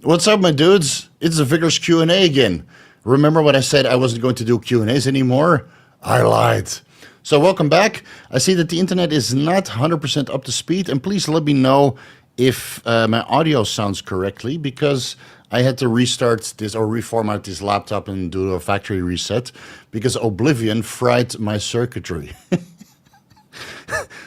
What's up, my dudes? It's the Vigorous Q&A again. Remember when I said I wasn't going to do Q&As anymore? I lied. So welcome back. I see that the internet is not 100% up to speed, and please let me know if my audio sounds correctly, because I had to restart this or reformat this laptop and do a factory reset because Oblivion fried my circuitry.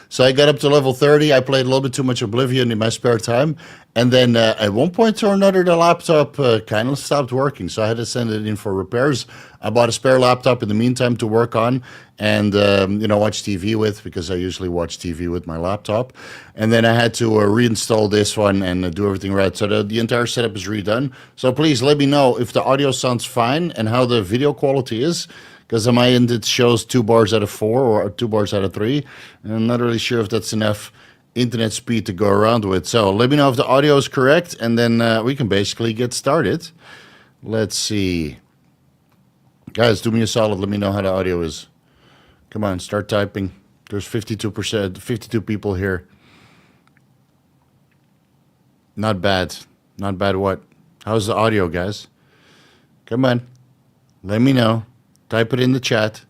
So I got up to level 30. I played a little bit too much Oblivion in my spare time. And then at one point or another, the laptop kind of stopped working. So I had to send it in for repairs. I bought a spare laptop in the meantime to work on and, watch TV with, because I usually watch TV with my laptop. And then I had to reinstall this one and do everything right. So the entire setup is redone. So please let me know if the audio sounds fine and how the video quality is. Because on my end, it shows 2 bars out of 4 or 2 bars out of 3. And I'm not really sure if that's enough internet speed to go around with. So let me know if the audio is correct, and then we can basically get started. Let's see. Guys, do me a solid. Let me know how the audio is. Come on, start typing. There's 52 people here. Not bad. Not bad what? How's the audio, guys? Come on. Let me know. Type it in the chat.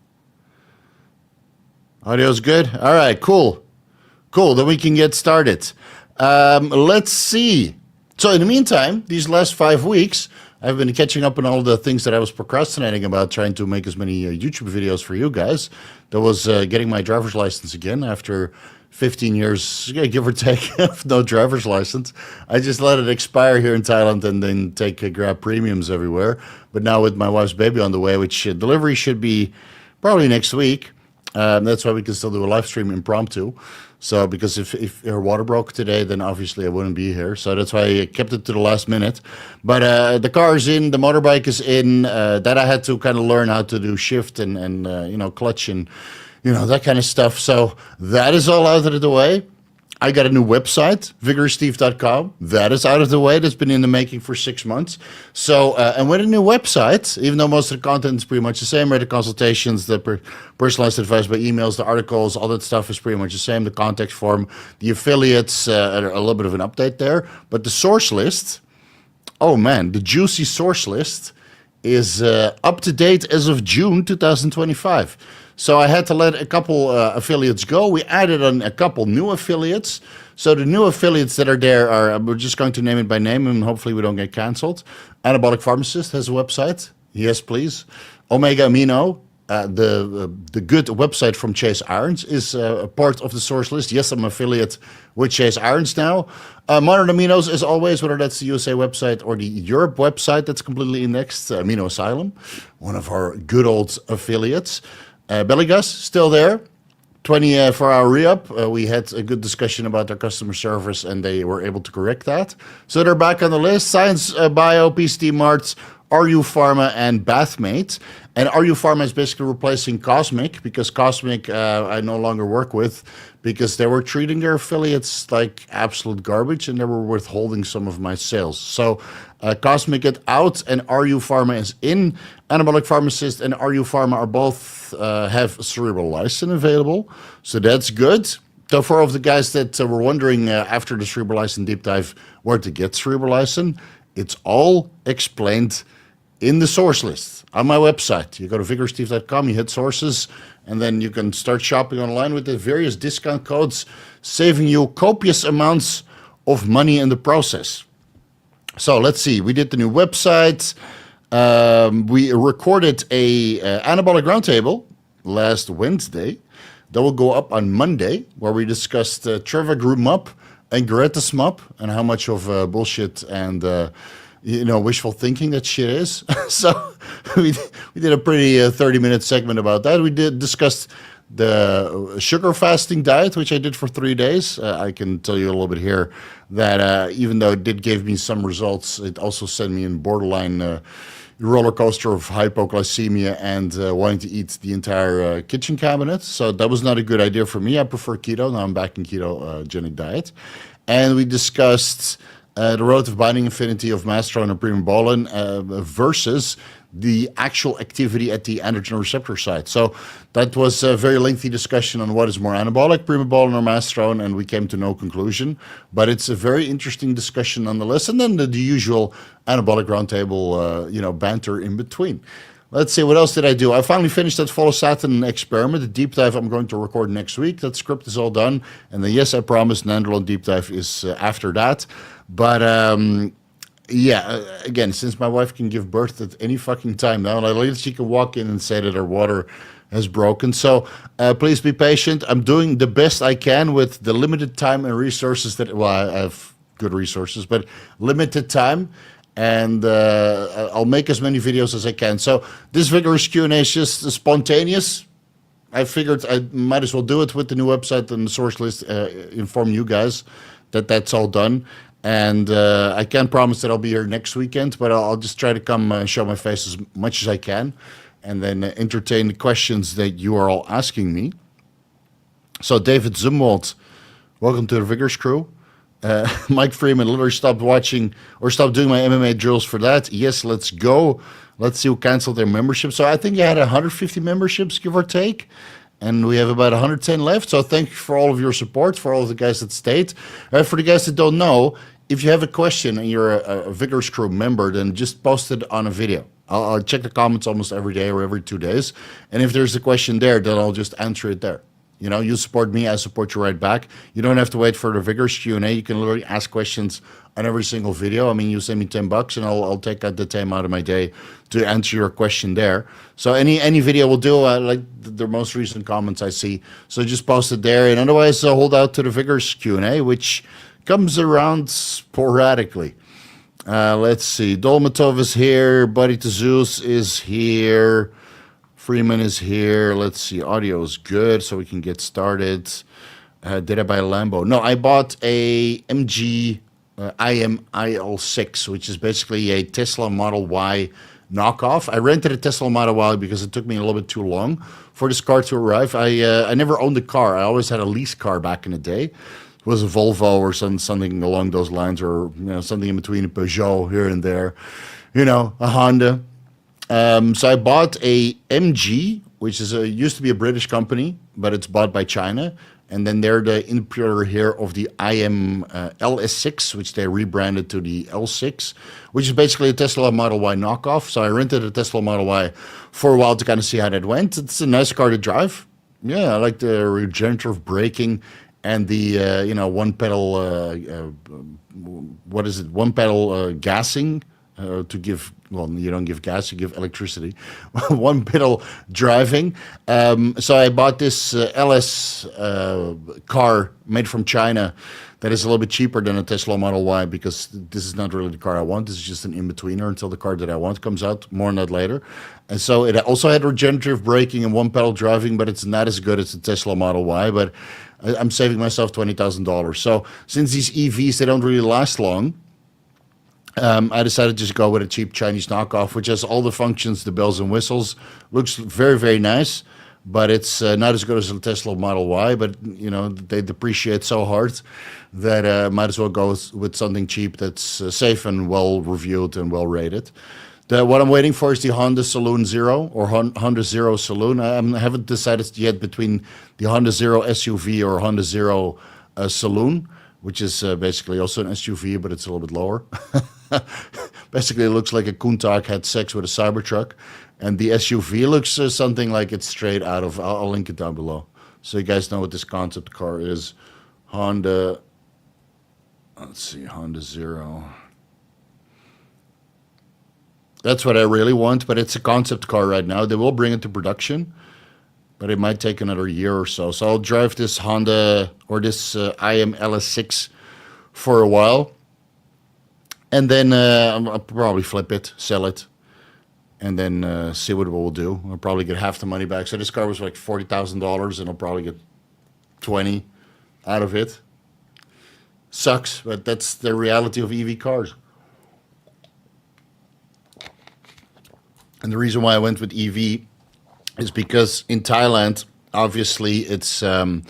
Audio's good? All right, cool. Cool, then we can get started. Let's see. So in the meantime, these last 5 weeks, I've been catching up on all the things that I was procrastinating about, trying to make as many YouTube videos for you guys. That was getting my driver's license again after 15 years, give or take, of no driver's license. I just let it expire here in Thailand and then take Grab premiums everywhere. But now with my wife's baby on the way, which delivery should be probably next week, that's why we can still do a live stream impromptu. So because if her water broke today, then obviously I wouldn't be here. So that's why I kept it to the last minute. But the car is in, the motorbike is in. That I had to kind of learn how to do shift and clutch and that kind of stuff. So that is all out of the way. I got a new website, VigorousSteve.com. That is out of the way. That's been in the making for 6 months. So, and with a new website, even though most of the content is pretty much the same, right? The consultations, the personalized advice by emails, the articles, all that stuff is pretty much the same. The contact form, the affiliates, a little bit of an update there. But the source list, oh man, the juicy source list is up to date as of June 2025. So I had to let a couple affiliates go. We added on a couple new affiliates. So the new affiliates that are there are, we're just going to name it by name, and hopefully we don't get canceled. Anabolic Pharmacist has a website. Yes, please. Omega Amino, the good website from Chase Irons, is a part of the source list. Yes, I'm an affiliate with Chase Irons now. Modern Aminos, as always, whether that's the USA website or the Europe website that's completely indexed. Amino Asylum, one of our good old affiliates. Belly Gus, still there. 24-hour re-up. We had a good discussion about their customer service, and they were able to correct that. So they're back on the list. Science Bio, PCT Marts, RU Pharma, and Bathmate. And RU Pharma is basically replacing Cosmic, because Cosmic I no longer work with, because they were treating their affiliates like absolute garbage, and they were withholding some of my sales. So Cosmic is out, and RU Pharma is in. Anabolic Pharmacist and RU Pharma are both have cerebral lysin available, so that's good. So for all of the guys that were wondering after the cerebral lysin deep dive where to get cerebral lysin, it's all explained in the source list on my website. You go to VigorousSteve.com, you hit sources, and then you can start shopping online with the various discount codes, saving you copious amounts of money in the process. So let's see, we did the new website. We recorded a anabolic roundtable last Wednesday. That will go up on Monday, where we discussed Trevagrumob and Gretasmop and how much of bullshit and wishful thinking that shit is. So we did a pretty 30-minute segment about that. We did discuss the sugar fasting diet, which I did for 3 days. I can tell you a little bit here that even though it did give me some results, it also sent me in borderline roller coaster of hypoglycemia and wanting to eat the entire kitchen cabinet. So that was not a good idea for me. I prefer keto. Now I'm back in ketogenic diet. And we discussed the relative binding affinity of Masteron and Primobolan versus the actual activity at the androgen receptor site. So that was a very lengthy discussion on what is more anabolic, Primobolan or Masteron, and we came to no conclusion. But it's a very interesting discussion nonetheless. And then the usual anabolic roundtable, banter in between. Let's see, what else did I do? I finally finished that Follistatin experiment. The deep dive I'm going to record next week. That script is all done. And then, yes, I promise, Nandrolone deep dive is after that. But, again, since my wife can give birth at any fucking time now, and at least she can walk in and say that her water has broken. So please be patient. I'm doing the best I can with the limited time and resources I have good resources, but limited time. And I'll make as many videos as I can. So this Vigorous Q&A is just spontaneous. I figured I might as well do it with the new website and the source list, inform you guys that that's all done. And I can't promise that I'll be here next weekend, but I'll just try to come show my face as much as I can and then entertain the questions that you are all asking me. So David Zumwalt, welcome to the Vigorous crew. Mike Freeman literally stopped watching or stopped doing my MMA drills for that. Yes, let's go. Let's see who canceled their membership. So I think you had 150 memberships, give or take. And we have about 110 left. So thank you for all of your support, for all of the guys that stayed. For the guys that don't know, if you have a question and you're a Vigorous Crew member, then just post it on a video. I'll check the comments almost every day or every 2 days. And if there's a question there, then I'll just answer it there. You know, you support me, I support you right back. You don't have to wait for the Vigorous Q&A. You can literally ask questions on every single video. I mean, you send me $10 and I'll take out the time out of my day to answer your question there. So any video will do, like the most recent comments I see. So just post it there. And otherwise, hold out to the Vigorous Q&A, which comes around sporadically. Let's see. Dolmatov is here. Buddy to Zeus is here. Freeman is here. Let's see. Audio is good, so we can get started. Did I buy a Lambo? No, I bought a MG IL6, which is basically a Tesla Model Y knockoff. I rented a Tesla Model Y because it took me a little bit too long for this car to arrive. I never owned a car. I always had a lease car back in the day. It was a Volvo or something along those lines, or something in between, a Peugeot here and there, a Honda. So I bought a MG, which is used to be a British company, but it's bought by China. And then they're the importer here of the IM LS6, which they rebranded to the L6, which is basically a Tesla Model Y knockoff. So I rented a Tesla Model Y for a while to kind of see how that went. It's a nice car to drive. Yeah, I like the regenerative braking and the one pedal one pedal gassing to give. Well, you don't give gas, you give electricity. One pedal driving. So I bought this LS car made from China that is a little bit cheaper than a Tesla Model Y, because this is not really the car I want. This is just an in-betweener until the car that I want comes out. More on that later. And so it also had regenerative braking and one pedal driving, but it's not as good as the Tesla Model Y. But I'm saving myself $20,000. So since these EVs, they don't really last long, I decided to just go with a cheap Chinese knockoff, which has all the functions, the bells and whistles. Looks very, very nice, but it's not as good as the Tesla Model Y. But, they depreciate so hard that might as well go with something cheap that's safe and well-reviewed and well-rated. What I'm waiting for is the Honda Saloon Zero, or Honda Zero Saloon. I haven't decided yet between the Honda Zero SUV or Honda Zero Saloon, which is basically also an SUV, but it's a little bit lower. Basically, it looks like a Countach had sex with a Cybertruck. And the SUV looks something like it's straight out of... I'll link it down below, so you guys know what this concept car is. Honda... Let's see, Honda Zero. That's what I really want, but it's a concept car right now. They will bring it to production, but it might take another year or so. So I'll drive this Honda, or this IM LS6 for a while. And then I'll probably flip it, sell it, and then see what it will do. I'll probably get half the money back. So this car was like $40,000, and I'll probably get 20 out of it. Sucks, but that's the reality of EV cars. And the reason why I went with EV is because in Thailand, obviously, it's a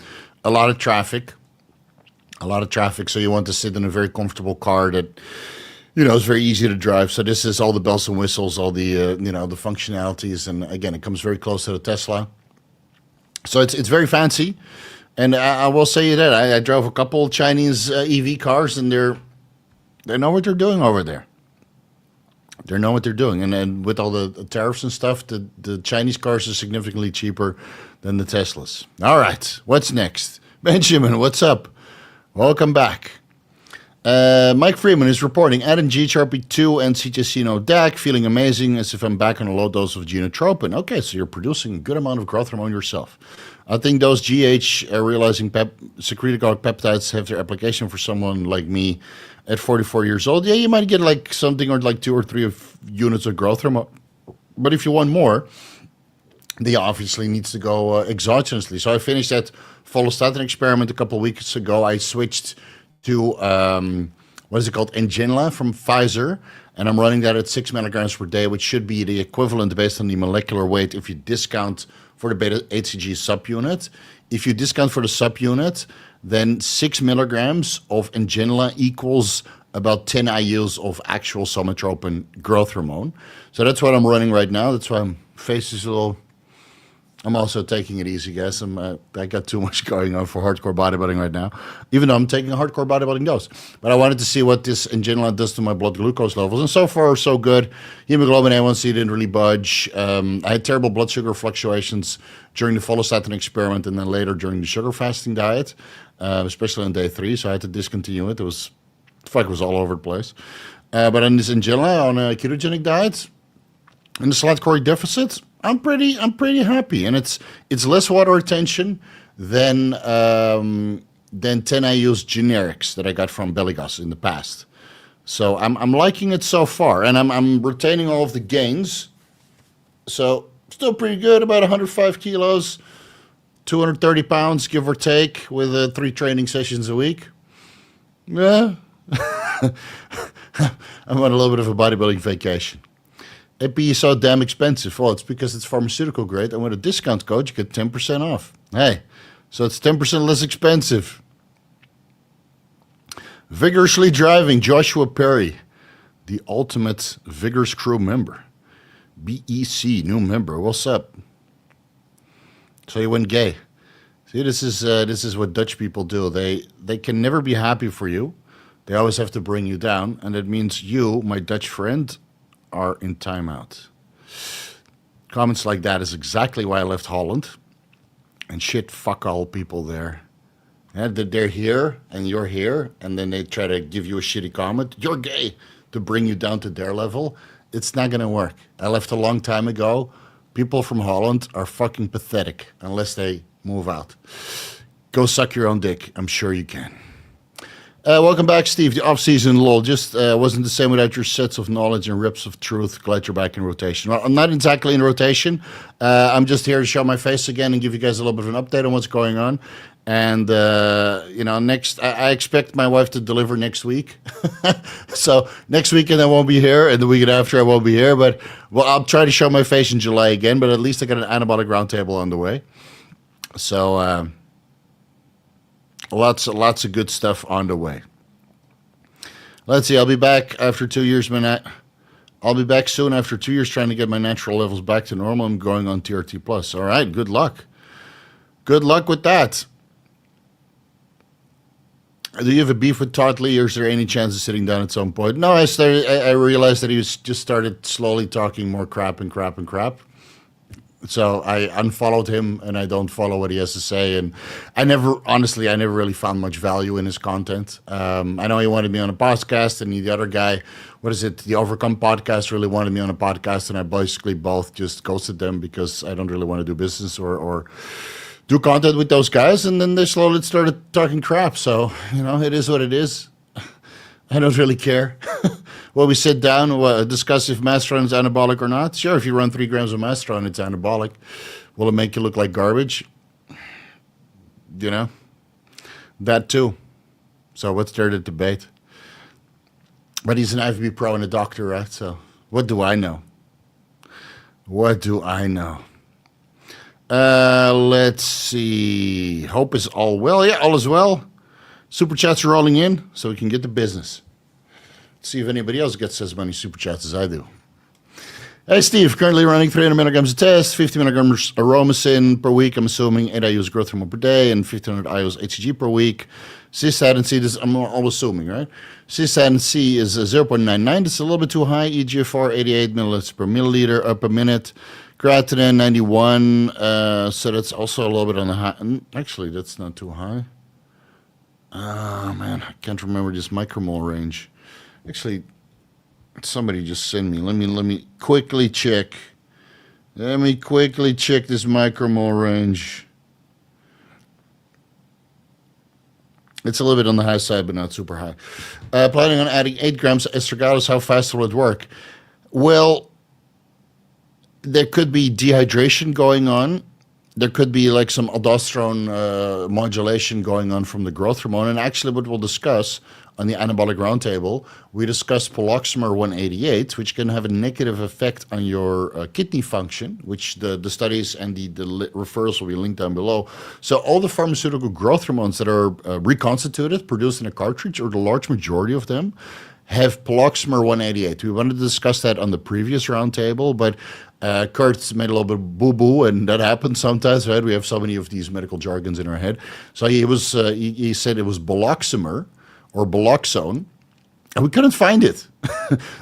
lot of traffic. a lot of traffic, so you want to sit in a very comfortable car that, is very easy to drive. So this is all the bells and whistles, all the, the functionalities. And again, it comes very close to the Tesla. So it's very fancy. And I will say that I drove a couple Chinese EV cars, and they know what they're doing over there. They know what they're doing. And then with all the tariffs and stuff, the Chinese cars are significantly cheaper than the Teslas. All right, what's next? Benjamin, what's up? Welcome back. Mike Freeman is reporting, adding GHRP2 and CTCino DAC, feeling amazing as if I'm back on a low dose of Genotropin. Okay, so you're producing a good amount of growth hormone yourself. I think those realizing secretagogue peptides have their application for someone like me at 44 years old. Yeah, you might get like something or like 2 or 3 units of growth hormone. But if you want more, they obviously needs to go exogenously. So I finished that Follistatin experiment a couple of weeks ago. I switched to, what is it called, Ngenla from Pfizer, and I'm running that at 6 milligrams per day, which should be the equivalent based on the molecular weight if you discount for the beta-HCG subunit. If you discount for the subunit, then 6 milligrams of Ngenla equals about 10 IUs of actual somatropin growth hormone. So that's what I'm running right now. That's why my face is a little... I'm also taking it easy, guys. I got too much going on for hardcore bodybuilding right now, even though I'm taking a hardcore bodybuilding dose. But I wanted to see what this Ngenla does to my blood glucose levels. And so far, so good. Hemoglobin A1C didn't really budge. I had terrible blood sugar fluctuations during the Follistatin experiment and then later during the sugar fasting diet, especially on day 3. So I had to discontinue it. It was all over the place. But on this Ngenla, on a ketogenic diet, in the slight caloric deficit, I'm pretty happy, and it's less water retention than 10 IU's generics that I got from Belligas in the past. So I'm liking it so far, and I'm retaining all of the gains. So still pretty good, about 105 kilos, 230 pounds, give or take, with 3 training sessions a week. Yeah, I'm on a little bit of a bodybuilding vacation. Epi is so damn expensive. Well, it's because it's pharmaceutical grade, and with a discount code, you get 10% off. Hey, so it's 10% less expensive. Vigorously driving, Joshua Perry, the ultimate Vigorous Crew member. BEC, new member. What's up? So you went gay. See, this is what Dutch people do. They can never be happy for you. They always have to bring you down, and it means you, my Dutch friend, are in timeout. Comments like that is exactly why I left Holland. And shit, fuck all people there. Yeah, they're here and you're here, and then they try to give you a shitty comment. You're gay, to bring you down to their level. It's not gonna work. I left a long time ago. People from Holland are fucking pathetic unless they move out. Go suck your own dick. I'm sure you can. Welcome back, Steve. The off-season lull just wasn't the same without your sets of knowledge and rips of truth. Glad you're back in rotation. Well, I'm not exactly in rotation. I'm just here to show my face again and give you guys a little bit of an update on what's going on. And, next, I expect my wife to deliver next week. So next weekend I won't be here, and the weekend after I won't be here. But, well, I'll try to show my face in July again, but at least I got an anabolic roundtable on the way. So, lots of good stuff on the way. Let's see. I'll be back after 2 years. I'll be back soon after 2 years trying to get my natural levels back to normal. I'm going on TRT plus. All right. Good luck. Good luck with that. Do you have a beef with Todd Lee, or is there any chance of sitting down at some point? No, I realized that he was just started slowly talking more crap. So I unfollowed him, and I don't follow what he has to say. And I never really found much value in his content. I know he wanted me on a podcast, and the other guy, the Overcome podcast, really wanted me on a podcast, and I basically both just ghosted them because I don't really want to do business or do content with those guys. And then they slowly started talking crap. So, it is what it is. I don't really care. Well, we sit down, discuss if Masteron is anabolic or not. Sure, if you run 3 grams of Masteron, it's anabolic. Will it make you look like garbage? That too. So what's there to debate? But he's an IFB pro and a doctor, right? So what do I know? Let's see. Hope is all well. Yeah, all is well. Super chats are rolling in, so we can get to business. Let's see if anybody else gets as many super chats as I do. Hey, Steve, currently running 300 milligrams a test, 50 milligrams Aromasin per week. I'm assuming 8 IUs growth hormone per day and 1500 IUs HCG per week. Cystatin C, this I'm all assuming, right? Cystatin C is 0.99. That's a little bit too high. EGFR 88 milliliters per milliliter per minute. Creatinine 91. So that's also a little bit on the high. Actually, that's not too high. Man, I can't remember this micromole range. Actually, somebody just send me. Let me quickly check. Let me quickly check this micromole range. It's a little bit on the high side, but not super high. Planning on adding 8 grams of estragados. How fast will it work? Well, there could be dehydration going on. There could be like some aldosterone modulation going on from the growth hormone. And actually what we'll discuss on the Anabolic Roundtable, we discussed Poloxamer 188, which can have a negative effect on your kidney function, which the studies and the referrals will be linked down below. So all the pharmaceutical growth hormones that are reconstituted, produced in a cartridge, or the large majority of them, have Poloxamer 188. We wanted to discuss that on the previous roundtable, but Kurt's made a little bit of boo-boo, and that happens sometimes, right? We have so many of these medical jargons in our head. So he said it was Poloxamer or Boloxone, and we couldn't find it.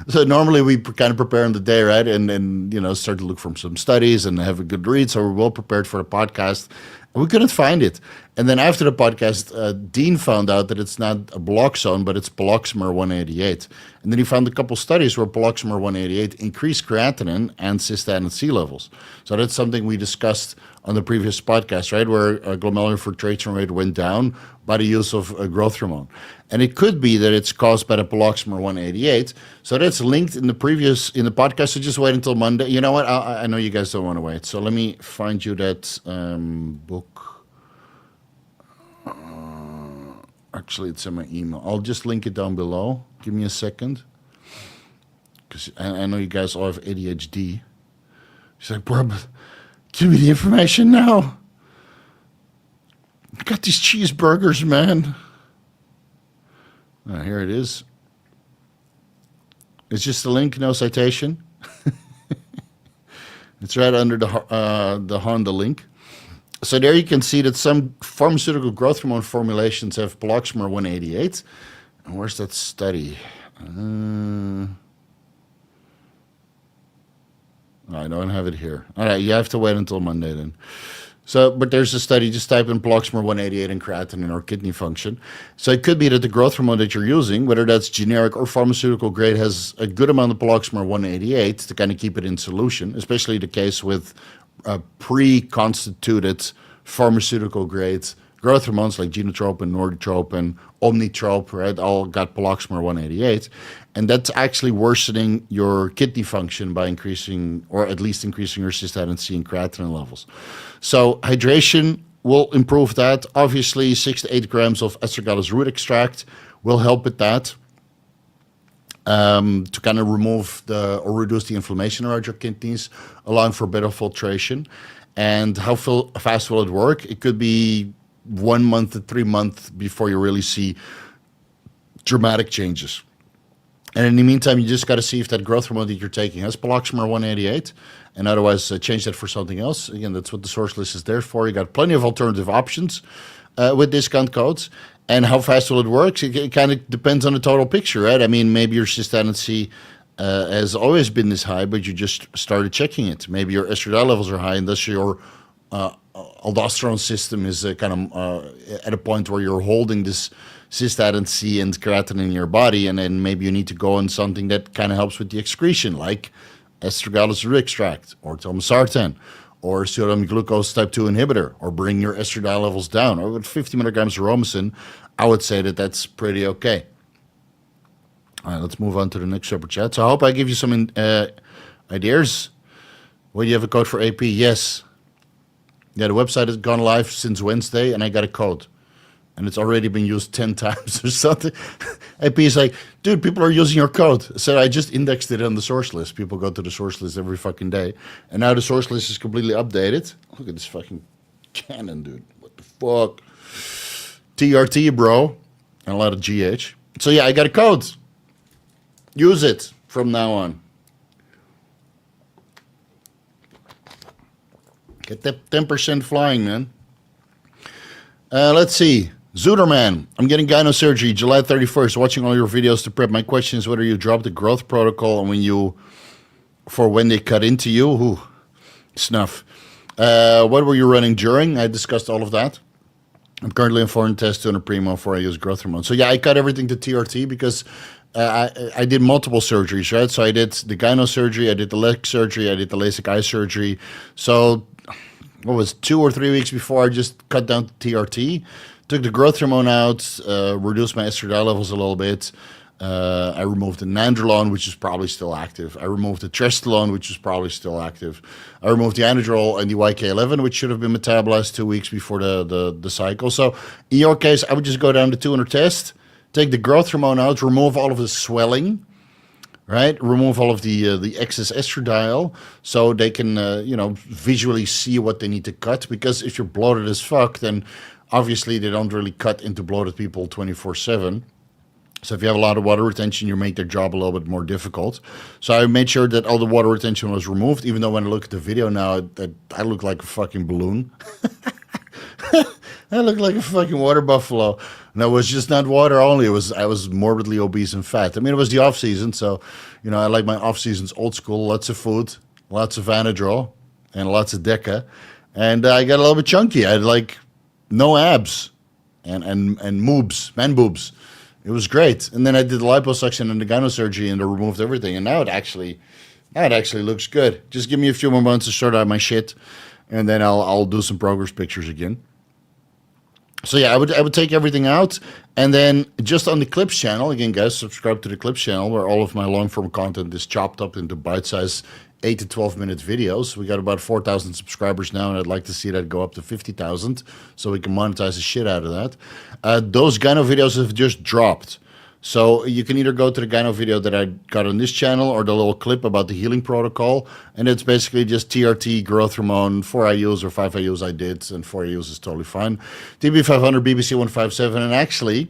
So normally we kind of prepare on the day, right? And start to look from some studies and have a good read. So we're well prepared for the podcast. And we couldn't find it. And then after the podcast, Dean found out that it's not a Boloxone, but it's Poloxamer 188. And then he found a couple studies where Poloxamer 188 increased creatinine and cystatin C levels. So that's something we discussed on the previous podcast, right, where glomerular filtration rate went down by the use of growth hormone. And it could be that it's caused by the Poloxamer 188. So that's linked in the podcast. So just wait until Monday. You know what? I know you guys don't want to wait. So let me find you that book. Actually, it's in my email. I'll just link it down below. Give me a second. Because I know you guys all have ADHD. She's like, bro, give me the information now. I got these cheeseburgers, man. Here it is. It's just a link, no citation. It's right under the Honda link. So there you can see that some pharmaceutical growth hormone formulations have Poloxamer 188. And where's that study? I don't have it here. All right, you have to wait until Monday then. So, but there's a study, just type in Poloxamer 188 and creatinine or kidney function. So it could be that the growth hormone that you're using, whether that's generic or pharmaceutical grade, has a good amount of Poloxamer 188 to kind of keep it in solution, especially the case with pre-constituted pharmaceutical grade growth hormones like Genotropin, Norditropin, Omnitrope, right, all got Poloxamer 188. And that's actually worsening your kidney function by increasing, or at least increasing your cystatin C and creatinine levels. So hydration will improve that. Obviously, 6 to 8 grams of astragalus root extract will help with that. To kind of remove or reduce the inflammation around your kidneys, allowing for better filtration. And how fast will it work? It could be 1 month to 3 months before you really see dramatic changes. And in the meantime, you just got to see if that growth hormone that you're taking has Poloxamer 188, and otherwise change that for something else. Again, that's what the source list is there for. You got plenty of alternative options with discount codes. And how fast will it work? It kind of depends on the total picture, right? I mean, maybe your cystatin C has always been this high, but you just started checking it. Maybe your estradiol levels are high, and thus your aldosterone system is kind of at a point where you're holding this cystatin C and creatinine in your body, and then maybe you need to go on something that kind of helps with the excretion, like astragalus root extract, or telmisartan, or sodium glucose type 2 inhibitor, or bring your estradiol levels down. Or with 50 milligrams of Aromasin, I would say that that's pretty okay. All right, let's move on to the next super chat. So I hope I give you some ideas. Well, you have a code for AP? Yes. Yeah, the website has gone live since Wednesday, and I got a code. And it's already been used 10 times or something. AP is like, dude, people are using your code. So I just indexed it on the source list. People go to the source list every fucking day. And now the source list is completely updated. Look at this fucking cannon, dude. What the fuck? TRT, bro. and a lot of GH. So yeah, I got a code. Use it from now on. Get that 10% flying, man. Let's see. Zuderman, I'm getting gyno surgery July 31st. Watching all your videos to prep. My question is whether you dropped the growth protocol and when they cut into you. Ooh, snuff. What were you running during? I discussed all of that. I'm currently on foreign test 200 primo before I use growth hormone. So yeah, I cut everything to TRT because I did multiple surgeries, right? So I did the gyno surgery, I did the leg surgery, I did the LASIK eye surgery. So what was 2 or 3 weeks before I just cut down to TRT, took the growth hormone out, reduced my estradiol levels a little bit. I removed the Nandrolone, which is probably still active. I removed the Testosterone, which is probably still active. I removed the Anadrol and the YK11, which should have been metabolized 2 weeks before the cycle. So in your case, I would just go down to 200 test, take the growth hormone out, remove all of the swelling, right? Remove all of the excess estradiol so they can, visually see what they need to cut. Because if you're bloated as fuck, then obviously they don't really cut into bloated people 24/7. So if you have a lot of water retention, you make their job a little bit more difficult. So I made sure that all the water retention was removed, even though when I look at the video now, that I look like a fucking balloon. I look like a fucking water buffalo. And it was just not water only. I was morbidly obese and fat. I mean, it was the off season, so I like my off seasons old school, lots of food, lots of Anadrol, and lots of Deca. And I got a little bit chunky. I had like no abs and moobs, man boobs. It was great. And then I did the liposuction and the gyno surgery and I removed everything. And now it actually looks good. Just give me a few more months to sort out my shit, and then I'll do some progress pictures again. So yeah, I would take everything out, and then just on the Clips channel, again, guys, subscribe to the Clips channel where all of my long form content is chopped up into bite-sized 8 to 12 minute videos. We got about 4,000 subscribers now, and I'd like to see that go up to 50,000 so we can monetize the shit out of that. Those gyno videos have just dropped. So you can either go to the gyno video that I got on this channel or the little clip about the healing protocol. And it's basically just TRT, growth hormone, 4 IUs or 5 IUs I did, and 4 IUs is totally fine. TB500, BBC 157, and actually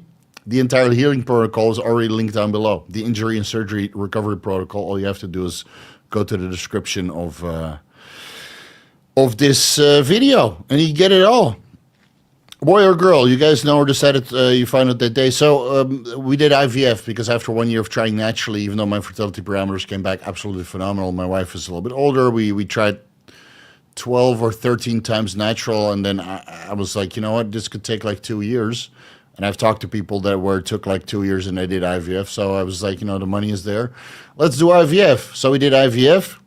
the entire healing protocol is already linked down below. The injury and surgery recovery protocol, all you have to do is go to the description of this video and you get it all. Boy or girl, you guys know or decided you found out that day. So we did IVF because after 1 year of trying naturally, even though my fertility parameters came back absolutely phenomenal, my wife is a little bit older. We tried 12 or 13 times natural, and then I was like, you know what, this could take like 2 years. And I've talked to people where it took like 2 years and they did IVF. So I was like, the money is there. Let's do IVF. So we did IVF.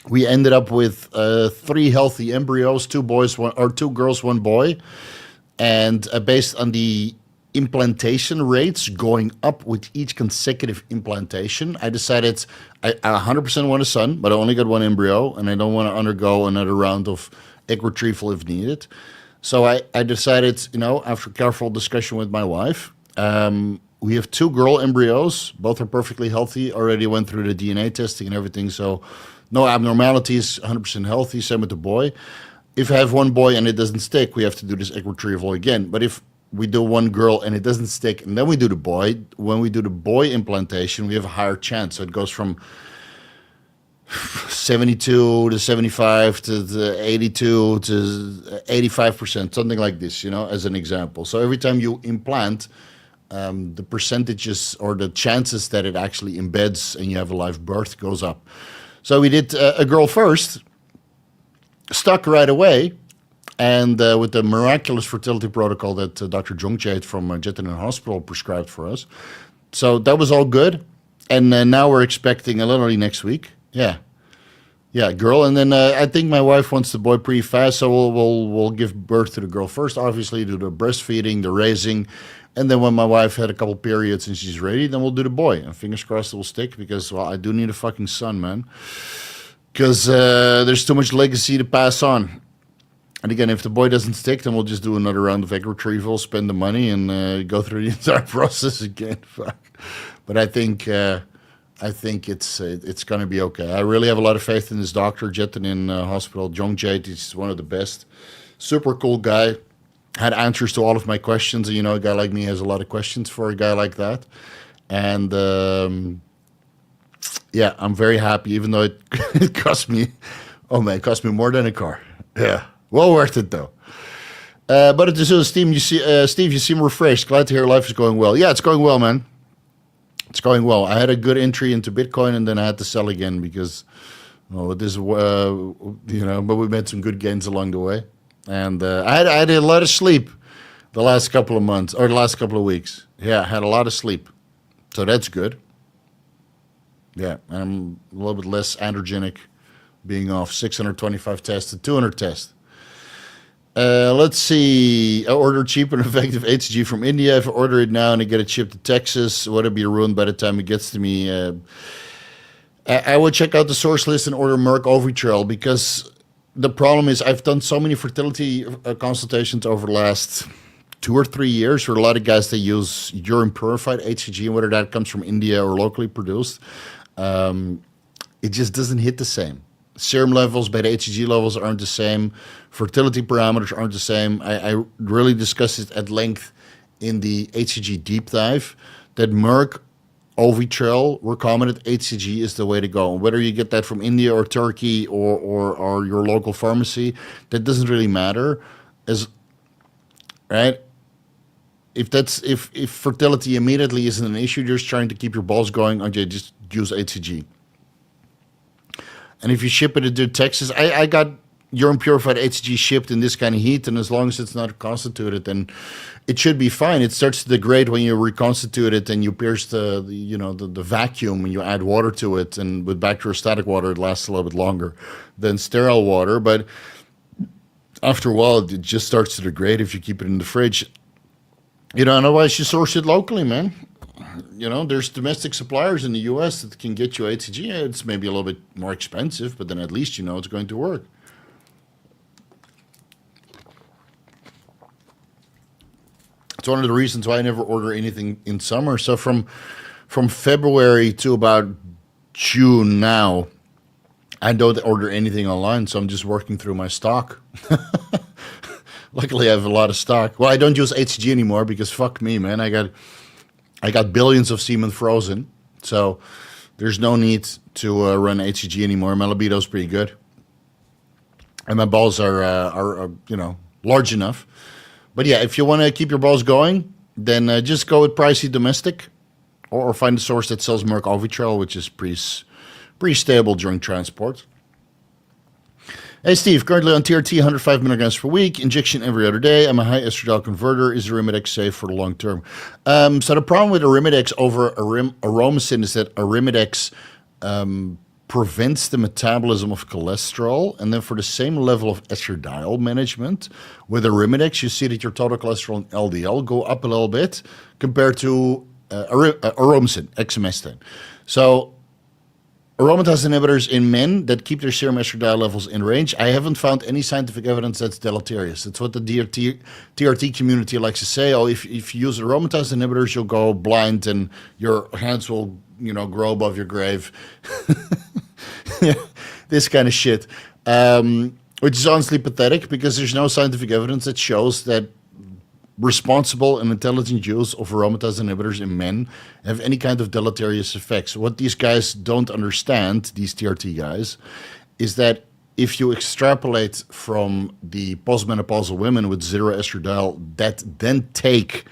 We ended up with 3 healthy embryos, 2 girls, 1 boy. And based on the implantation rates going up with each consecutive implantation, I decided I 100% want a son, but I only got 1 embryo, and I don't want to undergo another round of egg retrieval if needed. So I decided, after careful discussion with my wife, we have 2 girl embryos. Both are perfectly healthy. Already went through the DNA testing and everything, so no abnormalities, 100% healthy. Same with the boy. If I have 1 boy and it doesn't stick, we have to do this egg retrieval again. But if we do 1 girl and it doesn't stick, and then we do the boy, when we do the boy implantation, we have a higher chance. So it goes from 72 to 75 to 82 to 85%, something like this, as an example. So every time you implant, the percentages or the chances that it actually embeds and you have a live birth goes up. So we did a girl first, stuck right away, and with the miraculous fertility protocol that Dr. Jongjae from Jettinen Hospital prescribed for us. So that was all good. And now we're expecting literally next week. Yeah, girl. And then I think my wife wants the boy pretty fast, so we'll give birth to the girl first, obviously, do the breastfeeding, the raising. And then when my wife had a couple periods and she's ready, then we'll do the boy. And fingers crossed it will stick because, well, I do need a fucking son, man. Because there's too much legacy to pass on. And again, if the boy doesn't stick, then we'll just do another round of egg retrieval, spend the money, and go through the entire process again. Fuck. But I think it's going to be okay. I really have a lot of faith in this doctor, Jettinen Hospital. Jongjae, he's one of the best. Super cool guy. had answers to all of my questions. And, a guy like me has a lot of questions for a guy like that. And yeah, I'm very happy, even though it cost me, it cost me more than a car. Yeah, well worth it though. But it is Steve, Steve, you seem refreshed. Glad to hear life is going well. Yeah, it's going well, man. It's going well. I had a good entry into Bitcoin, and then I had to sell again because, but we made some good gains along the way. And I had a lot of sleep the last couple of months, or the last couple of weeks. Yeah, I had a lot of sleep. So that's good. Yeah, and I'm a little bit less androgenic, being off 625 tests to 200 tests. Let's see. I ordered cheap and effective HCG from India. If I order it now and I get it shipped to Texas, would it be ruined by the time it gets to me? I would check out the source list and order Merck Ovitrel, because the problem is I've done so many fertility consultations over the last 2 or 3 years for a lot of guys that use urine purified HCG, and whether that comes from India or locally produced, it just doesn't hit the same. Serum levels, beta HCG levels aren't the same. Fertility parameters aren't the same. I really discussed it at length in the HCG deep dive, that Merck Ovitrel recombinant HCG is the way to go. And whether you get that from India or Turkey or your local pharmacy, that doesn't really matter. Right? If fertility immediately isn't an issue, you're just trying to keep your balls going, okay, just use HCG. And if you ship it to Texas, I got urine purified HCG shipped in this kind of heat, and as long as it's not constituted, then it should be fine. It starts to degrade when you reconstitute it and you pierce the vacuum and you add water to it. And with bacteriostatic water, it lasts a little bit longer than sterile water. But after a while, it just starts to degrade if you keep it in the fridge. And otherwise you source it locally, man. There's domestic suppliers in the U.S. that can get you HCG. It's maybe a little bit more expensive, but then at least it's going to work. It's one of the reasons why I never order anything in summer. So from February to about June now, I don't order anything online, so I'm just working through my stock. Luckily, I have a lot of stock. Well, I don't use HCG anymore because fuck me, man. I got billions of semen frozen, so there's no need to run HCG anymore. My libido's pretty good, and my balls are large enough. But yeah, if you want to keep your balls going, then just go with pricey domestic, or find a source that sells Merck Ovitrel, which is pretty stable during transport. Hey Steve, currently on TRT, 105 milligrams per week, injection every other day. I'm a high estradiol converter. Is Arimidex safe for the long term? So the problem with Arimidex over Aromasin is that Arimidex prevents the metabolism of cholesterol, and then for the same level of estradiol management, with Arimidex, you see that your total cholesterol and LDL go up a little bit compared to Aromasin, exemestane. So aromatase inhibitors in men that keep their serum estradiol levels in range, I haven't found any scientific evidence that's deleterious. It's what the TRT community likes to say. Oh, if you use aromatase inhibitors, you'll go blind and your hands will, grow above your grave. This kind of shit, which is honestly pathetic because there's no scientific evidence that shows that responsible and intelligent use of aromatase inhibitors in men have any kind of deleterious effects. What these guys don't understand, these TRT guys, is that if you extrapolate from the postmenopausal women with zero estradiol that then take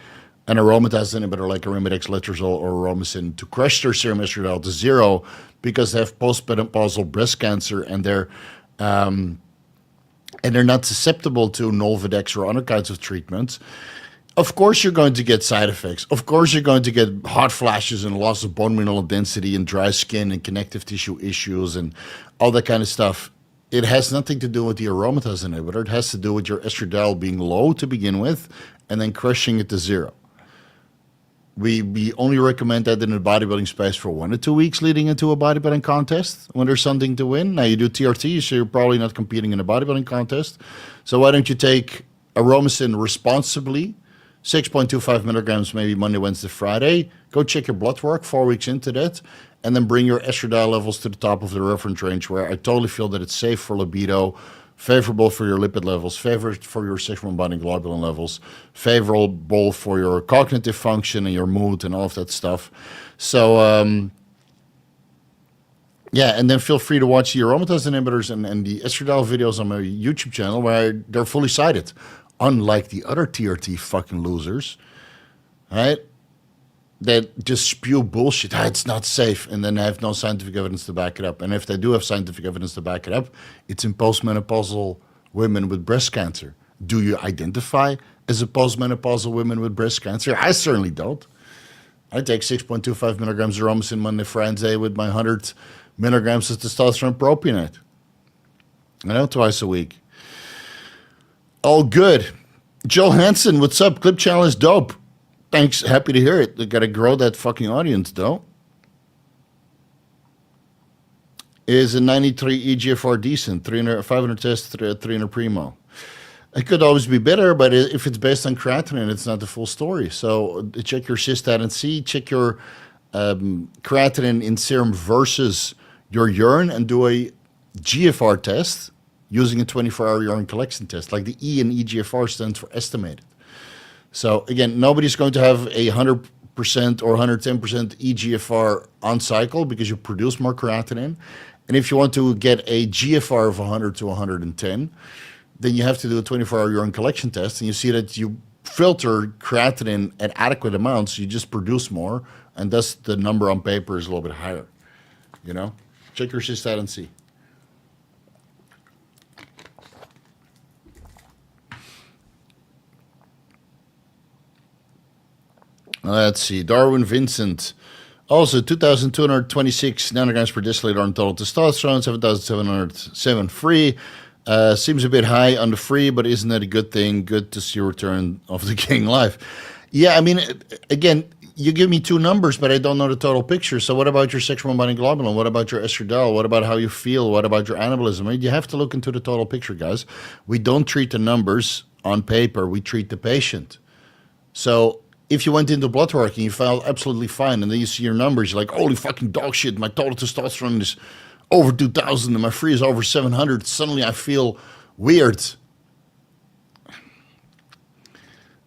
an aromatase inhibitor like Arimidex, letrozole, or Aromasin to crush their serum estradiol to zero because they have postmenopausal breast cancer and they're not susceptible to Nolvadex or other kinds of treatments, of course you're going to get side effects. Of course you're going to get hot flashes and loss of bone mineral density and dry skin and connective tissue issues and all that kind of stuff. It has nothing to do with the aromatase inhibitor. It has to do with your estradiol being low to begin with and then crushing it to zero. We only recommend that in the bodybuilding space for 1 to 2 weeks leading into a bodybuilding contest when there's something to win. Now, you do TRT, so you're probably not competing in a bodybuilding contest. So why don't you take Aromasin responsibly, 6.25 milligrams maybe Monday, Wednesday, Friday. Go check your blood work 4 weeks into that, and then bring your estradiol levels to the top of the reference range where I totally feel that it's safe for libido, favorable for your lipid levels, favorable for your sexual binding globulin levels, favorable for your cognitive function and your mood and all of that stuff. So, yeah, and then feel free to watch the aromatase inhibitors and the estradiol videos on my YouTube channel where they're fully cited. Unlike the other TRT fucking losers, right? That just spew bullshit. It's not safe, and then they have no scientific evidence to back it up. And if they do have scientific evidence to back it up, it's in postmenopausal women with breast cancer. Do you identify as a postmenopausal woman with breast cancer? I certainly don't. I take 6.25 milligrams of Aromasin Monday, Friday with my 100 milligrams of testosterone propionate. Twice a week. All good. Joe Hansen, what's up? Clip channel is dope. Thanks. Happy to hear it. They got to grow that fucking audience, though. Is a 93 EGFR decent? 500 test, 300 primo. It could always be better, but if it's based on creatinine, it's not the full story. So check your cystatin C, check your creatinine in serum versus your urine, and do a GFR test using a 24-hour urine collection test. Like the E in EGFR stands for estimated. So again, nobody's going to have a 100% or 110% EGFR on cycle because you produce more creatinine. And if you want to get a GFR of 100 to 110, then you have to do a 24-hour urine collection test, and you see that you filter creatinine at adequate amounts, you just produce more, and thus the number on paper is a little bit higher. Check your cystatin C. Let's see. Darwin Vincent. Also, 2,226 nanograms per deciliter on total testosterone, 7,707 free. Seems a bit high on the free, but isn't that a good thing? Good to see a return of the king life. Yeah, I mean, again, you give me two numbers, but I don't know the total picture. So what about your sexual binding globulin? What about your estradiol? What about how you feel? What about your anabolism? I mean, you have to look into the total picture, guys. We don't treat the numbers on paper. We treat the patient. So if you went into blood work and you felt absolutely fine, and then you see your numbers, you're like, holy fucking dog shit, my total testosterone is over 2,000 and my free is over 700. Suddenly I feel weird.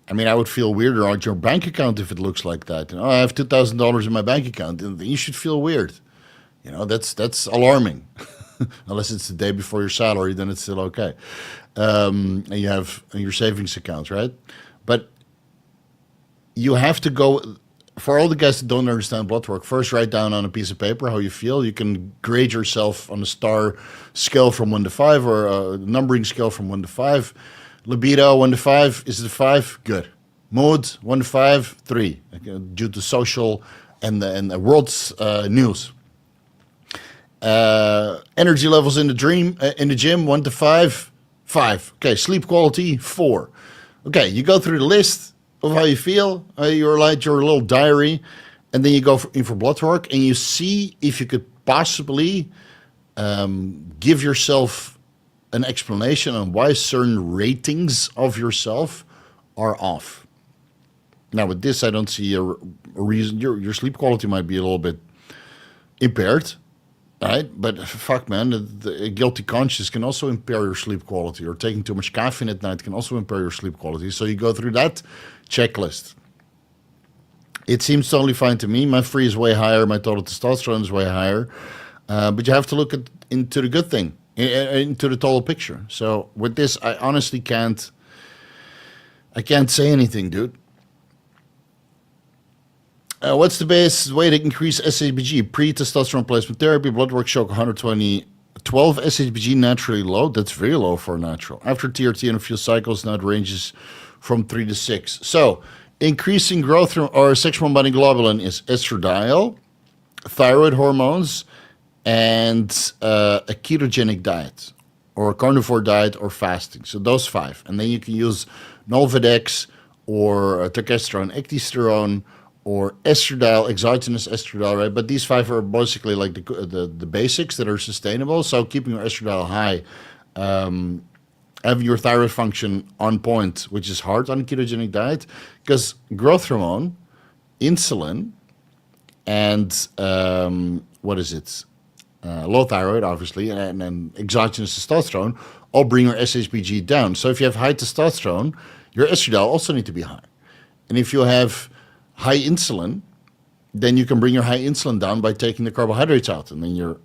I mean, I would feel weirder on your bank account if it looks like that. I have $2,000 in my bank account, and then you should feel weird. That's alarming. Unless it's the day before your salary, then it's still okay. And you have your savings accounts, right? But you have to go, for all the guys that don't understand blood work, first write down on a piece of paper how you feel. You can grade yourself on a star scale from 1 to 5 or a numbering scale from 1 to 5. Libido, 1 to 5. Is it a 5? Good. Mood, 1 to 5, 3. Due to social and the world's news. Energy levels in the gym, 1 to 5, 5. Okay, sleep quality, 4. Okay, you go through the list of how you feel, your little diary, and then you go in for blood work, and you see if you could possibly give yourself an explanation on why certain ratings of yourself are off. Now, with this, I don't see a reason. Your sleep quality might be a little bit impaired, right? But fuck, man, the guilty conscience can also impair your sleep quality, or taking too much caffeine at night can also impair your sleep quality. So you go through that checklist. It seems totally fine to me. My free is way higher. My total testosterone is way higher. But you have to look into the good thing, into the total picture. So with this, I honestly can't say anything, dude. What's the best way to increase SHBG? Pre-testosterone replacement therapy, blood work show 112 SHBG naturally low. That's very low for natural. After TRT and a few cycles, now it ranges from 3 to 6. So increasing growth or sexual binding globulin is estradiol, thyroid hormones, and a ketogenic diet or a carnivore diet or fasting. So those 5. And then you can use Nolvadex or testosterone, ecdysterone, or estradiol, exogenous estradiol, right? But these 5 are basically like the basics that are sustainable. So keeping your estradiol high, having your thyroid function on point, which is hard on a ketogenic diet, because growth hormone, insulin, and low thyroid, obviously, and exogenous testosterone all bring your SHBG down. So if you have high testosterone, your estradiol also need to be high. And if you have high insulin, then you can bring your high insulin down by taking the carbohydrates out. And then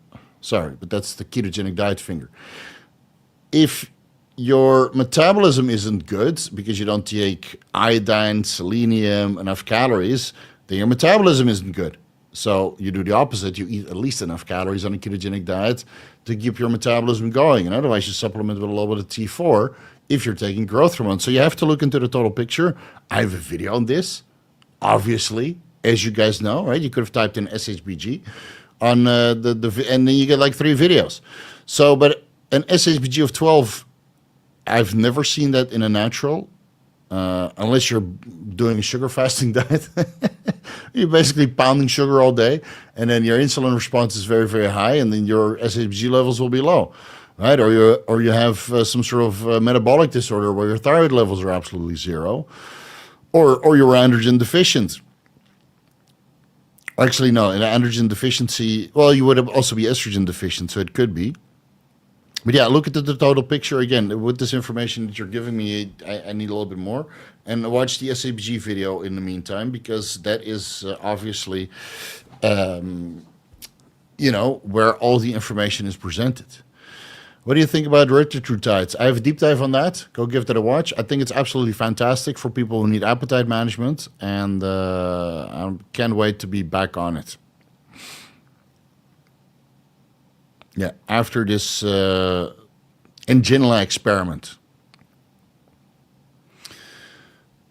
sorry, but that's the ketogenic diet finger. If your metabolism isn't good because you don't take iodine, selenium, enough calories, then your metabolism isn't good. So you do the opposite. You eat at least enough calories on a ketogenic diet to keep your metabolism going. And otherwise you supplement with a little bit of T4 if you're taking growth hormone. So you have to look into the total picture. I have a video on this, obviously, as you guys know, right? You could have typed in SHBG on and then you get like 3 videos. So, but an SHBG of 12, I've never seen that in a natural, unless you're doing a sugar fasting diet. You're basically pounding sugar all day, and then your insulin response is very, very high, and then your SHBG levels will be low, right? Or you have some sort of metabolic disorder where your thyroid levels are absolutely zero, or you're androgen deficient. Actually, no, an androgen deficiency, well, you would also be estrogen deficient, so it could be. But yeah, look at the total picture again. With this information that you're giving me, I need a little bit more. And watch the SHBG video in the meantime, because that is obviously, where all the information is presented. What do you think about erythrocytes? I have a deep dive on that. Go give that a watch. I think it's absolutely fantastic for people who need appetite management, and I can't wait to be back on it. Yeah, after this Ngenla experiment.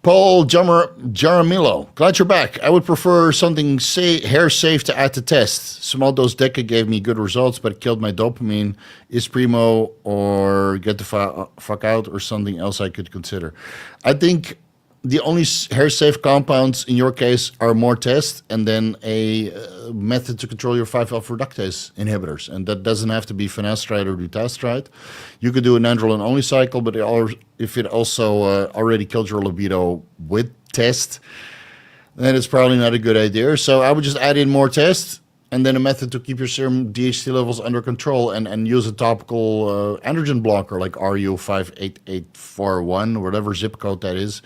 Paul Jaramillo, glad you're back. I would prefer something hair safe to add to test. Small dose Deca gave me good results, but it killed my dopamine. Is Primo or Get the Fuck Out or something else I could consider? I think the only hair safe compounds in your case are more test and then a method to control your 5-alpha reductase inhibitors. And that doesn't have to be finasteride or dutasteride. You could do a nandrolone only cycle, but if it also already killed your libido with test, then it's probably not a good idea. So I would just add in more test and then a method to keep your serum DHT levels under control, and use a topical androgen blocker like RU58841, whatever zip code that is.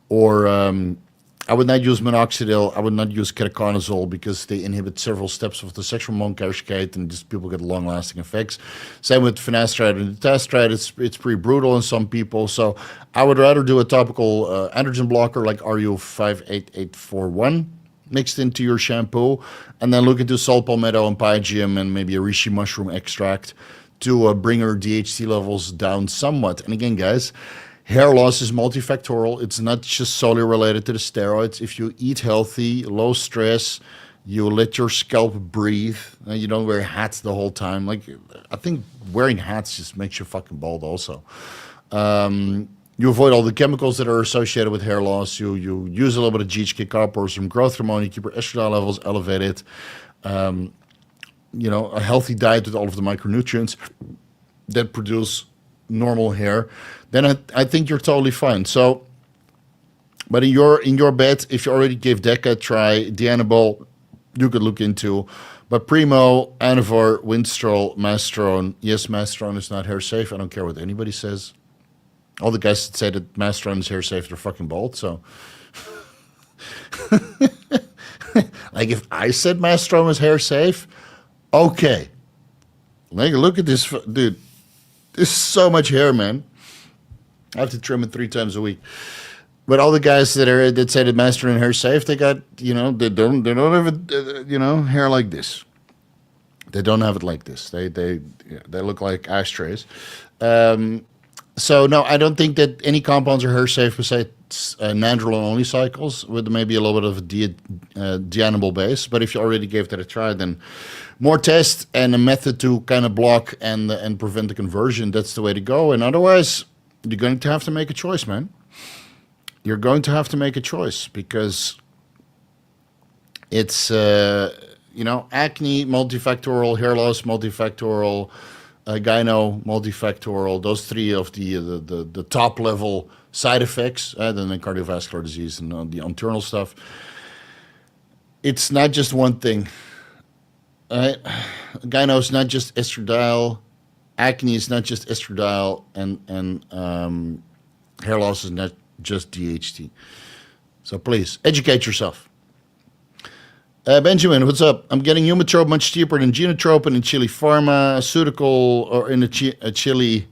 Or I would not use minoxidil. I would not use ketoconazole because they inhibit several steps of the sexual hormone cascade, and just people get long-lasting effects. Same with finasteride and dutasteride. It's pretty brutal in some people. So I would rather do a topical androgen blocker like RU58841 mixed into your shampoo, and then look into salt palmetto and pygeum and maybe a reishi mushroom extract to bring your DHT levels down somewhat. And again, guys, hair loss is multifactorial. It's not just solely related to the steroids. If you eat healthy, low stress, you let your scalp breathe, and you don't wear hats the whole time. Like, I think wearing hats just makes you fucking bald also. You avoid all the chemicals that are associated with hair loss. You use a little bit of GHK-Cu or some growth hormone. You keep your estradiol levels elevated. A healthy diet with all of the micronutrients that produce normal hair, then I think you're totally fine. So, but in your bed, if you already gave Deca a try, Dianabol, you could look into. But Primo, Anavar, Winstrol, Mastrone. Yes, Mastrone is not hair safe. I don't care what anybody says. All the guys that say that Mastrone is hair safe, they're fucking bald. So, like if I said Mastrone is hair safe, okay. Like, look at this, dude. There's so much hair, man. I have to trim it 3 times a week. But all the guys that say that Master and hair safe, they got, they don't have it, hair like this. They don't have it like this. They look like ashtrays. So no, I don't think that any compounds are hair safe besides nandrolone only cycles with maybe a little bit of a Dianabol base. But if you already gave that a try, then more tests and a method to kind of block and prevent the conversion, that's the way to go. And otherwise, you're going to have to make a choice, man. You're going to have to make a choice because it's, acne, multifactorial, hair loss, multifactorial, gyno, multifactorial, those 3 of the top level side effects, then the cardiovascular disease and the internal stuff. It's not just one thing. Gyno is not just estradiol acne is not just estradiol, and hair loss is not just DHT. So please, educate yourself. Benjamin, what's up? I'm getting Humatrope much cheaper than Genotropin in Chile Pharmaceutical or in the Chile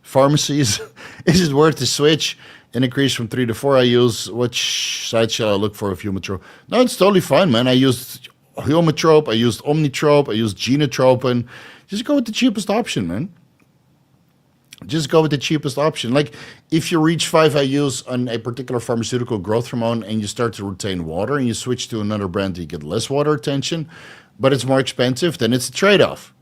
pharmacies. Is it worth the switch and increase from 3 to 4 IUs? Which site shall I look for with Humatrope? No, it's totally fine, man. I used Humatrope, I used Omnitrope, I used Genotropin. Just go with the cheapest option, man. Just go with the cheapest option. Like, if you reach 5 IUs on a particular pharmaceutical growth hormone and you start to retain water and you switch to another brand, you get less water retention, but it's more expensive, then it's a trade-off.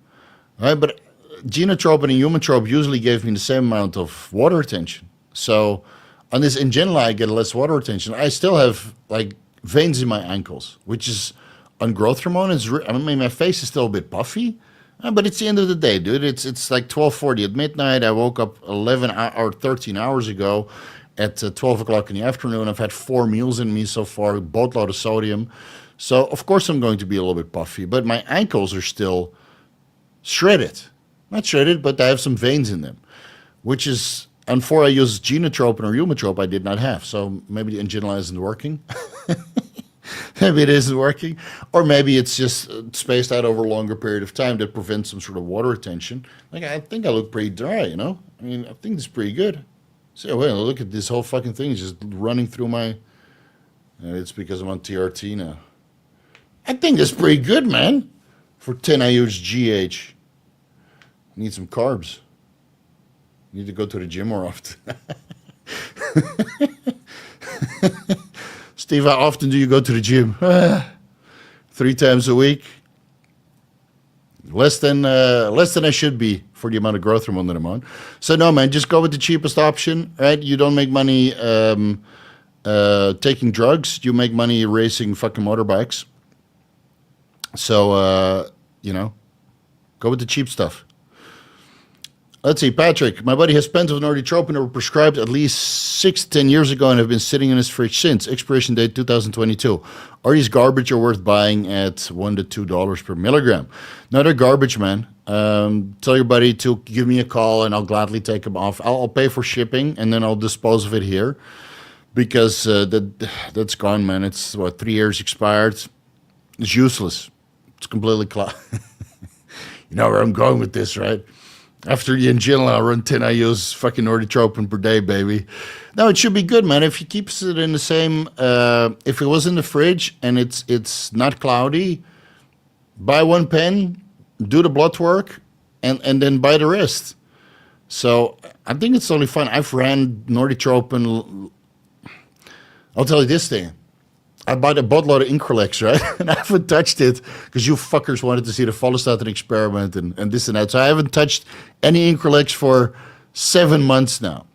Right? But Genotropin and Humatrope usually gave me the same amount of water retention. So on this Ngenla, I get less water retention. I still have, like, veins in my ankles, which is on growth hormone. I mean, my face is still a bit puffy. But it's the end of the day, dude. It's like 12:40 at midnight. I woke up 11 or 13 hours ago at 12 o'clock in the afternoon. I've had 4 meals in me so far, a boatload of sodium. So, of course, I'm going to be a little bit puffy. But my ankles are still shredded. Not shredded, but I have some veins in them, which is, on 4 I use Genotropin or Humatrope I did not have. So maybe the Ngenla isn't working. Maybe it isn't working, or maybe it's just spaced out over a longer period of time that prevents some sort of water retention. Like, I think I look pretty dry, you know? I mean, I think it's pretty good. So, well, look at this whole fucking thing just running through my... it's because I'm on TRT now. I think that's pretty good, man, for 10 IUs GH. Need some carbs. Need to go to the gym more often. Steve, how often do you go to the gym? 3 times a week. Less than I should be for the amount of growth hormone that I'm on. So no, man, just go with the cheapest option, right? You don't make money taking drugs. You make money racing fucking motorbikes. So, you know, go with the cheap stuff. Let's see, Patrick. My buddy has pens of Norditropin that were prescribed at least 6 to 10 years ago and have been sitting in his fridge since. Expiration date 2022. Are these garbage or worth buying at $1 to $2 per milligram? No, they're garbage, man. Tell your buddy to give me a call and I'll gladly take them off. I'll pay for shipping and then I'll dispose of it here because that's gone, man. It's, 3 years expired. It's useless. It's completely You know where I'm going with this, right? After the Ngenla, I'll run 10 IUs fucking Norditropin per day, baby. No, it should be good, man. If he keeps it in the same... if it was in the fridge and it's not cloudy, buy 1 pen, do the blood work, and then buy the rest. So I think it's totally fine. I've ran Norditropin... I'll tell you this thing. I bought a boatload of Increlex, right? And I haven't touched it because you fuckers wanted to see the Follistatin experiment and this and that. So I haven't touched any Increlex for 7 months now.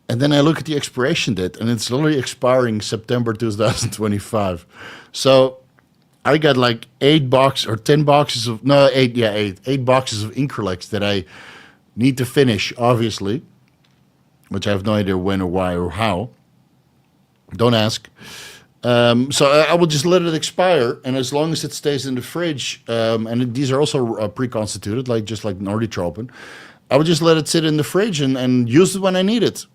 And then I look at the expiration date and it's literally expiring September 2025. So I got like 8 boxes or 10 boxes of, no, 8 boxes of Increlex that I need to finish, obviously, which I have no idea when or why or how. Don't ask. So I will just let it expire, and as long as it stays in the fridge, and these are also pre-constituted, just like Norditropin, I will just let it sit in the fridge and use it when I need it.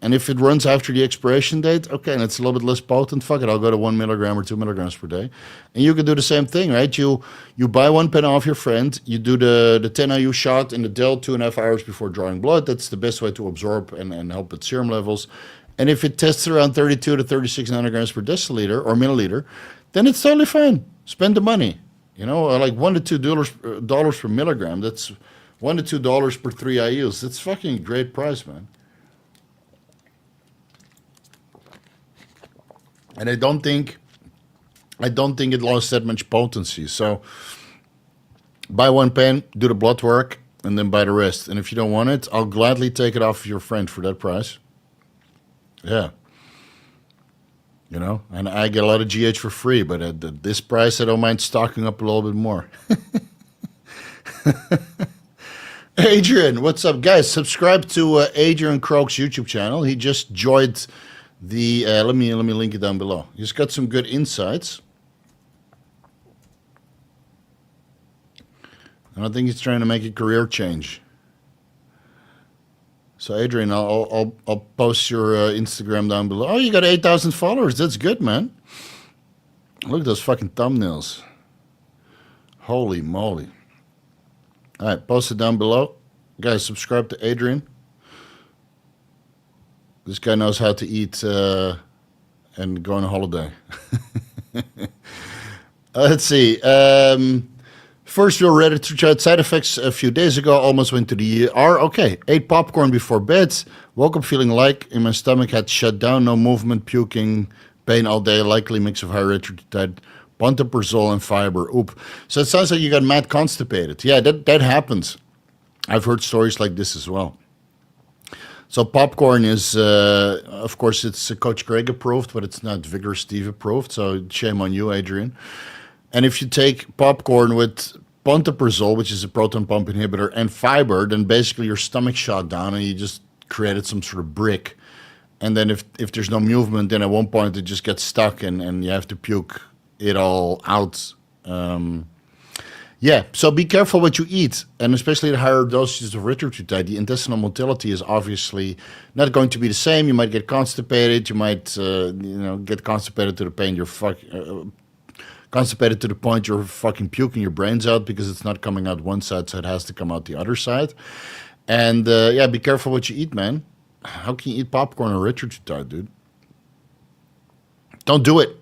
And if it runs after the expiration date, okay, and it's a little bit less potent, fuck it, I'll go to 1 milligram or 2 milligrams per day. And you can do the same thing, right? You buy 1 pen off your friend, you do the 10 IU shot in the DEL 2.5 hours before drawing blood. That's the best way to absorb and help with serum levels. And if it tests around 32 to 36 nanograms per deciliter or milliliter, then it's totally fine. Spend the money. You know, like $1 to $2 per milligram. That's $1 to $2 per 3 IUs. That's fucking a great price, man. And I don't think it lost that much potency. So buy 1 pen, do the blood work, and then buy the rest. And if you don't want it, I'll gladly take it off of your friend for that price. Yeah. You know, and I get a lot of GH for free, but at this price, I don't mind stocking up a little bit more. Adrian, what's up, guys? Subscribe to Adrian Krog's YouTube channel. He just joined the, let me link it down below. He's got some good insights. And I think he's trying to make a career change. So Adrian, I'll post your Instagram down below. Oh, you got 8,000 followers. That's good, man. Look at those fucking thumbnails. Holy moly. All right, post it down below. Guys, subscribe to Adrian. This guy knows how to eat and go on a holiday. Let's see. First, we already tried side effects a few days ago. Almost went to the ER. Okay. Ate popcorn before bed. Woke up feeling like in my stomach had shut down. No movement, puking, pain all day. Likely mix of high erythrocyte, pantoprazole, and fiber. Oop. So it sounds like you got mad constipated. Yeah, that happens. I've heard stories like this as well. So popcorn is, of course, it's Coach Greg approved, but it's not Vigorous Steve approved. So shame on you, Adrian. And if you take popcorn with pantoprazole, which is a proton pump inhibitor, and fiber, then basically your stomach shut down and you just created some sort of brick. And then if there's no movement, then at one point it just gets stuck and you have to puke it all out. Yeah, so be careful what you eat, and especially the higher dosages of erythrocyte. The intestinal motility is obviously not going to be the same. You might get constipated. You might, get constipated to the pain you're constipated to the point you're fucking puking your brains out because it's not coming out one side, so it has to come out the other side. And be careful what you eat, man. How can you eat popcorn or erythrocyte, dude? Don't do it.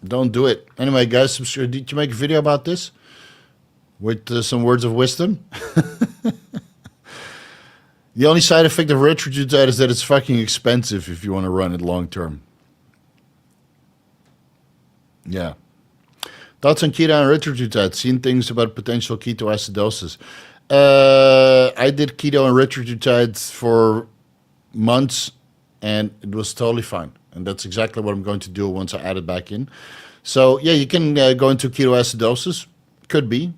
Don't do it. Anyway, guys, did you make a video about this? With some words of wisdom. The only side effect of erythrocyte is that it's fucking expensive if you want to run it long term. Yeah. Thoughts on keto and erythrocyte? Seen things about potential ketoacidosis. I did keto and erythrocyte for months, and it was totally fine. And that's exactly what I'm going to do once I add it back in. So, yeah, you can go into ketoacidosis. Could be.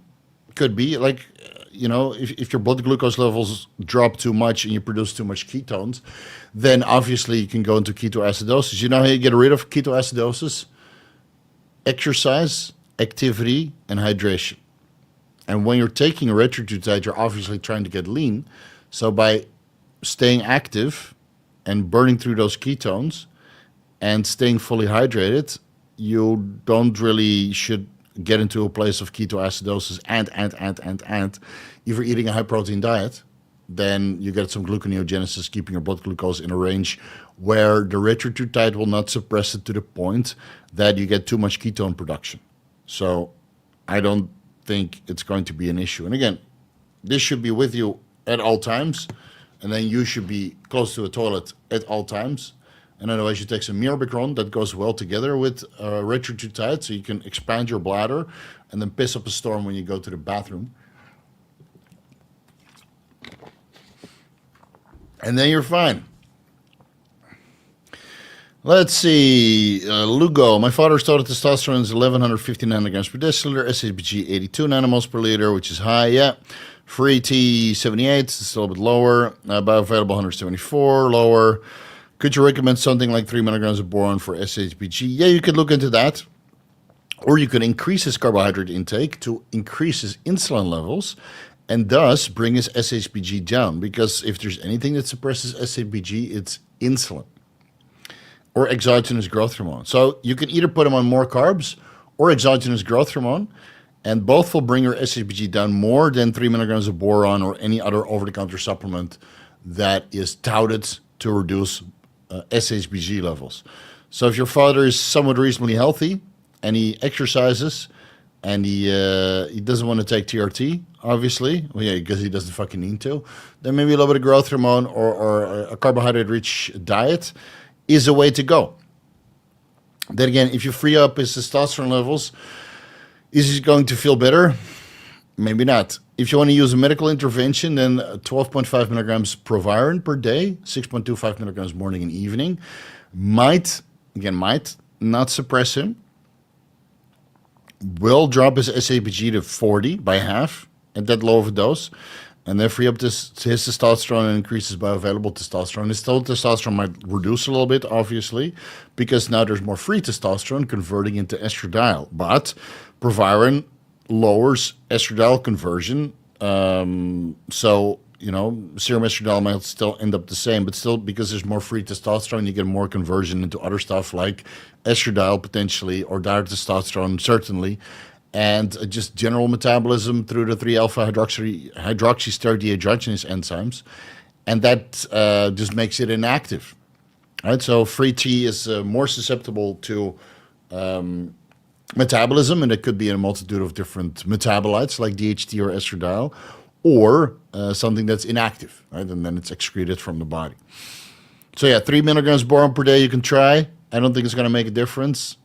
Could be like, if your blood glucose levels drop too much and you produce too much ketones, then obviously you can go into ketoacidosis. You know how you get rid of ketoacidosis? Exercise, activity, and hydration. And when you're taking erythrocyte, you're obviously trying to get lean. So by staying active and burning through those ketones and staying fully hydrated, you don't really should get into a place of ketoacidosis and if you're eating a high protein diet, then you get some gluconeogenesis, keeping your blood glucose in a range where the erythrocyte will not suppress it to the point that you get too much ketone production. So I don't think it's going to be an issue. And again, this should be with you at all times, and then you should be close to a toilet at all times. And otherwise, you take some Mirabicron that goes well together with erythrocyte, so you can expand your bladder and then piss up a storm when you go to the bathroom. And then you're fine. Let's see. Lugo. My father's total testosterone is 1,150 nanograms per deciliter, SHBG 82 nanomoles per liter, which is high, yeah. Free T 78, it's still a bit lower. Bioavailable 174, lower. Could you recommend something like 3 milligrams of boron for SHBG? Yeah, you could look into that. Or you could increase his carbohydrate intake to increase his insulin levels and thus bring his SHBG down. Because if there's anything that suppresses SHBG, it's insulin or exogenous growth hormone. So you can either put him on more carbs or exogenous growth hormone, and both will bring your SHBG down more than 3 milligrams of boron or any other over-the-counter supplement that is touted to reduce SHBG levels. So if your father is somewhat reasonably healthy and he exercises and he doesn't want to take TRT, obviously, well, yeah, because he doesn't fucking need to, then maybe a little bit of growth hormone or a carbohydrate-rich diet is a way to go. Then again, if you free up his testosterone levels, is he going to feel better? Maybe not. If you want to use a medical intervention, then 12.5 milligrams Proviron per day, 6.25 milligrams morning and evening, might not suppress him, will drop his SHBG to 40 by half at that low of a dose, and then free up his testosterone and increase his bioavailable testosterone. His total testosterone might reduce a little bit, obviously, because now there's more free testosterone converting into estradiol. But Proviron lowers estradiol conversion. So, serum estradiol might still end up the same, but still, because there's more free testosterone, you get more conversion into other stuff like estradiol potentially, or direct testosterone certainly, and just general metabolism through the 3-alpha-hydroxysteroid dehydrogenase enzymes, and that just makes it inactive. Right, so free T is more susceptible to metabolism, and it could be a multitude of different metabolites like DHT or estradiol, or something that's inactive, right? And then it's excreted from the body. So yeah, 3 milligrams boron per day you can try. I don't think it's going to make a difference.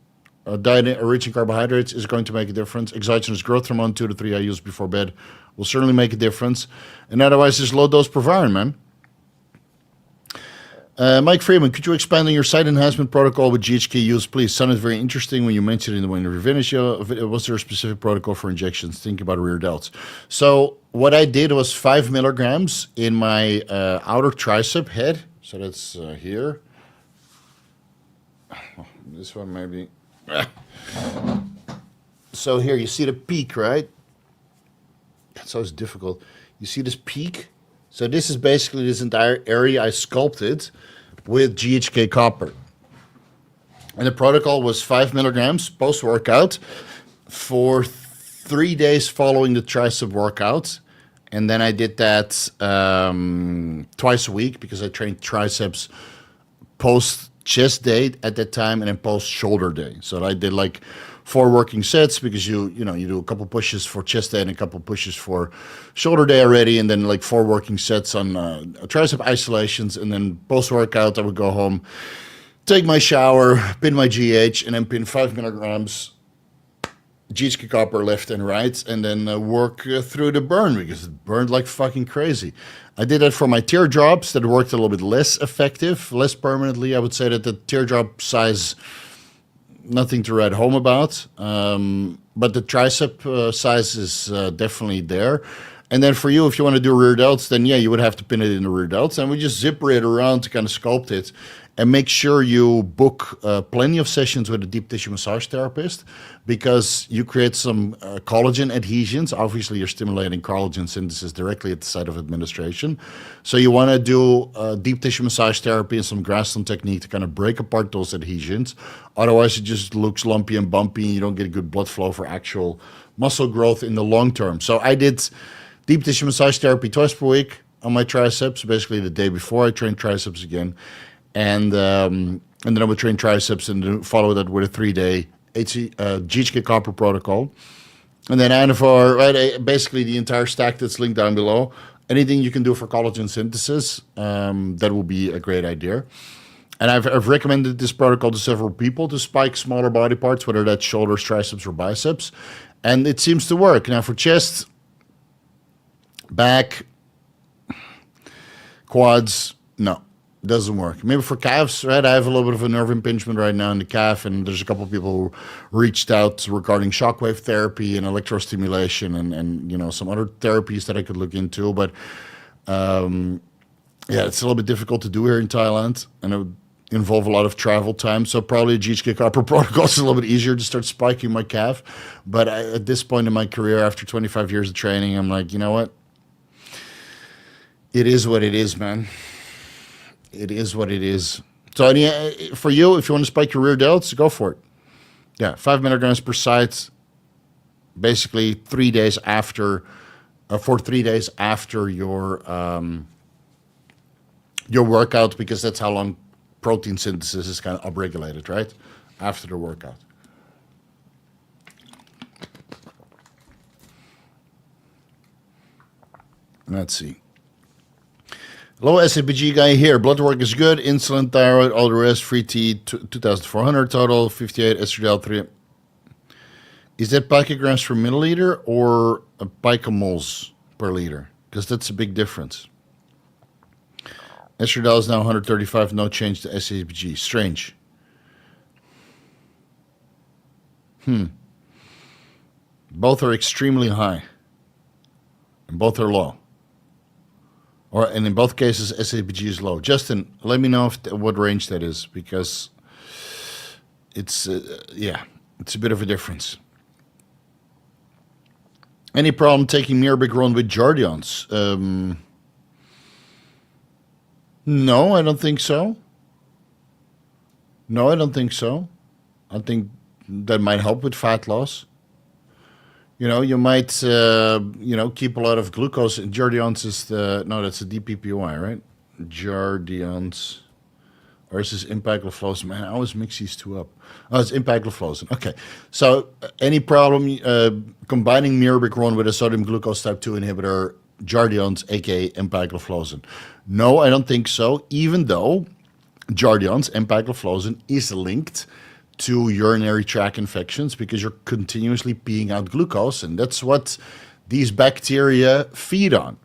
Diet rich in carbohydrates is going to make a difference. Exogenous growth hormone 2 to 3 IUs before bed will certainly make a difference. And otherwise, just low dose Proviron, man. Mike Freeman, could you expand on your site enhancement protocol with GHK use, please? Sounded very interesting when you mentioned it in the Winter Revenge show. Was there a specific protocol for injections? Think about rear delts. So what I did was 5 milligrams in my outer tricep head. So that's here. This one maybe. So here, you see the peak, right? That's always difficult. You see this peak? So this is basically this entire area I sculpted with GHK copper. And the protocol was 5 milligrams post-workout for 3 days following the tricep workout. And then I did that twice a week because I trained triceps post-chest day at that time and then post-shoulder day. So I did like 4 working sets because you do a couple pushes for chest day and a couple pushes for shoulder day already, and then like 4 working sets on tricep isolations, and then post-workout I would go home, take my shower, pin my GH, and then pin 5 milligrams GHK copper left and right, and then work through the burn because it burned like fucking crazy. I did that for my teardrops that worked a little bit less effective, less permanently. I would say that the teardrop size, nothing to write home about, but the tricep size is definitely there. And then for you, if you want to do rear delts, then yeah, you would have to pin it in the rear delts, and we just zipper it around to kind of sculpt it. And make sure you book plenty of sessions with a deep tissue massage therapist, because you create some collagen adhesions. Obviously, you're stimulating collagen synthesis directly at the site of administration. So you want to do deep tissue massage therapy and some Grassland technique to kind of break apart those adhesions. Otherwise, it just looks lumpy and bumpy, and you don't get good blood flow for actual muscle growth in the long term. So I did deep tissue massage therapy twice per week on my triceps, basically the day before I trained triceps again. And then I would train triceps and follow that with a 3-day GHK copper protocol. And then Anavar, right, basically the entire stack that's linked down below. Anything you can do for collagen synthesis, that will be a great idea. And I've recommended this protocol to several people to spike smaller body parts, whether that's shoulders, triceps, or biceps. And it seems to work. Now for chest, back, quads, no. Doesn't work. Maybe for calves, right? I have a little bit of a nerve impingement right now in the calf, and there's a couple of people who reached out regarding shockwave therapy and electrostimulation and some other therapies that I could look into. But it's a little bit difficult to do here in Thailand, and it would involve a lot of travel time. So probably a GHK copper protocol is a little bit easier to start spiking my calf. But at this point in my career, after 25 years of training, I'm like, you know what? It is what it is, man. It is what it is. So for you, if you want to spike your rear delts, go for it. Yeah, 5 milligrams per site, basically 3 days after, for 3 days after your workout, because that's how long protein synthesis is kind of upregulated, right? After the workout. Let's see. Low SHBG guy here. Blood work is good. Insulin, thyroid, all the rest. Free T, 2,400 total. 58 estradiol 3. Is that picograms per milliliter or picomoles per liter? Because that's a big difference. Estradiol is now 135. No change to SHBG. Strange. Both are extremely high. And both are low. And in both cases, SHBG is low. Justin, let me know what range that is, because it's a bit of a difference. Any problem taking Mirabegron with Jardiance? No, I don't think so. No, I don't think so. I think that might help with fat loss. You know, you might, keep a lot of glucose. Jardiance is that's a DPPY, right? Jardiance. Or is this empagliflozin? Man, I always mix these two up. Oh, it's empagliflozin. Okay. So any problem combining mirabegron with a sodium glucose type 2 inhibitor, Jardiance, aka empagliflozin? No, I don't think so, even though Jardiance, empagliflozin, is linked to urinary tract infections because you're continuously peeing out glucose, and that's what these bacteria feed on.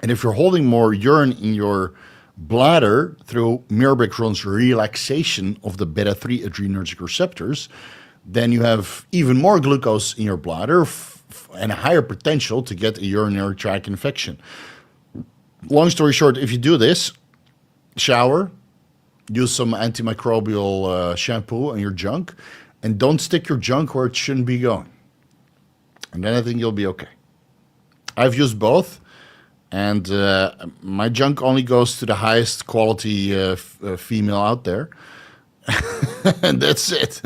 And if you're holding more urine in your bladder through mirabegron's relaxation of the beta-3 adrenergic receptors, then you have even more glucose in your bladder and a higher potential to get a urinary tract infection. Long story short, if you do this, shower, use some antimicrobial shampoo on your junk, and don't stick your junk where it shouldn't be going. And then I think you'll be okay. I've used both. And my junk only goes to the highest quality female out there. And that's it.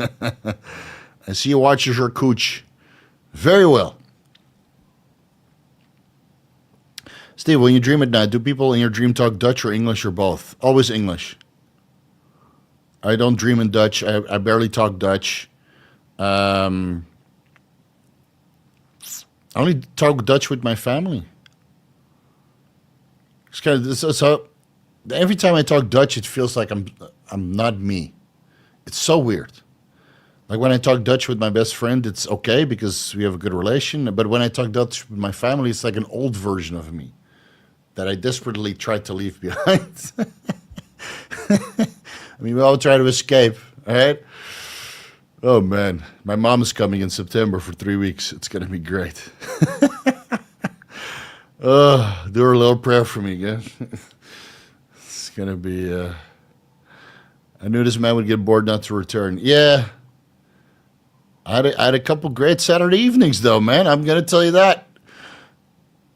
I see you watches your cooch very well. Steve, when you dream at night, do people in your dream talk Dutch or English or both? Always English. I don't dream in Dutch. I barely talk Dutch. I only talk Dutch with my family. It's kind of so every time I talk Dutch, it feels like I'm not me. It's so weird. Like when I talk Dutch with my best friend, it's okay because we have a good relation. But when I talk Dutch with my family, it's like an old version of me that I desperately tried to leave behind. I mean, we all try to escape, all right? Oh, man. My mom is coming in September for 3 weeks. It's going to be great. Do her a little prayer for me, guys. It's going to be... I knew this man would get bored not to return. Yeah. I had a couple great Saturday evenings, though, man. I'm going to tell you that.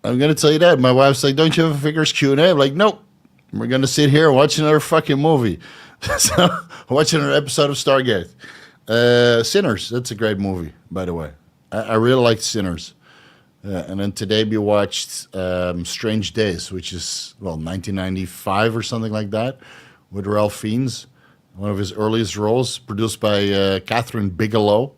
My wife's like, don't you have a Vigorous Q&A? I'm like, nope. We're going to sit here and watch another fucking movie. So, watching another episode of Stargate. Sinners. That's a great movie, by the way. I really liked Sinners. And then today we watched Strange Days, which is, 1995 or something like that, with Ralph Fiennes, one of his earliest roles, produced by Catherine Bigelow.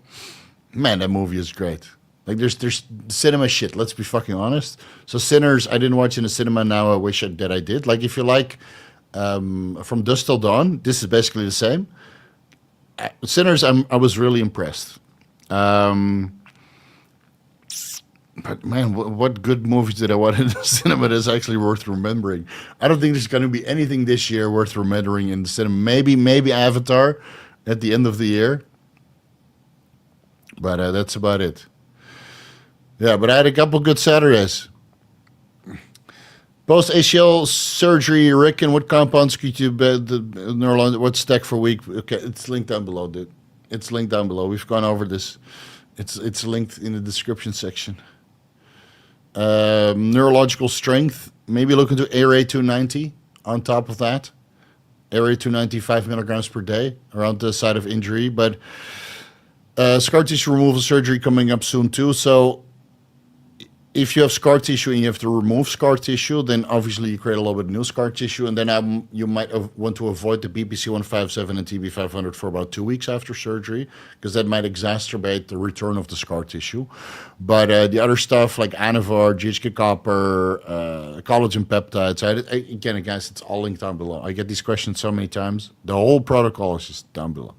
Man, that movie is great. Like, there's cinema shit, let's be fucking honest. So Sinners, I didn't watch in the cinema, now I wish that I did. Like, if you like From Dusk Till Dawn, this is basically the same. Sinners, I was really impressed. But man, what good movies did I watch in the cinema that's actually worth remembering? I don't think there's going to be anything this year worth remembering in the cinema. Maybe Avatar at the end of the year. But that's about it. Yeah, but I had a couple good Saturdays. Post-ACL surgery, Rick, and what compounds could you bet the Nandrolone? What stack for week? Okay, it's linked down below, dude. It's linked down below. We've gone over this. It's linked in the description section. Neurological strength, maybe look into ARA 290 on top of that. ARA 290, 5 milligrams per day around the site of injury. But scar tissue removal surgery coming up soon too. So if you have scar tissue and you have to remove scar tissue, then obviously you create a little bit of new scar tissue, and then you might want to avoid the BPC 157 and TB 500 for about 2 weeks after surgery, because that might exacerbate the return of the scar tissue. But the other stuff like Anavar, GHK copper, collagen peptides, again, guys, it's all linked down below. I get these questions so many times. The whole protocol is just down below.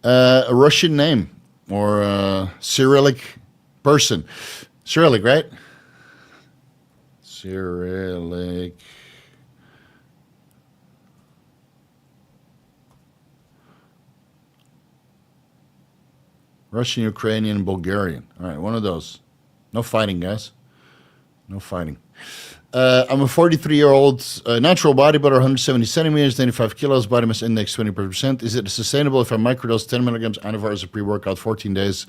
A Russian name. Or Cyrillic person. Cyrillic, right? Cyrillic. Russian, Ukrainian, Bulgarian. All right, one of those. No fighting, guys. No fighting. I'm a 43-year-old natural bodybuilder, 170 centimeters, 95 kilos, body mass index 20%. Is it sustainable if I microdose 10 milligrams Anavar as a pre-workout 14 days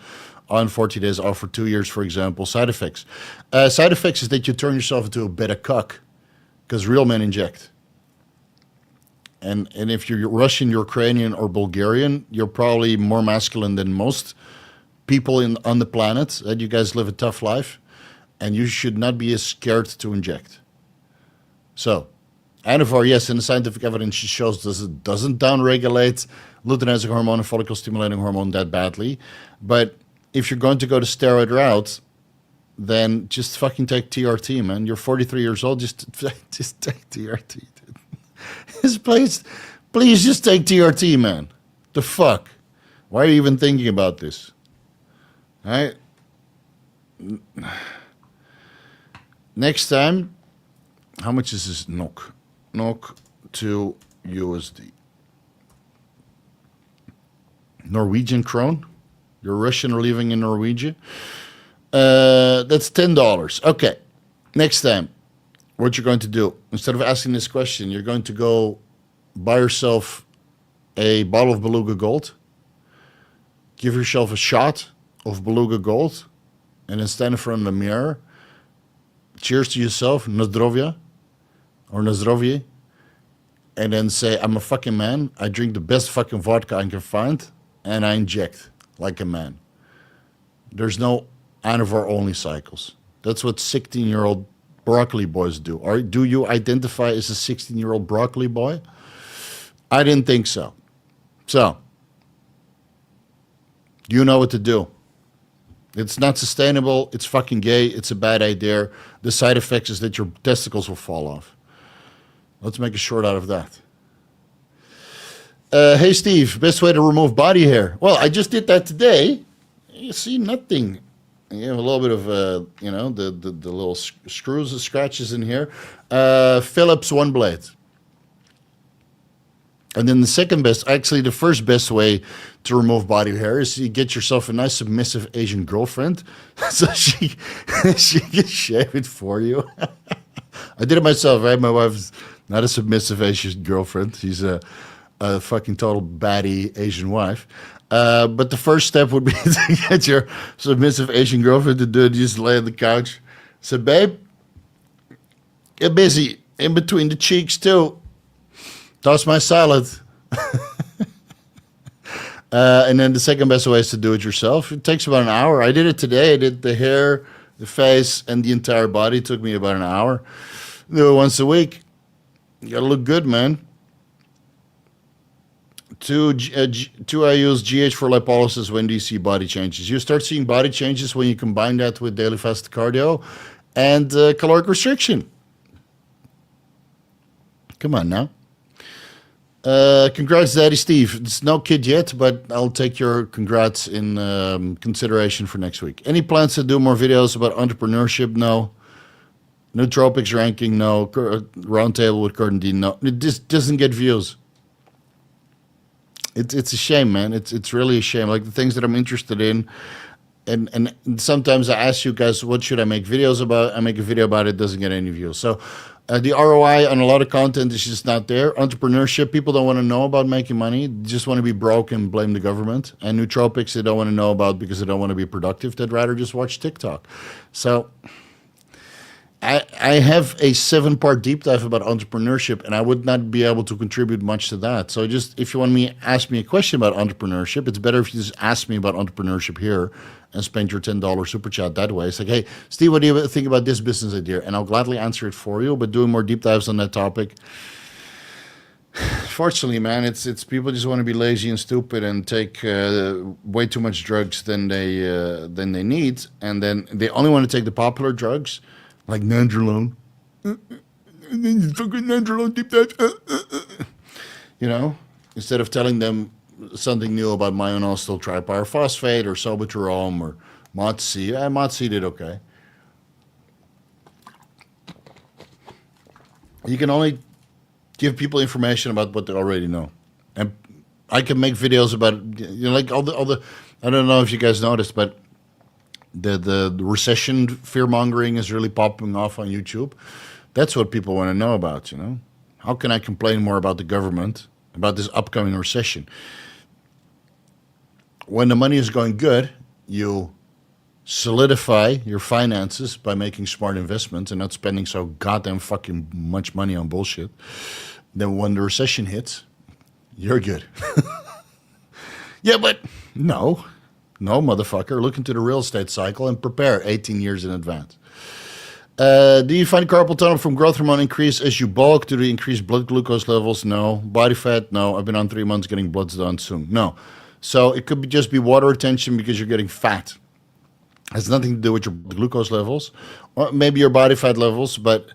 on, 40 days off for 2 years, for example? Side effects. Side effects is that you turn yourself into a beta cuck because real men inject. And if you're Russian, Ukrainian, or Bulgarian, you're probably more masculine than most people on the planet. You guys live a tough life. And you should not be as scared to inject. So, Anavar, yes, in the scientific evidence, it shows it doesn't downregulate luteinizing hormone and follicle stimulating hormone that badly. But if you're going to go the steroid route, then just fucking take TRT, man. You're 43 years old, just take TRT, dude. Please just take TRT, man. The fuck? Why are you even thinking about this? All right? Next time, how much is this NOK? NOK to USD. Norwegian krone. You're Russian or living in Norwegia. That's $10. Okay. Next time, what you're going to do, instead of asking this question, you're going to go buy yourself a bottle of Beluga Gold. Give yourself a shot of Beluga Gold. And then stand in front of the mirror. Cheers to yourself, Nazdrovya, or Nazdrovye, and then say, I'm a fucking man, I drink the best fucking vodka I can find, and I inject like a man. There's no Anavar-only cycles. That's what 16-year-old broccoli boys do. Or do you identify as a 16-year-old broccoli boy? I didn't think so. So, you know what to do. It's not sustainable. It's fucking gay. It's a bad idea. The side effects is that your testicles will fall off. Let's make a short out of that. Hey, Steve, best way to remove body hair? Well, I just did that today. You see nothing. You have a little bit of, the little screws and scratches in here. Phillips One Blade. And then the second best, actually the first best way to remove body hair is you get yourself a nice submissive Asian girlfriend so she can shave it for you. I did it myself, right? My wife's not a submissive Asian girlfriend. She's a fucking total baddie Asian wife. But the first step would be to get your submissive Asian girlfriend to do it. You just lay on the couch. Say, babe, get busy in between the cheeks too. Toss my salad. And then the second best way is to do it yourself. It takes about an hour. I did it today. I did the hair, the face, and the entire body. It took me about an hour. Do it once a week. You gotta look good, man. Two, I use GH for lipolysis. When do you see body changes? You start seeing body changes when you combine that with daily fasted cardio and caloric restriction. Come on now. Congrats, Daddy Steve. It's no kid yet, but I'll take your congrats in consideration for next week. Any plans to do more videos about entrepreneurship? No. Nootropics ranking? No. Roundtable with Gordon Dean? No. It just doesn't get views. It's a shame, man. It's really a shame. Like the things that I'm interested in, and sometimes I ask you guys, what should I make videos about? I make a video about it, doesn't get any views. So the ROI on a lot of content is just not there. Entrepreneurship, people don't want to know about making money. They just want to be broke and blame the government. And nootropics, they don't want to know about because they don't want to be productive. They'd rather just watch TikTok. So I have a 7-part deep dive about entrepreneurship, and I would not be able to contribute much to that. So just if you want me ask me a question about entrepreneurship, it's better if you just ask me about entrepreneurship here and spend your $10 super chat that way. It's like, hey, Steve, what do you think about this business idea? And I'll gladly answer it for you. But doing more deep dives on that topic, fortunately, man, it's people just want to be lazy and stupid and take way too much drugs than they need, and then they only want to take the popular drugs. Like Nandrolone. Nandrolone deep dive. You know, instead of telling them something new about myonosyl tripyrophosphate or sobuterol or MOTS-C. MOTS-C did okay. You can only give people information about what they already know. And I can make videos about, like all the I don't know if you guys noticed, but the recession fear-mongering is really popping off on YouTube. That's what people want to know about, you know. How can I complain more about the government, about this upcoming recession? When the money is going good, you solidify your finances by making smart investments and not spending so goddamn fucking much money on bullshit. Then when the recession hits, you're good. Yeah, but no, motherfucker. Look into the real estate cycle and prepare 18 years in advance. Do you find carpal tunnel from growth hormone increase as you bulk? Do they increase blood glucose levels? No. Body fat? No. I've been on 3 months getting bloods done soon. No. So it could just be water retention because you're getting fat. It has nothing to do with your glucose levels or maybe your body fat levels. But,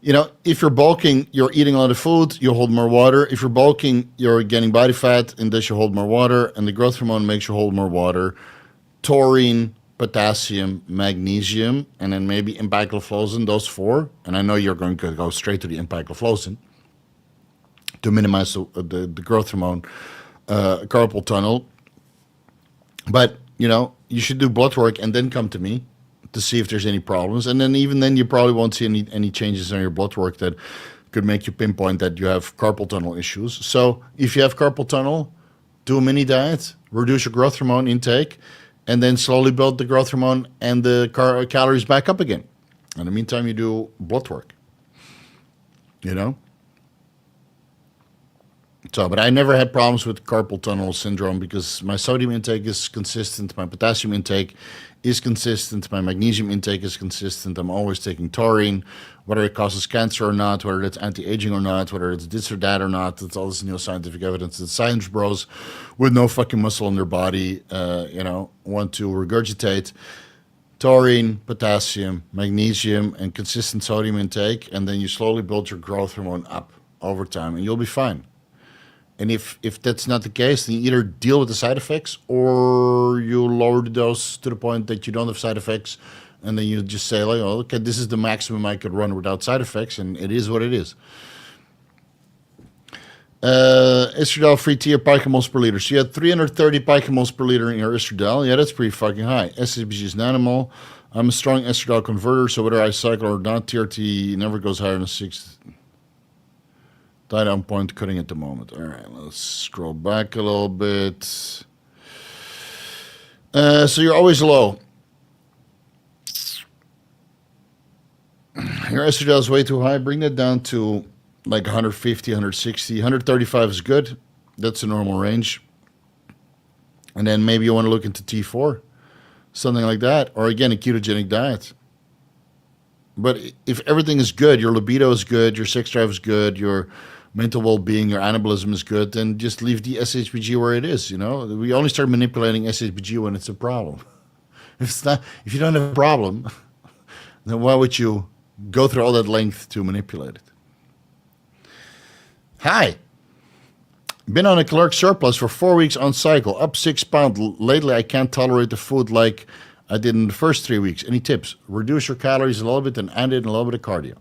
you know, if you're bulking, you're eating a lot of food, you hold more water. If you're bulking, you're getting body fat and thus you hold more water. And the growth hormone makes you hold more water. Taurine, potassium, magnesium, and then maybe empagliflozin, those 4. And I know you're going to go straight to the empagliflozin to minimize the growth hormone carpal tunnel. But, you know, you should do blood work and then come to me to see if there's any problems. And then even then you probably won't see any changes on your blood work that could make you pinpoint that you have carpal tunnel issues. So if you have carpal tunnel, do a mini diet, reduce your growth hormone intake, and then slowly build the growth hormone and the calories back up again. In the meantime, you do blood work, you know? So, but I never had problems with carpal tunnel syndrome because my sodium intake is consistent, my potassium intake is consistent, my magnesium intake is consistent. I'm always taking taurine, whether it causes cancer or not, whether it's anti-aging or not, whether it's this or that or not. It's all this new scientific evidence that science bros with no fucking muscle in their body, you know, want to regurgitate. Taurine, potassium, magnesium, and consistent sodium intake, and then you slowly build your growth hormone up over time, and you'll be fine. And if that's not the case, then you either deal with the side effects or you lower the dose to the point that you don't have side effects, and then you just say, like, oh, okay, this is the maximum I could run without side effects, and it is what it is. Estradiol-free tea or picomoles per liter. So you had 330 picomoles per liter in your estradiol. Yeah, that's pretty fucking high. SHBG is nanomole. I'm a strong estradiol converter, so whether I cycle or not, TRT never goes higher than 6. Diet on point, cutting at the moment. All right, let's scroll back a little bit. So you're always low. Your estradiol is way too high. Bring that down to like 150, 160. 135 is good. That's the normal range. And then maybe you want to look into T4, something like that. Or again, a ketogenic diet. But if everything is good, your libido is good, your sex drive is good, your mental well-being, your anabolism is good, then just leave the SHBG where it is, you know? We only start manipulating SHBG when it's a problem. If you don't have a problem, then why would you go through all that length to manipulate it? Hi. Been on a caloric surplus for 4 weeks on cycle, up 6 pounds. Lately, I can't tolerate the food like I did in the first 3 weeks. Any tips? Reduce your calories a little bit and add in a little bit of cardio.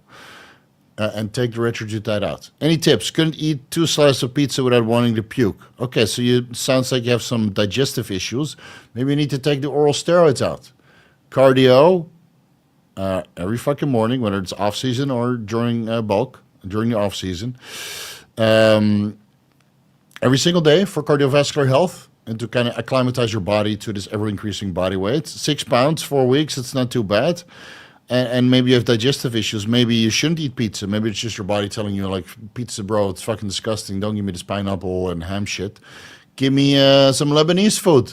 And take the retrogutide out. Any tips? Couldn't eat 2 slices of pizza without wanting to puke. Okay, so sounds like you have some digestive issues. Maybe you need to take the oral steroids out. Cardio every fucking morning, whether it's off season or during bulk, during the off season. Every single day for cardiovascular health and to kind of acclimatize your body to this ever-increasing body weight. 6 pounds, 4 weeks, it's not too bad. And maybe you have digestive issues. Maybe you shouldn't eat pizza. Maybe it's just your body telling you, like, pizza, bro, it's fucking disgusting. Don't give me this pineapple and ham shit. Give me some Lebanese food.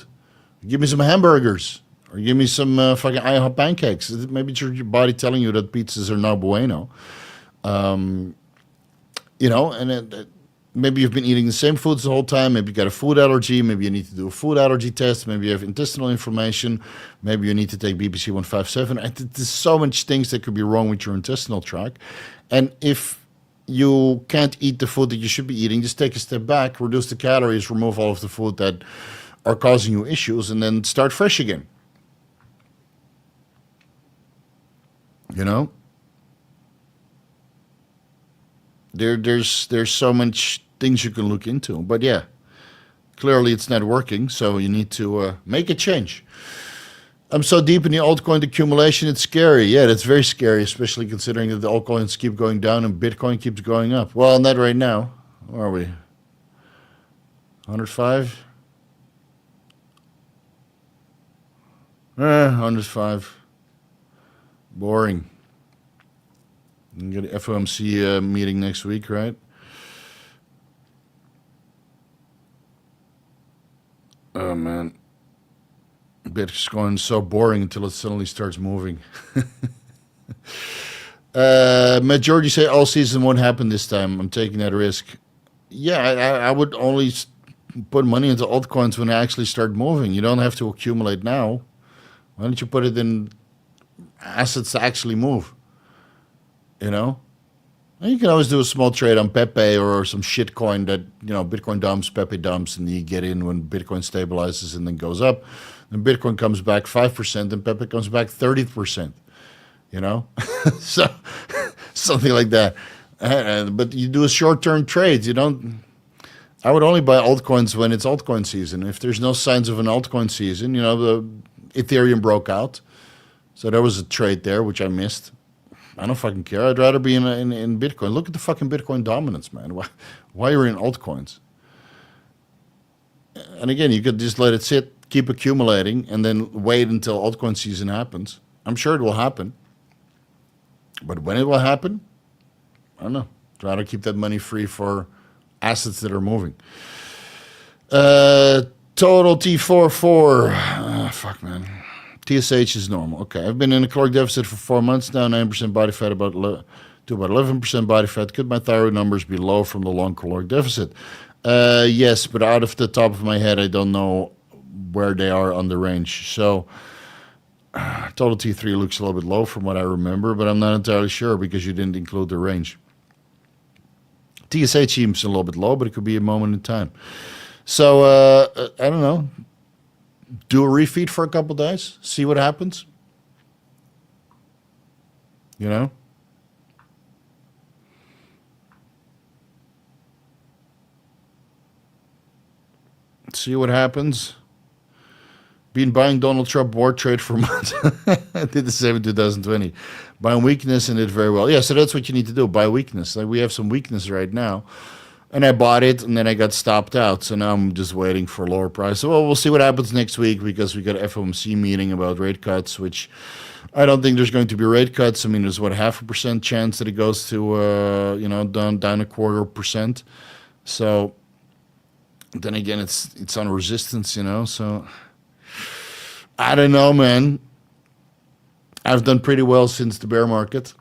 Give me some hamburgers. Or give me some fucking IHOP pancakes. Maybe it's your body telling you that pizzas are no bueno. You know, and maybe you've been eating the same foods the whole time. Maybe you got a food allergy. Maybe you need to do a food allergy test. Maybe you have intestinal inflammation. Maybe you need to take BBC 157. There's so much things that could be wrong with your intestinal tract. And if you can't eat the food that you should be eating, just take a step back, reduce the calories, remove all of the food that are causing you issues, and then start fresh again. You know? There's so much things you can look into. But yeah, clearly it's not working, so you need to make a change. I'm so deep in the altcoin accumulation, it's scary. Yeah, that's very scary, especially considering that the altcoins keep going down and Bitcoin keeps going up. Well, not right now. Where are we? 105? 105. Boring. You get an FOMC meeting next week, right? Oh, man. Bitcoin's so boring until it suddenly starts moving. Majority say all season won't happen this time. I'm taking that risk. Yeah, I would only put money into altcoins when they actually start moving. You don't have to accumulate now. Why don't you put it in assets to actually move? You know? And you can always do a small trade on Pepe or some shit coin that, you know, Bitcoin dumps, Pepe dumps, and you get in when Bitcoin stabilizes and then goes up. And Bitcoin comes back 5% and Pepe comes back 30%. You know? So, something like that. But you do a short-term trades. You don't... I would only buy altcoins when it's altcoin season. If there's no signs of an altcoin season, you know, the Ethereum broke out. So there was a trade there, which I missed. I don't fucking care. I'd rather be in Bitcoin. Look at the fucking Bitcoin dominance, man. Why are you in altcoins? And again, you could just let it sit, keep accumulating, and then wait until altcoin season happens. I'm sure it will happen. But when it will happen, I don't know. I'd rather keep that money free for assets that are moving. Total T44. Fuck, man. TSH is normal. Okay, I've been in a caloric deficit for 4 months now. 9% body fat, to about 11% body fat. Could my thyroid numbers be low from the long caloric deficit? Yes, but out of the top of my head, I don't know where they are on the range. So total T3 looks a little bit low from what I remember, but I'm not entirely sure because you didn't include the range. TSH seems a little bit low, but it could be a moment in time. So I don't know. Do a refeed for a couple days, see what happens. You know? See what happens. Been buying Donald Trump war trade for months. I did the same in 2020. Buying weakness and did very well. Yeah, so that's what you need to do. Buy weakness. Like we have some weakness right now. And I bought it, and then I got stopped out. So now I'm just waiting for a lower price. So, well, we'll see what happens next week because we got an FOMC meeting about rate cuts, which I don't think there's going to be rate cuts. I mean, there's, 0.5% chance that it goes to, down 0.25%. So then again, it's on resistance, so I don't know, man. I've done pretty well since the bear market.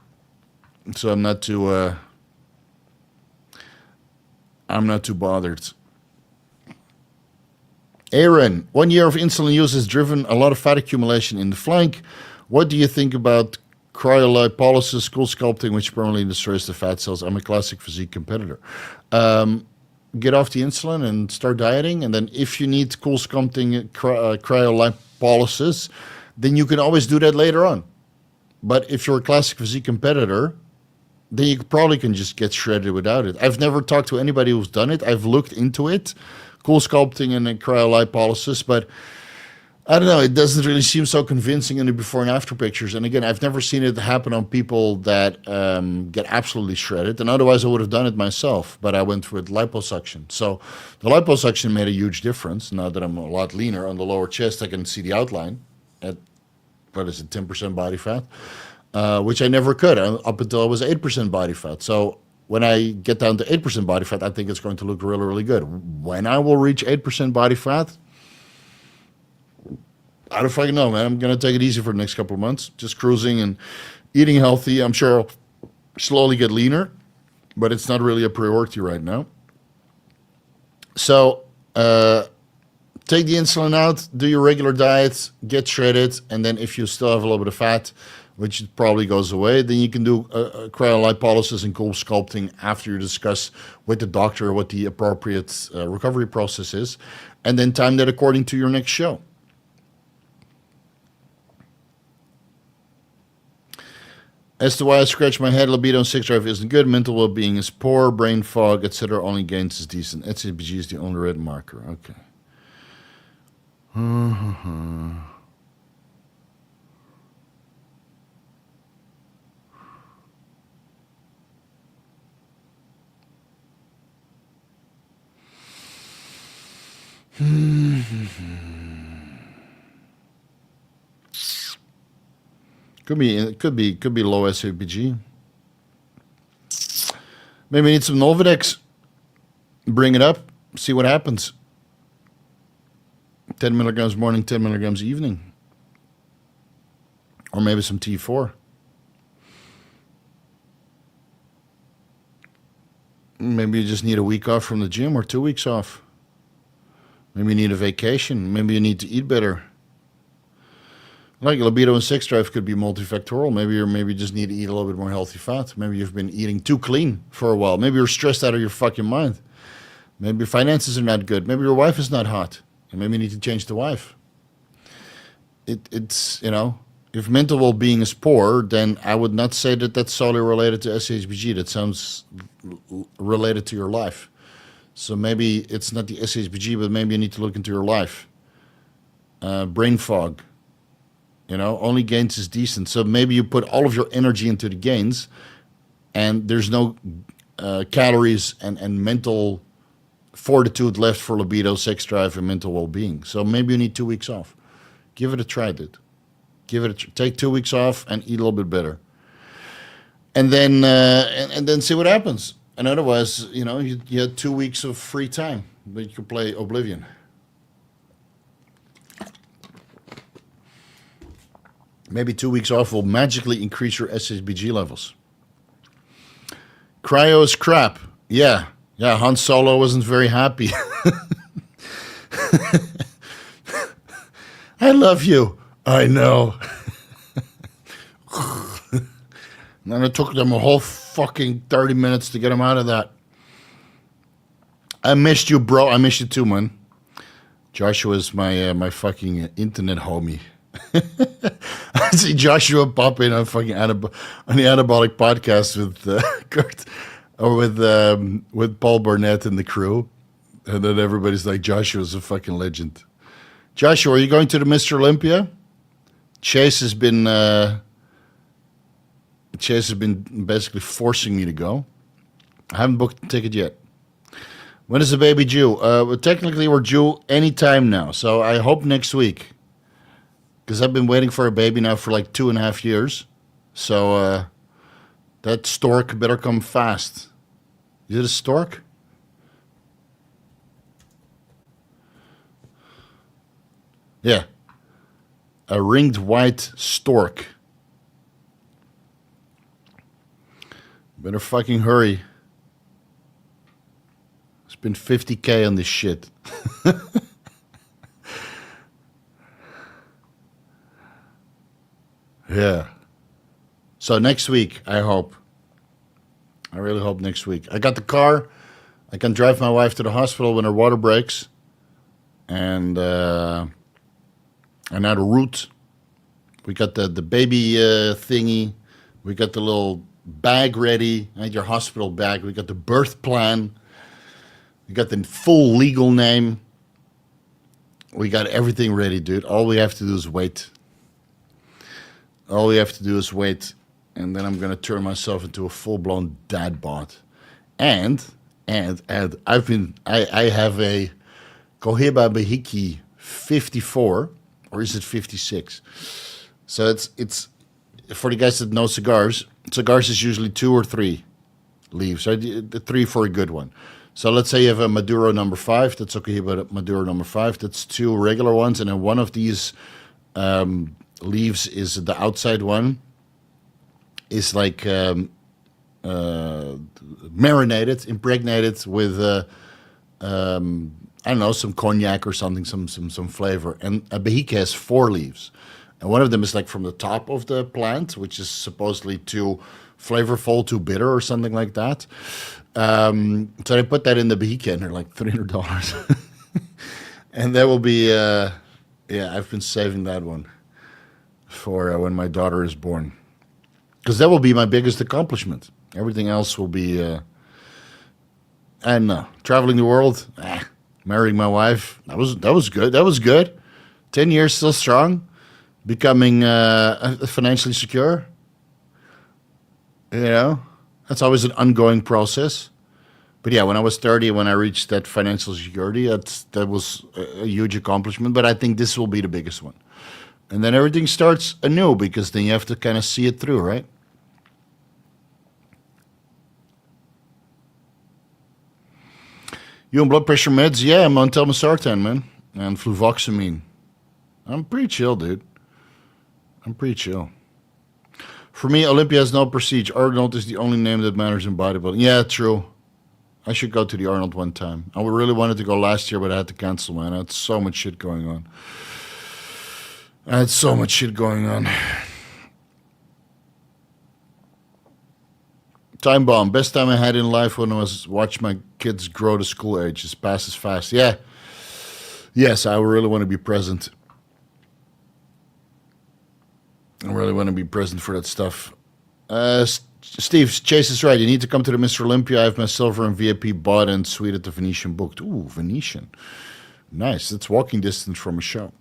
So I'm not too bothered. Aaron, 1 year of insulin use has driven a lot of fat accumulation in the flank. What do you think about cryolipolysis, cool sculpting, which permanently destroys the fat cells? I'm a classic physique competitor. Get off the insulin and start dieting. And then if you need cool sculpting cryolipolysis, then you can always do that later on. But if you're a classic physique competitor, then you probably can just get shredded without it. I've never talked to anybody who's done it. I've looked into it, cool sculpting and cryolipolysis, but I don't know. It doesn't really seem so convincing in the before and after pictures. And again, I've never seen it happen on people that get absolutely shredded. And otherwise, I would have done it myself. But I went with liposuction. So the liposuction made a huge difference. Now that I'm a lot leaner on the lower chest, I can see the outline at, 10% body fat. Which I never could up until I was 8% body fat. So when I get down to 8% body fat, I think it's going to look really, really good. When I will reach 8% body fat, I don't fucking know, man. I'm going to take it easy for the next couple of months. Just cruising and eating healthy. I'm sure I'll slowly get leaner, but it's not really a priority right now. So take the insulin out, do your regular diet, get shredded, and then if you still have a little bit of fat, which probably goes away, then you can do cryolipolysis and cool sculpting after you discuss with the doctor what the appropriate recovery process is, and then time that according to your next show. As to why I scratch my head, libido and sex drive isn't good, mental well-being is poor, brain fog, etc. Only gains is decent. SHBG is the only red marker. Okay. Could be low SHBG. Maybe need some Nolvadex. Bring it up. See what happens. 10 milligrams morning, 10 milligrams evening. Or maybe some T4. Maybe you just need a week off from the gym or 2 weeks off. Maybe you need a vacation. Maybe you need to eat better. Like libido and sex drive could be multifactorial. Maybe you just need to eat a little bit more healthy fat. Maybe you've been eating too clean for a while. Maybe you're stressed out of your fucking mind. Maybe your finances are not good. Maybe your wife is not hot. And maybe you need to change the wife. It's, you know, if mental well-being is poor, then I would not say that that's solely related to SHBG. That sounds related to your life. So maybe it's not the SHBG, but maybe you need to look into your life. Brain fog. You know, only gains is decent. So maybe you put all of your energy into the gains, and there's no calories and mental fortitude left for libido, sex drive, and mental well-being. So maybe you need 2 weeks off. Give it a try, dude. Take 2 weeks off and eat a little bit better, and then see what happens. And otherwise, you know, you had 2 weeks of free time, but you could play Oblivion. Maybe 2 weeks off will magically increase your SHBG levels. Cryo is crap. Yeah, Han Solo wasn't very happy. I love you. I know. And then it took them a whole fucking 30 minutes to get him out of that. I missed you, bro. I missed you too, man. Joshua's my fucking internet homie. I see Joshua pop in on fucking on the Anabolic podcast with Kurt, or with Paul Burnett and the crew, and then everybody's like, Joshua's a fucking legend. Joshua, are you going to the Mr. Olympia? Chase has been basically forcing me to go. I haven't booked the ticket yet. When is the baby due? Well, technically, we're due any time now, so I hope next week. Because I've been waiting for a baby now for like 2.5 years. So that stork better come fast. Is it a stork? Yeah. A ringed white stork. Better fucking hurry. Spend $50K on this shit. Yeah. So next week, I hope. I really hope next week. I got the car. I can drive my wife to the hospital when her water breaks. And now the route. We got the baby thingy. We got the little bag ready. I had your hospital bag. We got the birth plan. We got the full legal name. We got everything ready, dude. All we have to do is wait. All we have to do is wait, and then I'm gonna turn myself into a full-blown dad bod. And I have a Cohiba Behiki 54, or is it 56? So it's for the guys that know cigars. Cigars is usually 2 or 3 leaves. I did 3 for a good one. So let's say you have a Maduro number 5. That's Cohiba Maduro number 5. That's 2 regular ones, and then one of these leaves is the outside one is like marinated, impregnated with I don't know, some cognac or something, some flavor. And a Behike has 4 leaves, and one of them is like from the top of the plant, which is supposedly too flavorful, too bitter, or something like that. So they put that in the Behike, and they're like $300, and that will be yeah. I've been saving that one for when my daughter is born, because that will be my biggest accomplishment. Everything else will be I don't know, traveling the world, marrying my wife. That was good. That was good. 10 years still strong, becoming financially secure. You know, that's always an ongoing process. But yeah, when I was 30, when I reached that financial security, that was a huge accomplishment. But I think this will be the biggest one. And then everything starts anew because then you have to kind of see it through, right? You on blood pressure meds? Yeah, I'm on telmisartan, man. And fluvoxamine. I'm pretty chill, dude. I'm pretty chill. For me, Olympia has no prestige. Arnold is the only name that matters in bodybuilding. Yeah, true. I should go to the Arnold one time. I really wanted to go last year, but I had to cancel, man. I had so much shit going on. Time bomb. Best time I had in life when I was watching my kids grow to school age. Just passes fast. Yeah. Yes, I really want to be present. I really want to be present for that stuff. Steve, Chase is right. You need to come to the Mr. Olympia. I have my silver and VIP bought and suite at the Venetian booked. Ooh, Venetian. Nice. That's walking distance from a show.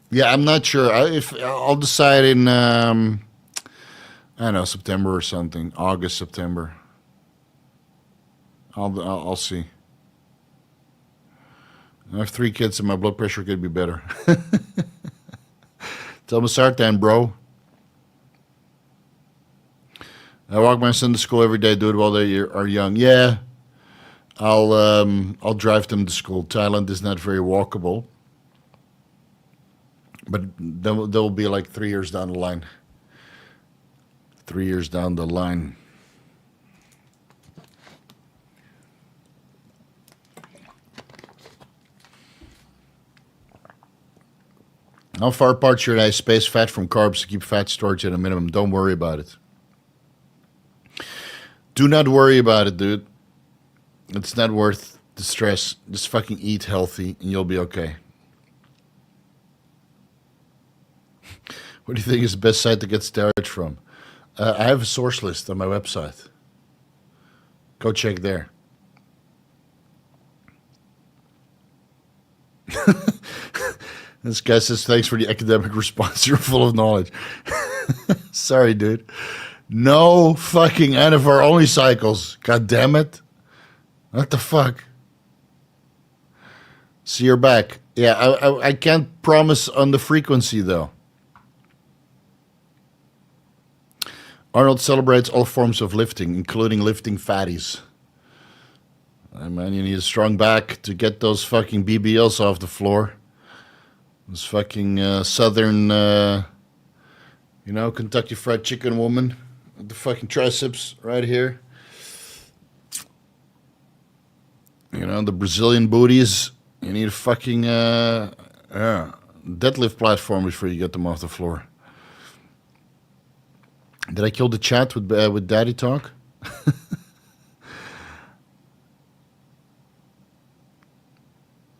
Yeah, I'm not sure. I'll decide in, I don't know, September or something. August, September. I'll see. I have 3 kids and my blood pressure could be better. Tell me sartan, bro. I walk my son to school every day, do it while they are young. Yeah. I'll drive them to school. Thailand is not very walkable. But they'll be like 3 years down the line. 3 years down the line. How far apart should I space fat from carbs to keep fat storage at a minimum? Don't worry about it. Do not worry about it, dude. It's not worth the stress. Just fucking eat healthy and you'll be okay. What do you think is the best site to get steroids from? I have a source list on my website. Go check there. This guy says, thanks for the academic response. You're full of knowledge. Sorry, dude. No fucking NFR only cycles. God damn it. What the fuck? So you're back. Yeah, I can't promise on the frequency, though. Arnold celebrates all forms of lifting, including lifting fatties. Man, you need a strong back to get those fucking BBLs off the floor. This fucking southern, Kentucky Fried Chicken woman with the fucking triceps right here. The Brazilian booties. You need a fucking deadlift platform before you get them off the floor. Did I kill the chat with Daddy Talk?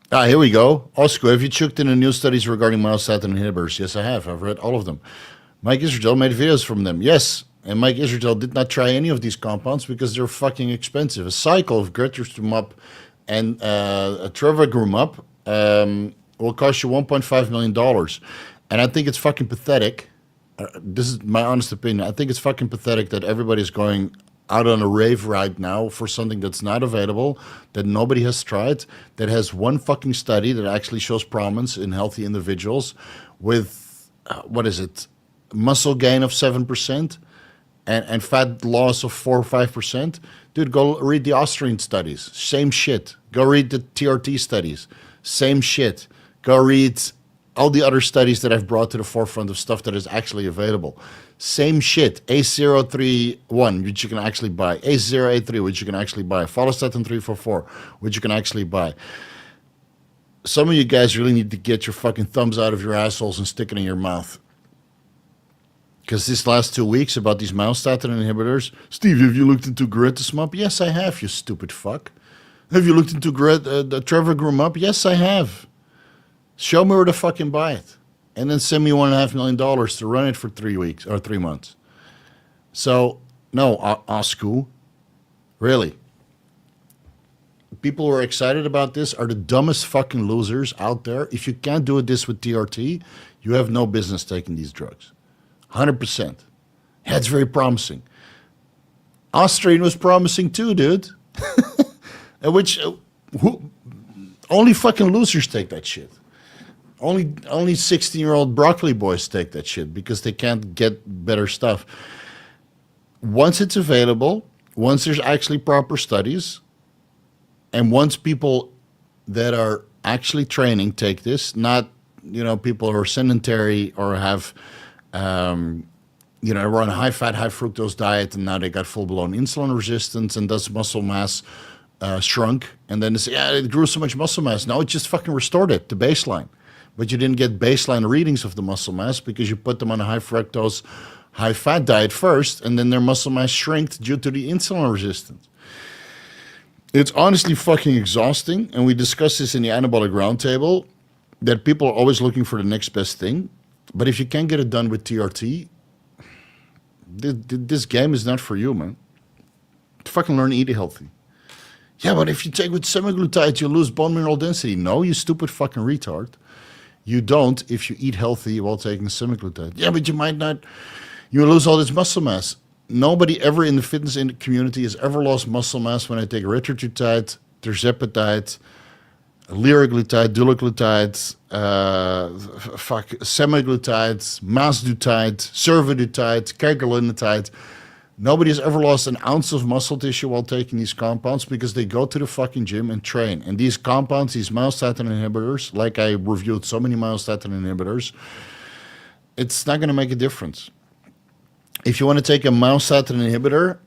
Here we go. Oscar, have you checked in the new studies regarding myostatin inhibitors? Yes, I have. I've read all of them. Mike Israel made videos from them. Yes. And Mike Israel did not try any of these compounds because they're fucking expensive. A cycle of Gretrustumab and Trevogrumab will cost you $1.5 million. And I think it's fucking pathetic. This is my honest opinion. I think it's fucking pathetic that everybody's going out on a rave right now for something that's not available, that nobody has tried, that has one fucking study that actually shows promise in healthy individuals with, muscle gain of 7% and fat loss of 4 or 5%. Dude, go read the Austrian studies. Same shit. Go read the TRT studies. Same shit. Go read all the other studies that I've brought to the forefront of stuff that is actually available. Same shit. A031, which you can actually buy. A083, which you can actually buy. Follistatin 344, which you can actually buy. Some of you guys really need to get your fucking thumbs out of your assholes and stick it in your mouth. Because this last 2 weeks about these myostatin inhibitors, Steve, have you looked into Gretrustumab? Yes, I have, you stupid fuck. Have you looked into Trevogrumab? Yes, I have. Show me where to fucking buy it. And then send me $1.5 million to run it for 3 weeks or 3 months. So, no, Oscar, really. People who are excited about this are the dumbest fucking losers out there. If you can't do this with TRT, you have no business taking these drugs. 100%. Yeah, it's very promising. Austrian was promising too, dude. Which only fucking losers take that shit. Only 16-year-old broccoli boys take that shit because they can't get better stuff. Once it's available, once there's actually proper studies, and once people that are actually training take this, not people who are sedentary or have run a high-fat, high-fructose diet, and now they got full-blown insulin resistance, and thus muscle mass shrunk, and then they say, yeah, it grew so much muscle mass. No, it just fucking restored it to baseline. But you didn't get baseline readings of the muscle mass because you put them on a high-fructose, high-fat diet first, and then their muscle mass shrinked due to the insulin resistance. It's honestly fucking exhausting, and we discussed this in the Anabolic Roundtable, that people are always looking for the next best thing. But if you can't get it done with TRT, this game is not for you, man. Fucking learn to eat healthy. Yeah, but if you take with semaglutide, you lose bone mineral density. No, you stupid fucking retard. You don't if you eat healthy while taking semaglutide. Yeah, but you might not. You lose all this muscle mass. Nobody ever in the fitness community has ever lost muscle mass when I take retatrutide, tirzepatide, liraglutide, dulaglutide, semaglutide, mazdutide, survodutide, cagrilintide. Nobody has ever lost an ounce of muscle tissue while taking these compounds because they go to the fucking gym and train. And these compounds, these myostatin inhibitors, like I reviewed so many myostatin inhibitors, it's not going to make a difference. If you want to take a myostatin inhibitor,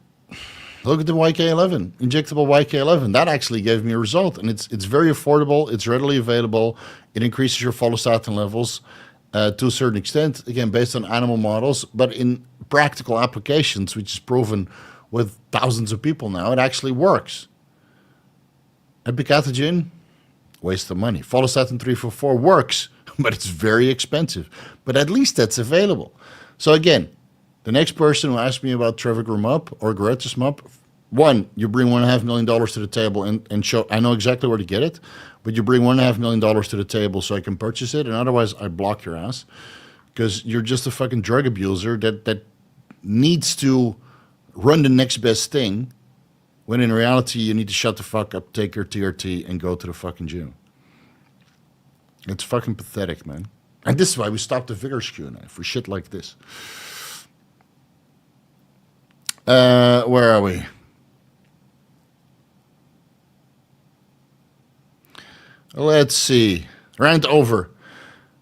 look at the YK11, injectable YK11. That actually gave me a result. And it's very affordable. It's readily available. It increases your follistatin levels to a certain extent, again, based on animal models. But in practical applications, which is proven with thousands of people now, it actually works. Epicatogen, waste of money. Follistatin 344 works, but it's very expensive. But at least that's available. So again, the next person who asks me about trevigrimab or garetosmab, one, you bring $1.5 million to the table and show, I know exactly where to get it, but you bring $1.5 million to the table so I can purchase it, and otherwise I block your ass because you're just a fucking drug abuser that needs to run the next best thing when in reality you need to shut the fuck up, take your TRT, and go to the fucking gym. It's fucking pathetic, man. And this is why we stopped the Vigorous Q&A, for shit like this. Where are we? Let's see. Rant over.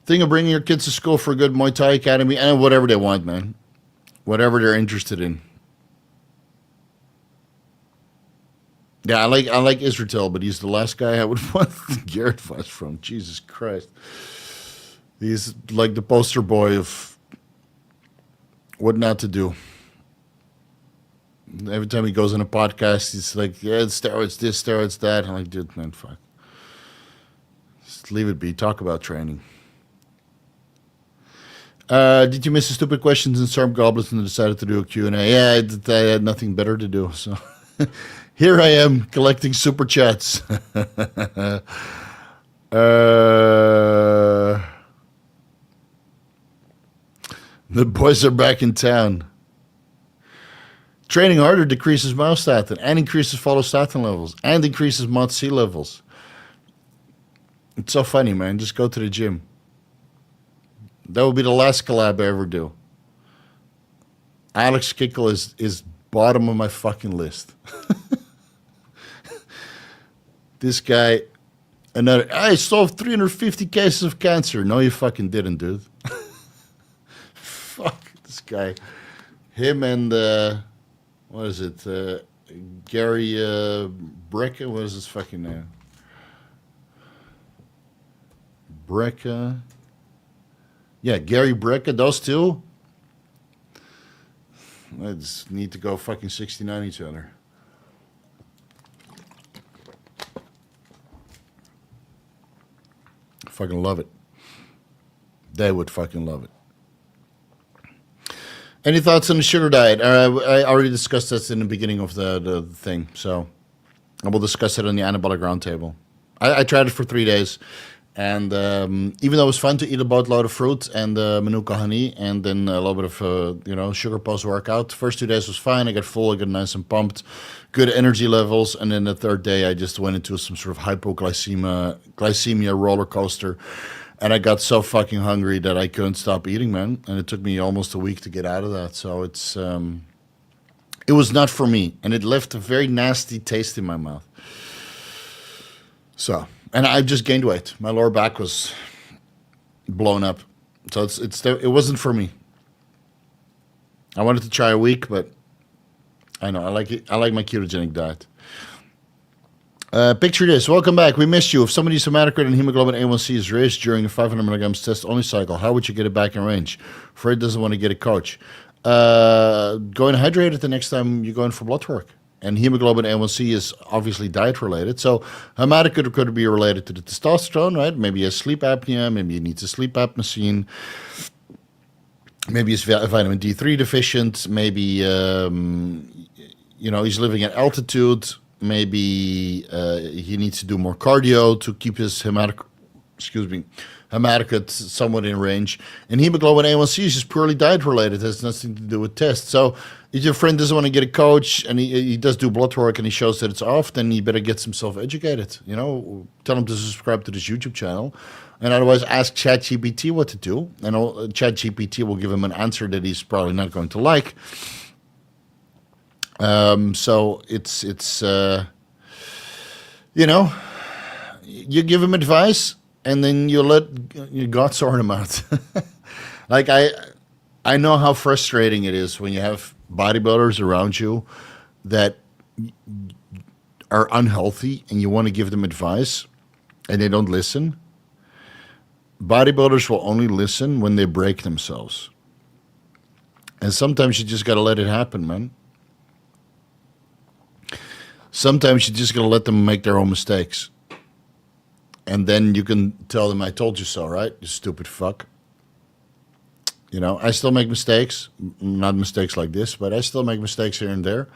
Think of bringing your kids to school for a good Muay Thai academy and whatever they want, man. Whatever they're interested in. Yeah, I like Israel, but he's the last guy I would want to get advice from. Jesus Christ. He's like the poster boy of what not to do. Every time he goes on a podcast, he's like, yeah, it's steroids this, steroids that. I'm like, dude, man, fuck. Just leave it be. Talk about training. Did you miss the stupid questions in SARM goblets and decided to do a Q&A? Yeah, I had nothing better to do. So here I am collecting super chats. The boys are back in town. Training harder decreases myostatin and increases follistatin levels and increases MOT-C levels. It's so funny, man. Just go to the gym. That will be the last collab I ever do. Alex Kickel is bottom of my fucking list. This guy, I solved 350 cases of cancer. No, you fucking didn't, dude. Fuck this guy. Him and, what is it? Gary Brecka? What is his fucking name? Brecka. Yeah, Gary Brecka, those two. I just need to go fucking 69 each other. Fucking love it. They would fucking love it. Any thoughts on the sugar diet? I already discussed this in the beginning of the thing, so I will discuss it on the Anabolic Roundtable. I tried it for 3 days, And even though it was fun to eat a boatload of fruit and Manuka honey and then a little bit of, sugar post-workout, the first 2 days was fine. I got full, I got nice and pumped, good energy levels. And then the third day, I just went into some sort of glycemia roller coaster. And I got so fucking hungry that I couldn't stop eating, man. And it took me almost a week to get out of that. So it was not for me. And it left a very nasty taste in my mouth. So... And I just gained weight. My lower back was blown up. So it wasn't for me. I wanted to try a week, but I know I like it. I like my ketogenic diet. Picture this. Welcome back. We missed you. If somebody's hematocrit and hemoglobin A1C is raised during a 500 milligrams test-only cycle, how would you get it back in range? Fred doesn't want to get a coach. Go and hydrate it the next time you go in for blood work. And hemoglobin A1C is obviously diet-related. So hematocrit could be related to the testosterone, right? Maybe he has sleep apnea. Maybe he needs a sleep apnea. Maybe he's vitamin D3 deficient. Maybe, he's living at altitude. Maybe he needs to do more cardio to keep his hematocrit somewhat in range. And hemoglobin A1C is just purely diet-related. It has nothing to do with tests. So if your friend doesn't want to get a coach and he does do blood work and he shows that it's off, then he better get himself educated. Tell him to subscribe to this YouTube channel. And otherwise ask ChatGPT what to do. And ChatGPT will give him an answer that he's probably not going to like. So it's you give him advice and then you let God sort him out. Like I know how frustrating it is when you have bodybuilders around you that are unhealthy and you want to give them advice and they don't listen. Bodybuilders will only listen when they break themselves. And sometimes you just got to let it happen, man. Sometimes you just got to let them make their own mistakes. And then you can tell them, I told you so, right? You stupid fuck. I still make mistakes. Not mistakes like this, but I still make mistakes here and there.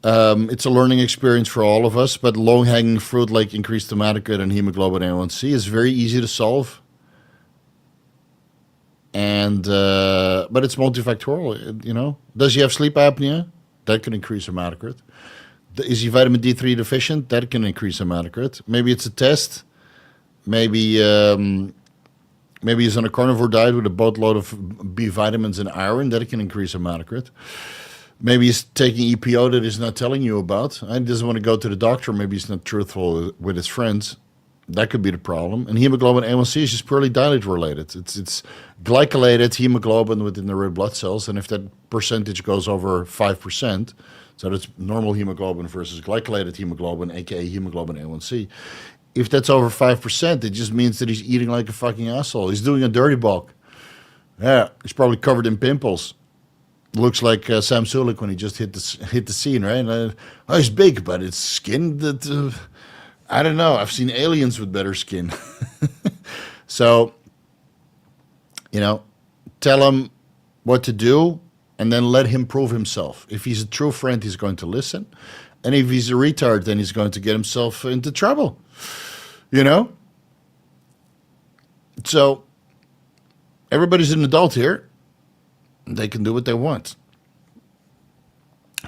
It's a learning experience for all of us, but low-hanging fruit like increased hematocrit and hemoglobin A1C is very easy to solve. And but it's multifactorial, Does he have sleep apnea? That can increase hematocrit. Is he vitamin D3 deficient? That can increase hematocrit. Maybe it's a test. Maybe he's on a carnivore diet with a boatload of B vitamins and iron. That can increase hematocrit. Maybe he's taking EPO that he's not telling you about. He doesn't want to go to the doctor. Maybe he's not truthful with his friends. That could be the problem. And hemoglobin A1C is just purely diet related. It's glycosylated hemoglobin within the red blood cells. And if that percentage goes over 5%, so that's normal hemoglobin versus glycosylated hemoglobin, aka hemoglobin A1C. If that's over 5%, it just means that he's eating like a fucking asshole. He's doing a dirty bulk. Yeah, he's probably covered in pimples. Looks like Sam Sulek when he just hit the scene, right? He's big, but it's skin that I don't know. I've seen aliens with better skin. So, tell him what to do, and then let him prove himself. If he's a true friend, he's going to listen, and if he's a retard, then he's going to get himself into trouble. So everybody's an adult here. They can do what they want.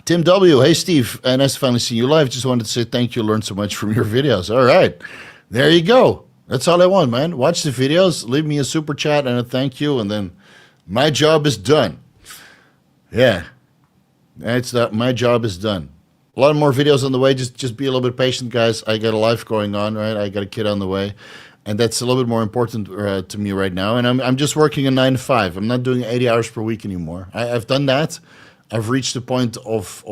Tim W. Hey, Steve. Nice to finally see you live. Just wanted to say thank you. Learned so much from your videos. All right. There you go. That's all I want, man. Watch the videos. Leave me a super chat and a thank you. And then my job is done. Yeah. My job is done. A lot more videos on the way. Just be a little bit patient, guys. I got a life going on, right? I got a kid on the way. And that's a little bit more important to me right now. And I'm just working a 9 to 5. I'm not doing 80 hours per week anymore. I've done that. I've reached the point of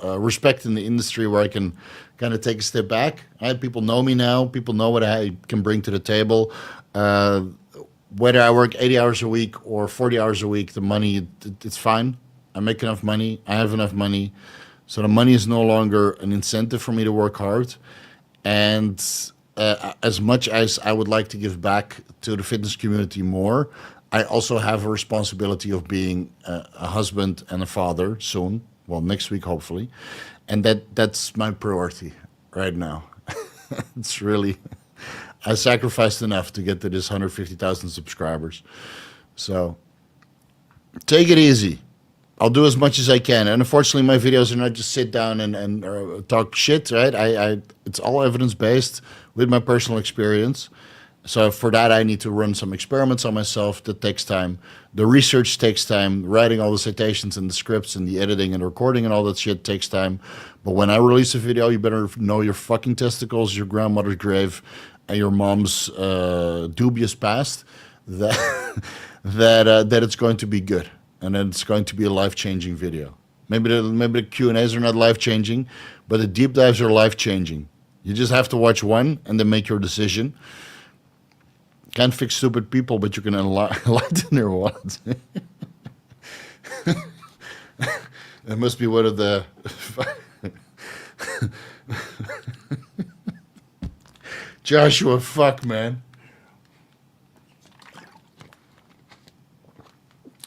respect in the industry where I can kind of take a step back. People know me now. People know what I can bring to the table. Whether I work 80 hours a week or 40 hours a week, the money, it's fine. I make enough money. I have enough money. So the money is no longer an incentive for me to work hard. And as much as I would like to give back to the fitness community more, I also have a responsibility of being a husband and a father soon. Well, next week, hopefully. And that's my priority right now. It's really, I sacrificed enough to get to this 150,000 subscribers. So take it easy. I'll do as much as I can. And unfortunately, my videos are not just sit down and talk shit, right? It's all evidence-based with my personal experience. So for that, I need to run some experiments on myself. That takes time. The research takes time. Writing all the citations and the scripts and the editing and recording and all that shit takes time. But when I release a video, you better know your fucking testicles, your grandmother's grave, and your mom's dubious past, that that it's going to be good. And then it's going to be a life-changing video. Maybe the Q&As are not life-changing, but the deep dives are life-changing. You just have to watch one and then make your decision. Can't fix stupid people, but you can enlighten their wallets. That must be one of the... Joshua, fuck, man.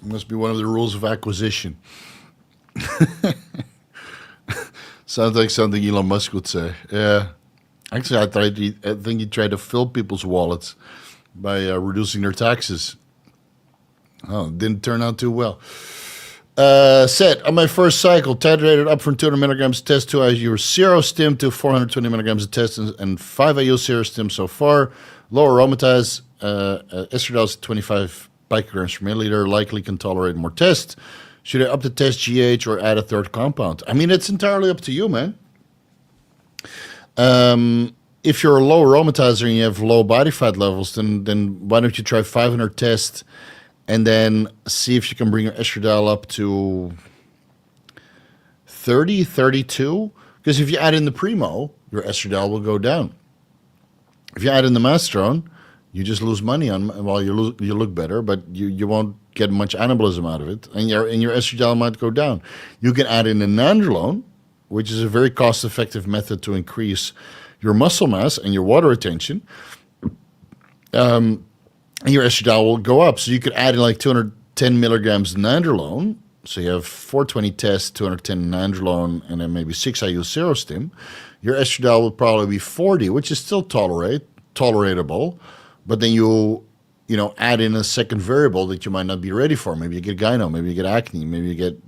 It must be one of the rules of acquisition. Sounds like something Elon Musk would say. Yeah. Actually, I think he tried to fill people's wallets by reducing their taxes. Oh, didn't turn out too well. Set on my first cycle, titrated up from 200 milligrams test to IU zero stim to 420 milligrams of test and 5 IU zero stim so far. Low aromatase, estradiol 25 picograms per milliliter, likely can tolerate more test. Should I up the test GH or add a third compound? I mean, it's entirely up to you, man. If you're a low aromatizer and you have low body fat levels, then why don't you try 500 tests and then see if you can bring your estradiol up to 30, 32? Because if you add in the Primo, your estradiol will go down. If you add in the Masterone, you just lose money on. Well, you look better, but you won't get much anabolism out of it, and your estradiol might go down. You can add in a Nandrolone, which is a very cost-effective method to increase your muscle mass and your water retention. And your estradiol will go up. So you could add in like 210 milligrams Nandrolone. So you have 420 tests, 210 Nandrolone, and then maybe 6 IU zero stim. Your estradiol will probably be 40, which is still tolerable. But then you add in a second variable that you might not be ready for. Maybe you get gyno, maybe you get acne, maybe you get,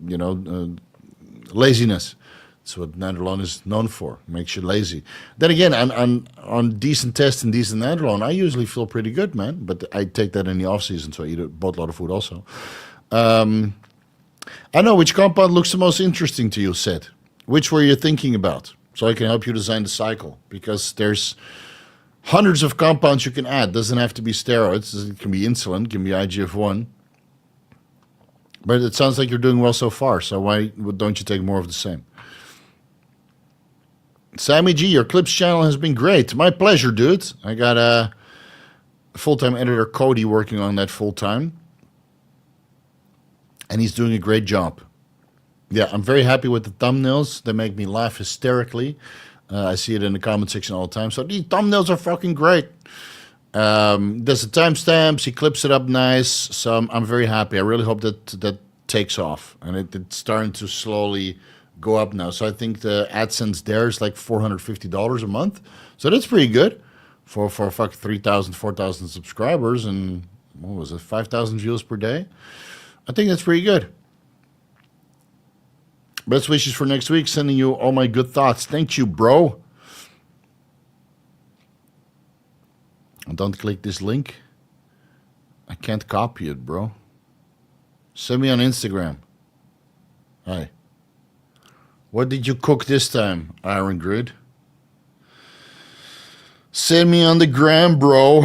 laziness. That's what Nandrolone is known for. Makes you lazy. Then again, on decent tests and decent Nandrolone, I usually feel pretty good, man. But I take that in the off season, so I eat a boatload of food also. I know which compound looks the most interesting to you, Sid. Which were you thinking about? So I can help you design the cycle. Because there's hundreds of compounds you can add. Doesn't have to be steroids. It can be insulin. It can be IGF-1. But it sounds like you're doing well so far. So why don't you take more of the same? Sammy G, your Clips channel has been great. My pleasure, dude. I got a full-time editor, Cody, working on that full-time. And he's doing a great job. Yeah, I'm very happy with the thumbnails. They make me laugh hysterically. I see it in the comment section all the time. So these thumbnails are fucking great. There's the timestamps. He clips it up nice. So I'm very happy. I really hope that takes off. And it's starting to slowly go up now. So I think the AdSense there is like $450 a month. So that's pretty good for 3,000, 4,000 subscribers and what was it, 5,000 views per day. I think that's pretty good. Best wishes for next week. Sending you all my good thoughts. Thank you, bro. And don't click this link. I can't copy it, bro. Send me on Instagram. Hi. What did you cook this time, Iron Grid? Send me on the gram, bro.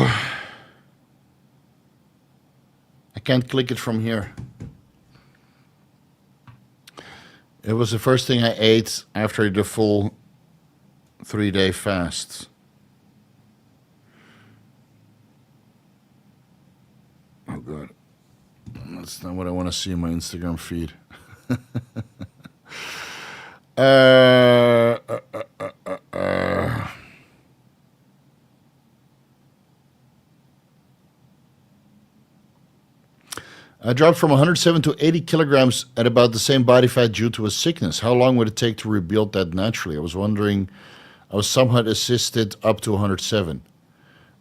I can't click it from here. It was the first thing I ate after the full 3-day fast. Oh, God. That's not what I want to see in my Instagram feed. I dropped from 107 to 80 kilograms at about the same body fat due to a sickness. How long would it take to rebuild that naturally? I was wondering, I was somewhat assisted up to 107.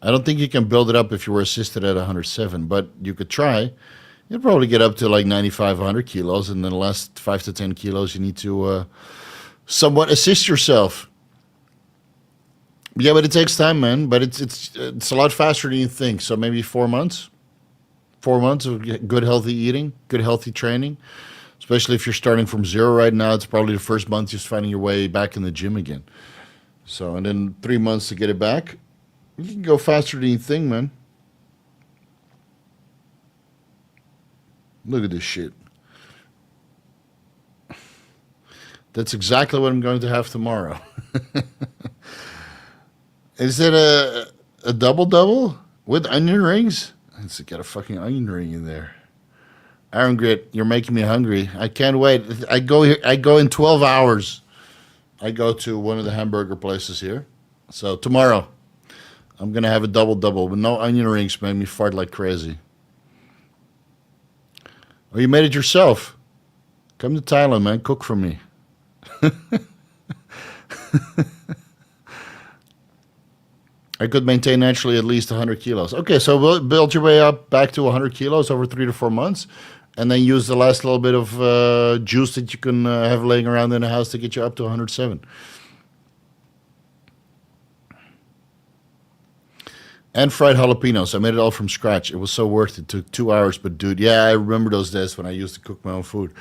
I don't think you can build it up if you were assisted at 107, but you could try. You'll probably get up to like 95, 100 kilos, and then the last 5 to 10 kilos you need to somewhat assist yourself. Yeah, but it takes time, man. But it's a lot faster than you think. So maybe 4 months. 4 months of good healthy eating, good healthy training. Especially if you're starting from zero right now, it's probably the first month just finding your way back in the gym again. So, and then 3 months to get it back. You can go faster than you think, man. Look at this shit. That's exactly what I'm going to have tomorrow. Is it a double-double with onion rings? It's got a fucking onion ring in there. Iron Grit, you're making me hungry. I can't wait. I go in 12 hours. I go to one of the hamburger places here. So tomorrow, I'm going to have a double-double with no onion rings. Make me fart like crazy. Oh, you made it yourself. Come to Thailand, man. Cook for me. I could maintain naturally at least 100 kilos. Okay, so build your way up back to 100 kilos over 3 to 4 months, and then use the last little bit of juice that you can have laying around in the house to get you up to 107. And fried jalapenos. I made it all from scratch. It was so worth it. It took 2 hours, but dude, yeah, I remember those days when I used to cook my own food.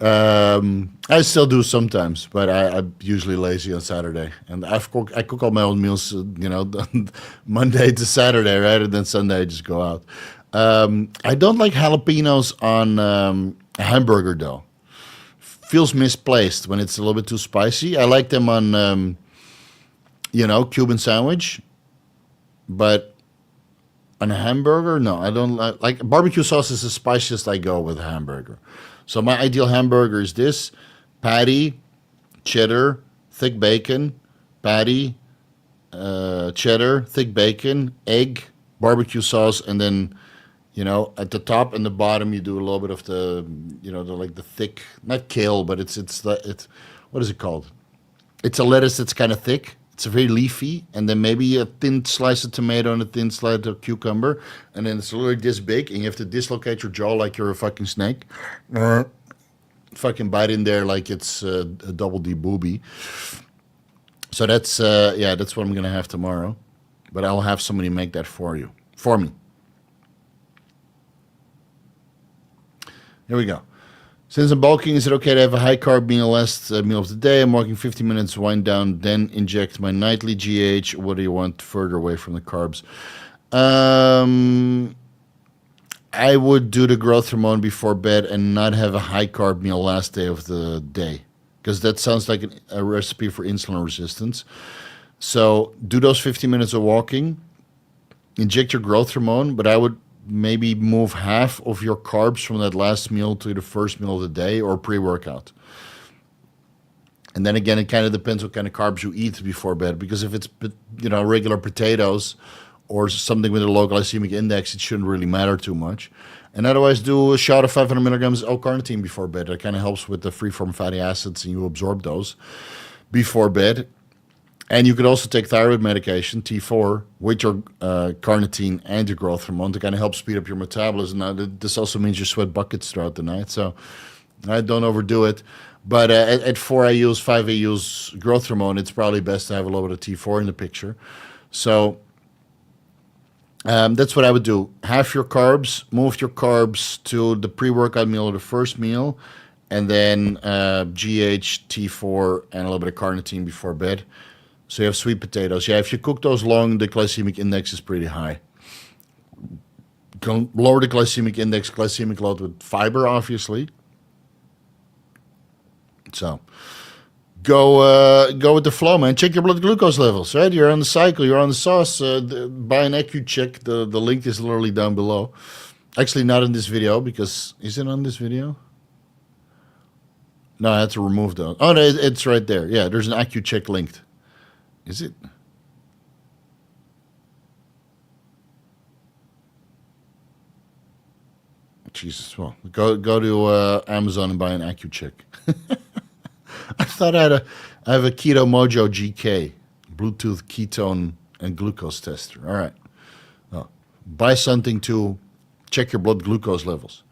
I still do sometimes, but I'm usually lazy on Saturday. And I cook all my own meals, Monday to Saturday, right? And then Sunday I just go out. I don't like jalapenos on a hamburger, though. Feels misplaced when it's a little bit too spicy. I like them on, Cuban sandwich. But on a hamburger, no, I don't like barbecue sauce is the spiciest I go with a hamburger. So my ideal hamburger is this: patty, cheddar, thick bacon, patty, cheddar, thick bacon, egg, barbecue sauce, and then, at the top and the bottom you do a little bit of the thick, not kale, but it's what is it called? It's a lettuce that's kind of thick. It's very leafy, and then maybe a thin slice of tomato and a thin slice of cucumber, and then it's literally this big, and you have to dislocate your jaw like you're a fucking snake. Fucking bite in there like it's a double D booby. So that's what I'm gonna have tomorrow, but I'll have somebody make that for me. Here we go. Since I'm bulking, is it okay to have a high-carb meal last meal of the day? I'm walking 50 minutes, wind down, then inject my nightly GH. What do you want further away from the carbs? I would do the growth hormone before bed and not have a high-carb meal last day of the day, because that sounds like a recipe for insulin resistance. So do those 50 minutes of walking, inject your growth hormone, but I would maybe move half of your carbs from that last meal to the first meal of the day or pre-workout. And then again, it kind of depends what kind of carbs you eat before bed, because if it's, regular potatoes or something with a low glycemic index, it shouldn't really matter too much. And otherwise, do a shot of 500 milligrams L-carnitine before bed. That kind of helps with the free-form fatty acids, and you absorb those before bed. And you could also take thyroid medication, T4, with your carnitine and your growth hormone to kind of help speed up your metabolism. Now, this also means you sweat buckets throughout the night, so I don't overdo it. But at 4 IUs, 5 IUs growth hormone, it's probably best to have a little bit of T4 in the picture. So that's what I would do. Half your carbs, move your carbs to the pre-workout meal or the first meal, and then GH, T4, and a little bit of carnitine before bed. So you have sweet potatoes. Yeah, if you cook those long, the glycemic index is pretty high. You can lower the glycemic index, glycemic load with fiber, obviously. So go with the flow, man. Check your blood glucose levels, right? You're on the cycle. You're on the sauce. Buy an AccuCheck. The link is literally down below. Actually, not in this video, because... Is it on this video? No, I had to remove those. Oh, no, it's right there. Yeah, there's an AccuCheck linked. Is it? Jesus, well, go to Amazon and buy an AccuCheck. I thought I have a Keto Mojo GK, Bluetooth ketone and glucose tester. All right. buy something to check your blood glucose levels.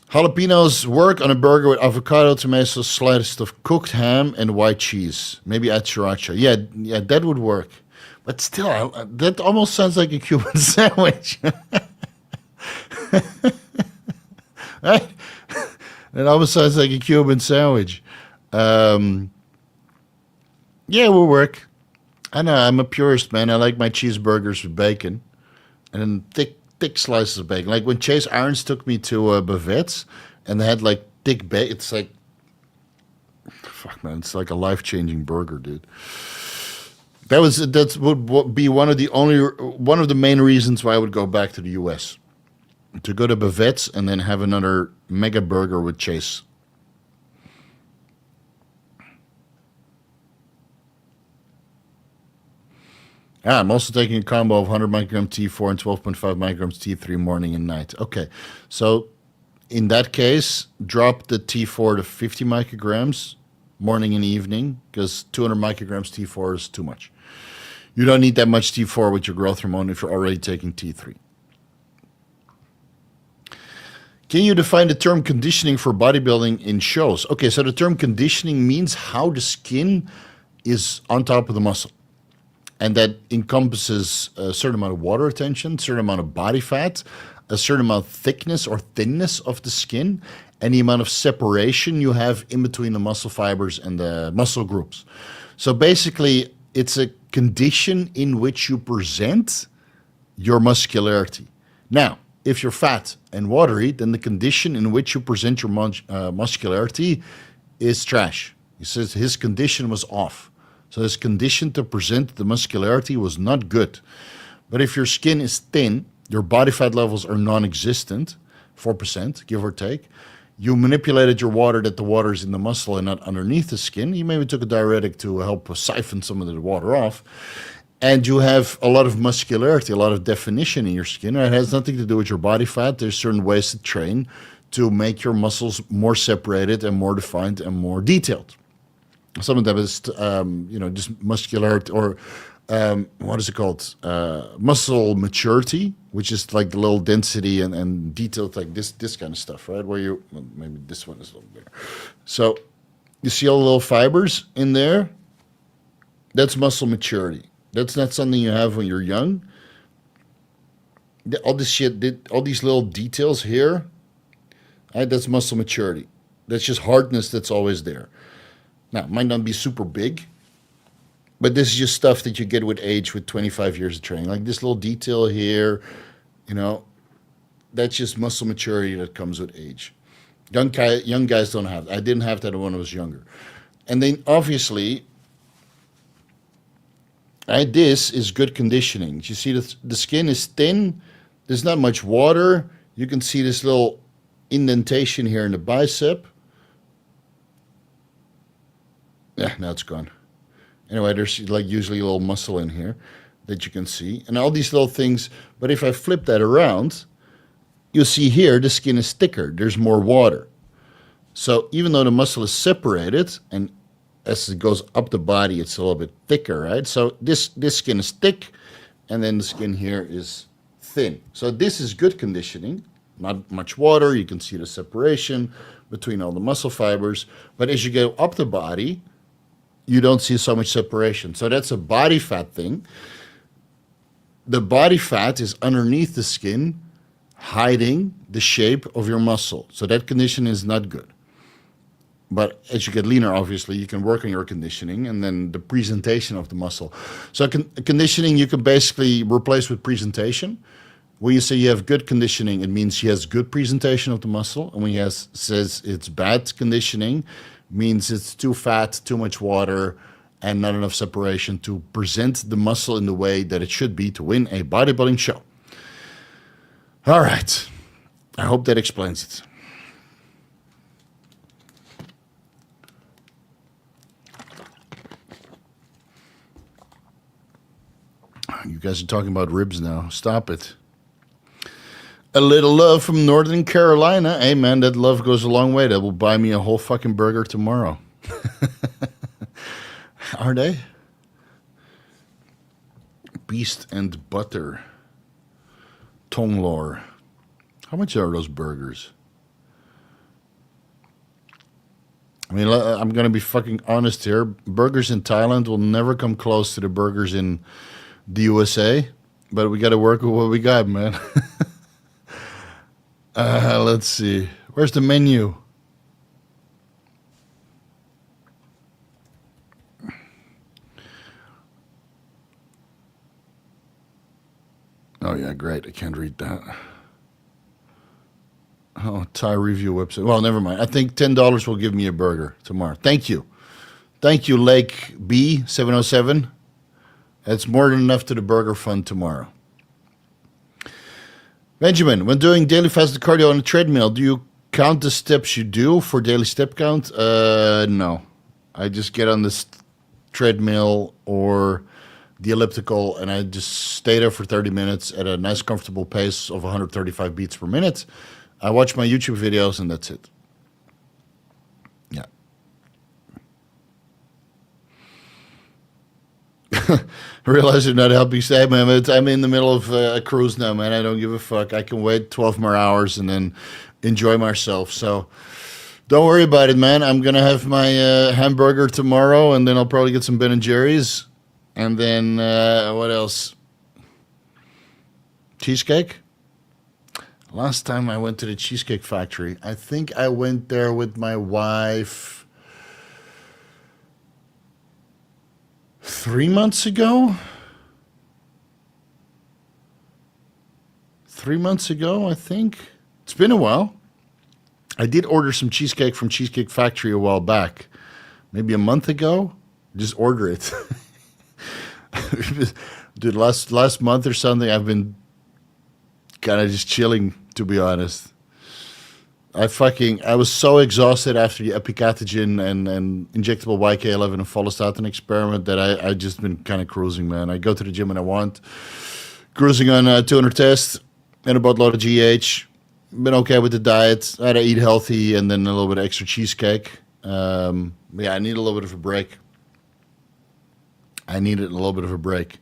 Jalapenos work on a burger with avocado, tomatoes, sliced of cooked ham, and white cheese. Maybe add sriracha. Yeah, that would work. But still, that almost sounds like a Cuban sandwich. Right? It almost sounds like a Cuban sandwich. Yeah, it will work. I know, I'm a purist, man. I like my cheeseburgers with bacon. And then thick slices of bacon. Like when Chase Irons took me to Bavette's and they had like thick bacon. It's like, fuck man, it's like a life-changing burger, dude. That would be one of the main reasons why I would go back to the US. To go to Bavette's and then have another mega burger with Chase. I'm also taking a combo of 100 microgram T4 and 12.5 micrograms T3 morning and night. Okay, so in that case, drop the T4 to 50 micrograms morning and evening because 200 micrograms T4 is too much. You don't need that much T4 with your growth hormone if you're already taking T3. Can you define the term conditioning for bodybuilding in shows? Okay, so the term conditioning means how the skin is on top of the muscle. And that encompasses a certain amount of water retention, a certain amount of body fat, a certain amount of thickness or thinness of the skin, and the amount of separation you have in between the muscle fibers and the muscle groups. So basically, it's a condition in which you present your muscularity. Now, if you're fat and watery, then the condition in which you present your muscularity is trash. He says his condition was off. So his condition to present the muscularity was not good. But if your skin is thin, your body fat levels are non-existent, 4%, give or take. You manipulated your water that the water is in the muscle and not underneath the skin. You maybe took a diuretic to help siphon some of the water off. And you have a lot of muscularity, a lot of definition in your skin. And it has nothing to do with your body fat. There's certain ways to train to make your muscles more separated and more defined and more detailed. Some of them is, just muscular or what is it called? Muscle maturity, which is like the little density and detailed, like this kind of stuff, right? Where maybe this one is a little bigger. So you see all the little fibers in there? That's muscle maturity. That's not something you have when you're young. All this shit, all these little details here, right? That's muscle maturity. That's just hardness that's always there. Now, it might not be super big, but this is just stuff that you get with age, with 25 years of training. Like this little detail here, that's just muscle maturity that comes with age. Young guys don't have that. I didn't have that when I was younger. And then, obviously, this is good conditioning. You see the skin is thin. There's not much water. You can see this little indentation here in the bicep. Yeah, now it's gone. Anyway, there's like usually a little muscle in here that you can see. And all these little things. But if I flip that around, you'll see here the skin is thicker. There's more water. So even though the muscle is separated, and as it goes up the body, it's a little bit thicker, right? So this skin is thick, and then the skin here is thin. So this is good conditioning. Not much water. You can see the separation between all the muscle fibers. But as you go up the body, you don't see so much separation. So that's a body fat thing. The body fat is underneath the skin, hiding the shape of your muscle. So that condition is not good. But as you get leaner, obviously, you can work on your conditioning and then the presentation of the muscle. So conditioning you can basically replace with presentation. When you say you have good conditioning, it means he has good presentation of the muscle. And when he says it's bad conditioning, means it's too fat, too much water, and not enough separation to present the muscle in the way that it should be to win a bodybuilding show. All right. I hope that explains it. You guys are talking about ribs now. Stop it. A little love from Northern Carolina. Hey, man, that love goes a long way. That will buy me a whole fucking burger tomorrow. Are they? Beast and butter. Tongue lore. How much are those burgers? I mean, I'm going to be fucking honest here. Burgers in Thailand will never come close to the burgers in the USA. But we got to work with what we got, man. Let's see. Where's the menu? Oh, yeah, great. I can't read that. Oh, Thai review website. Well, never mind. I think $10 will give me a burger tomorrow. Thank you. Thank you, Lake B707. That's more than enough to the burger fund tomorrow. Benjamin, when doing daily fasted cardio on a treadmill, do you count the steps you do for daily step count? No. I just get on this treadmill or the elliptical, and I just stay there for 30 minutes at a nice, comfortable pace of 135 beats per minute. I watch my YouTube videos, and that's it. Yeah. I realize you're not helping stay, man. I'm in the middle of a cruise now, man. I don't give a fuck. I can wait 12 more hours and then enjoy myself. So don't worry about it, man. I'm going to have my hamburger tomorrow, and then I'll probably get some Ben & Jerry's. And then, what else? Cheesecake? Last time I went to the Cheesecake Factory, I think I went there with my wife 3 months ago. 3 months ago, I think. It's been a while. I did order some cheesecake from Cheesecake Factory a while back. Maybe a month ago. Just order it. Dude, last month or something, I've been kind of just chilling, to be honest. I was so exhausted after the epicatogen and injectable YK11 and follistatin experiment that I just been kind of cruising, man. I go to the gym when I want. Cruising on 200 tests and a boatload of GH. Been okay with the diet. I had to eat healthy and then a little bit of extra cheesecake. Yeah, I need a little bit of a break. I needed a little bit of a break.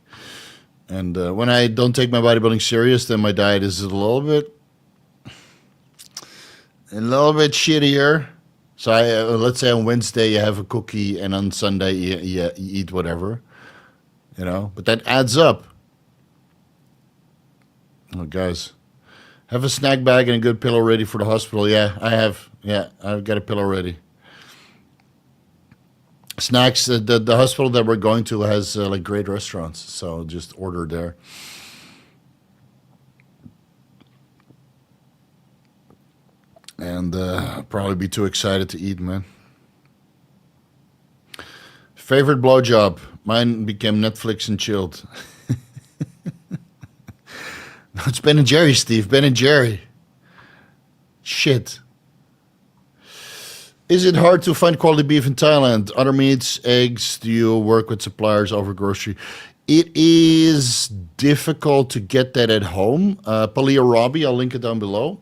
And when I don't take my bodybuilding serious, then my diet is a little bit shittier. So let's say on Wednesday you have a cookie, and on Sunday you eat whatever, you know. But that adds up. Oh, guys, have a snack bag and a good pillow ready for the hospital. Yeah, I have. Yeah, I've got a pillow ready. Snacks. The hospital that we're going to has like great restaurants, so just order there. And probably be too excited to eat, man. Favorite blowjob? Mine became Netflix and chilled. No, it's Ben & Jerry, Steve. Ben & Jerry. Shit. Is it hard to find quality beef in Thailand? Other meats, eggs, do you work with suppliers over grocery? It is difficult to get that at home. Palia Robbie, I'll link it down below.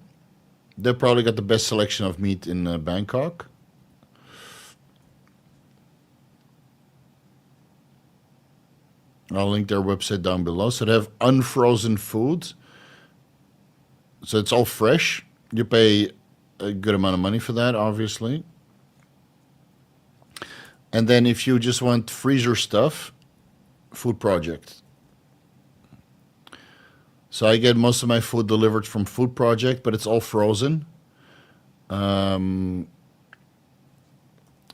They probably got the best selection of meat in Bangkok. I'll link their website down below. So they have unfrozen food. So it's all fresh. You pay a good amount of money for that, obviously. And then if you just want freezer stuff, Food Project. So I get most of my food delivered from Food Project, but it's all frozen. And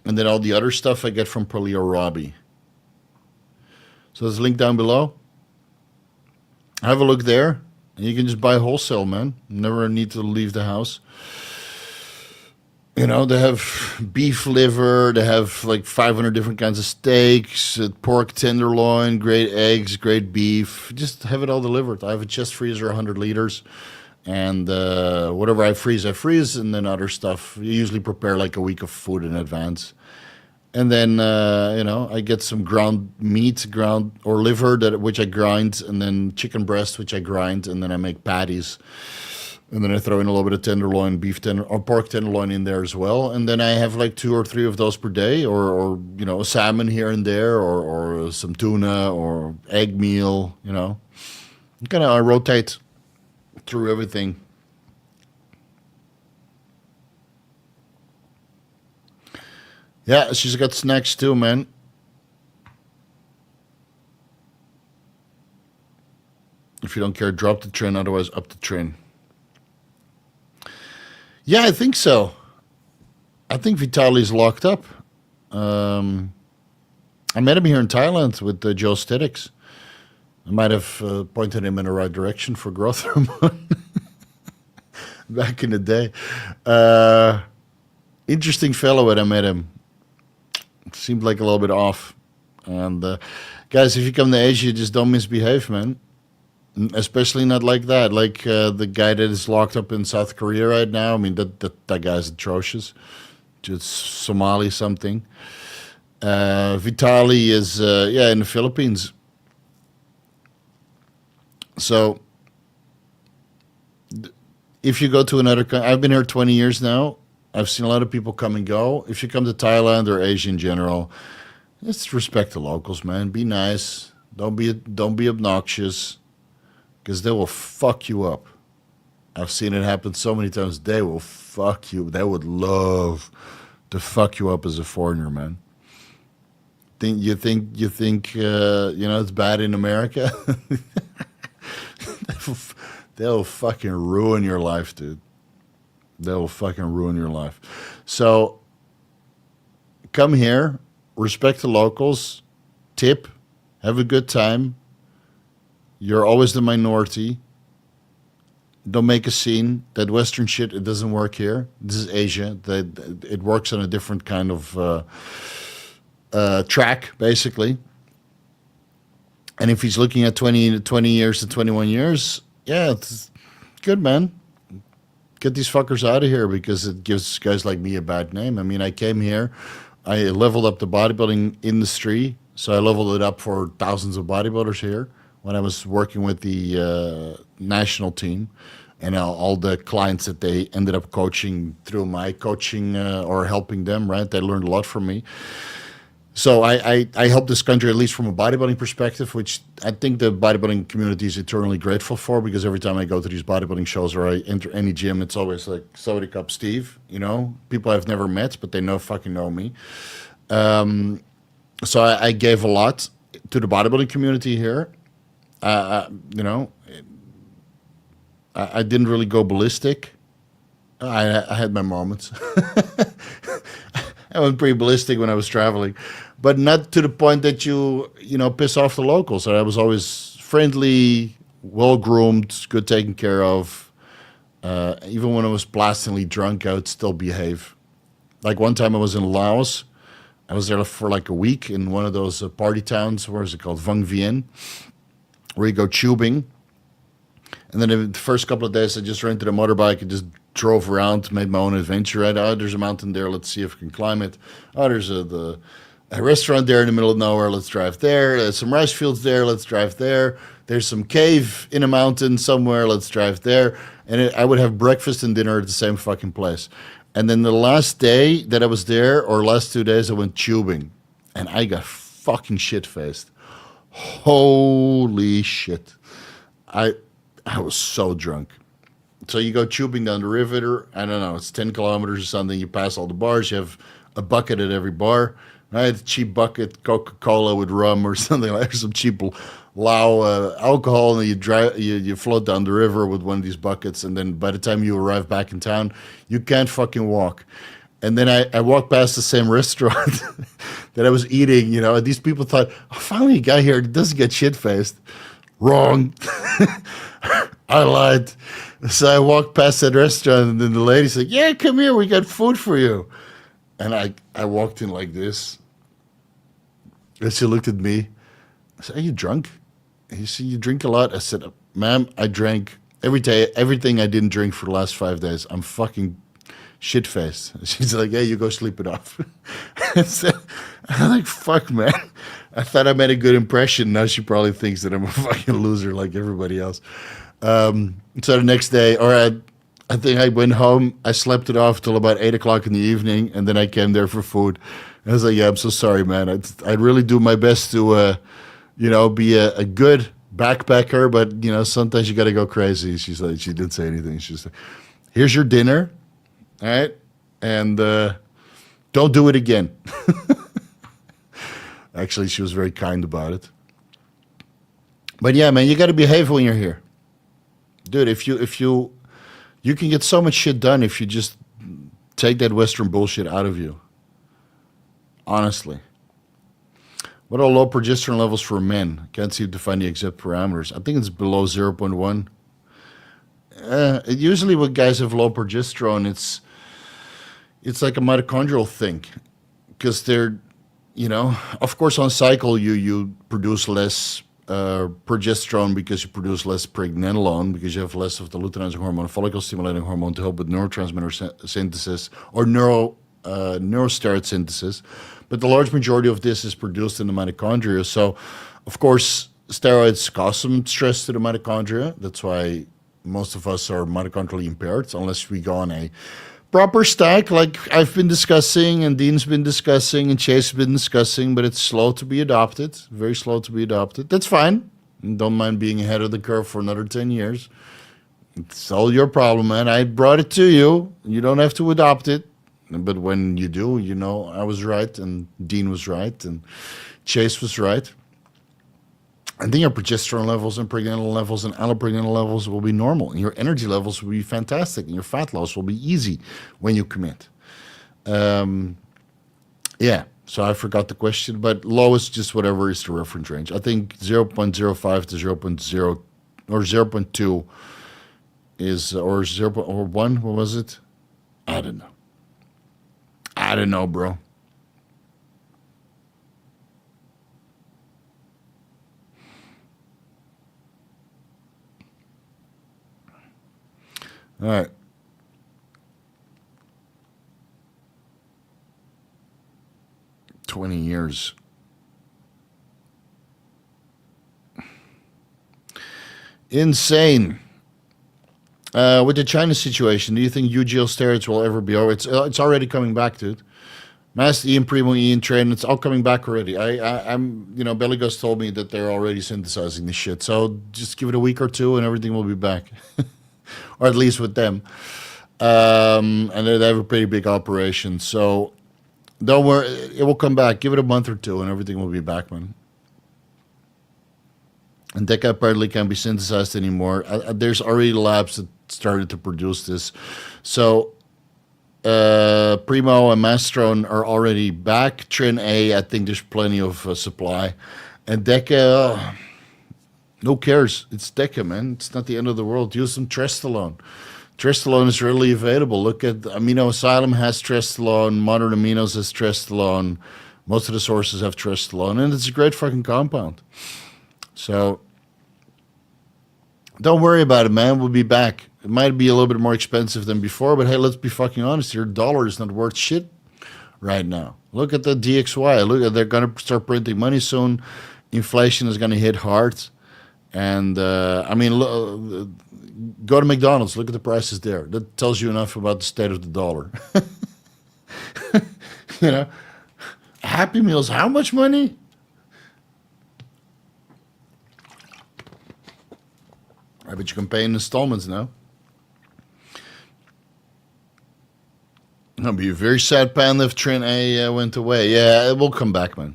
then all the other stuff I get from Palia Robbie. So there's a link down below. Have a look there. And you can just buy wholesale, man. Never need to leave the house. You know, they have beef liver. They have like 500 different kinds of steaks, pork tenderloin, great eggs, great beef. Just have it all delivered. I have a chest freezer, 100 liters. And whatever I freeze. And then other stuff. You usually prepare like a week of food in advance. And then, you know, I get some ground meat, or liver, which I grind. And then chicken breast, which I grind. And then I make patties. And then I throw in a little bit of tenderloin, or pork tenderloin in there as well. And then I have like 2 or 3 of those per day, or you know, a salmon here and there, or some tuna, or egg meal, you know. I rotate through everything. Yeah, she's got snacks too, man. If you don't care, drop the train. Otherwise, up the train. Yeah, I think so. I think Vitali's locked up. I met him here in Thailand with Joe Stetics. I might have pointed him in the right direction for growth hormone back in the day. Interesting fellow when I met him. Seemed like a little bit off. And guys, if you come to Asia, just don't misbehave, man. Especially not like that. Like the guy that is locked up in South Korea right now. I mean, that guy's atrocious. Just Somali something. Vitali is, in the Philippines. So, if you go to another country, I've been here 20 years now. I've seen a lot of people come and go. If you come to Thailand or Asia in general, just respect the locals, man. Be nice. Don't be obnoxious, because they will fuck you up. I've seen it happen so many times. They will fuck you. They would love to fuck you up as a foreigner, man. You think it's bad in America? They'll fucking ruin your life, dude. They'll fucking ruin your life. So come here, respect the locals, tip, have a good time. You're always the minority. Don't make a scene. That Western shit, it doesn't work here. This is Asia. It works on a different kind of track, basically. And if he's looking at 20 years to 21 years, yeah, it's good, man. Get these fuckers out of here, because it gives guys like me a bad name. I mean, I came here, I leveled up the bodybuilding industry, so I leveled it up for thousands of bodybuilders here when I was working with the national team, and all the clients that they ended up coaching through my coaching or helping them, right? They learned a lot from me. So I help this country, at least from a bodybuilding perspective, which I think the bodybuilding community is eternally grateful for, because every time I go to these bodybuilding shows or I enter any gym, it's always like, Saudi Cup Steve, people I've never met, but they fucking know me. So I gave a lot to the bodybuilding community here. I didn't really go ballistic. I had my moments. I went pretty ballistic when I was traveling, but not to the point that you piss off the locals. So I was always friendly, well-groomed, good taken care of. Even when I was blastingly drunk, I would still behave. Like one time I was in Laos. I was there for like a week in one of those party towns. Where is it called? Vang Vieng, where you go tubing. And then the first couple of days, I just rented a motorbike and just drove around, made my own adventure. Right? Oh, there's a mountain there. Let's see if we can climb it. Oh, there's a restaurant there in the middle of nowhere. Let's drive there. There's some rice fields there. Let's drive there. There's some cave in a mountain somewhere. Let's drive there. And I would have breakfast and dinner at the same fucking place. And then the last day that I was there, or last 2 days, I went tubing. And I got fucking shit-faced. Holy shit. I was so drunk. So you go tubing down the river, I don't know, it's 10 kilometers or something. You pass all the bars. You have a bucket at every bar, right? A cheap bucket, Coca-Cola with rum or something like that, some cheap Lao alcohol, and you float down the river with one of these buckets, and then by the time you arrive back in town, you can't fucking walk. And then I walked past the same restaurant that I was eating, and these people thought, oh, finally a guy here that doesn't get shit-faced. Wrong. I lied. So I walked past that restaurant, and then the lady said, yeah, come here, we got food for you. And I walked in like this. And she looked at me. I said, are you drunk? And she said, you drink a lot? I said, ma'am, I drank every day, everything I didn't drink for the last 5 days. I'm fucking shit-faced. She's like, hey, you go sleep it off. I'm like, fuck, man. I thought I made a good impression. Now she probably thinks that I'm a fucking loser like everybody else. So the next day, I think I went home. I slept it off till about 8 o'clock in the evening, and then I came there for food. And I was like, yeah, I'm so sorry, man. I'd really do my best to, be a good backpacker, but you know, sometimes you got to go crazy. She's like, she didn't say anything. She's like, here's your dinner, all right, and don't do it again. Actually, she was very kind about it. But yeah, man, you got to behave when you're here, dude. If you can get so much shit done if you just take that Western bullshit out of you. Honestly. What are low progesterone levels for men? Can't seem to find the exact parameters. I think it's below 0.1. Usually with guys have low progesterone, it's like a mitochondrial thing. Because they're, you know, of course on cycle you produce less progesterone because you produce less pregnenolone because you have less of the luteinizing hormone, follicle stimulating hormone to help with neurotransmitter synthesis or neurosteroid synthesis. But the large majority of this is produced in the mitochondria. So, of course, steroids cause some stress to the mitochondria. That's why most of us are mitochondrially impaired, unless we go on a proper stack like I've been discussing and Dean's been discussing and Chase has been discussing, but it's slow to be adopted, very slow to be adopted. That's fine. Don't mind being ahead of the curve for another 10 years. It's all your problem, man. I brought it to you. You don't have to adopt it. But when you do, you know, I was right and Dean was right and Chase was right. And then your progesterone levels and pregnenolone levels and allopregnenolone levels will be normal. And your energy levels will be fantastic. And your fat loss will be easy when you commit. Yeah, so I forgot the question. But low is just whatever is the reference range. I think 0.05 to 0.0 or 0.2 is, or 0, or 1, what was it? I don't know. I don't know, bro. All right. "20 years. Insane. With the China situation, do you think UGL steroids will ever be over? It's already coming back, dude. Mass Ian, Primo Ian, Train, it's all coming back already. I'm, you know, Belly Gus told me that they're already synthesizing this shit. So just give it a week or two and everything will be back. Or at least with them. And they have a pretty big operation. So don't worry, it will come back. Give it a month or two and everything will be back, man. And Deca apparently can't be synthesized anymore. There's already labs that started to produce this. So Primo and Mastrone are already back. Trin A, I think there's plenty of supply. And Deca, who cares? It's Deca, man. It's not the end of the world. Use some Trestolone. Trestolone is readily available. Look at Amino Asylum has Trestolone. Modern Aminos has Trestolone. Most of the sources have Trestolone. And it's a great fucking compound. So don't worry about it, man. We'll be back. It might be a little bit more expensive than before, but hey, let's be fucking honest. Your dollar is not worth shit right now. Look at the DXY. Look at, they're going to start printing money soon. Inflation is going to hit hard. And I mean, go to McDonald's. Look at the prices there. That tells you enough about the state of the dollar. You know, Happy Meals, how much money? I bet you can pay in installments now. I'll be a very sad panda if Trin A went away. Yeah, it will come back, man.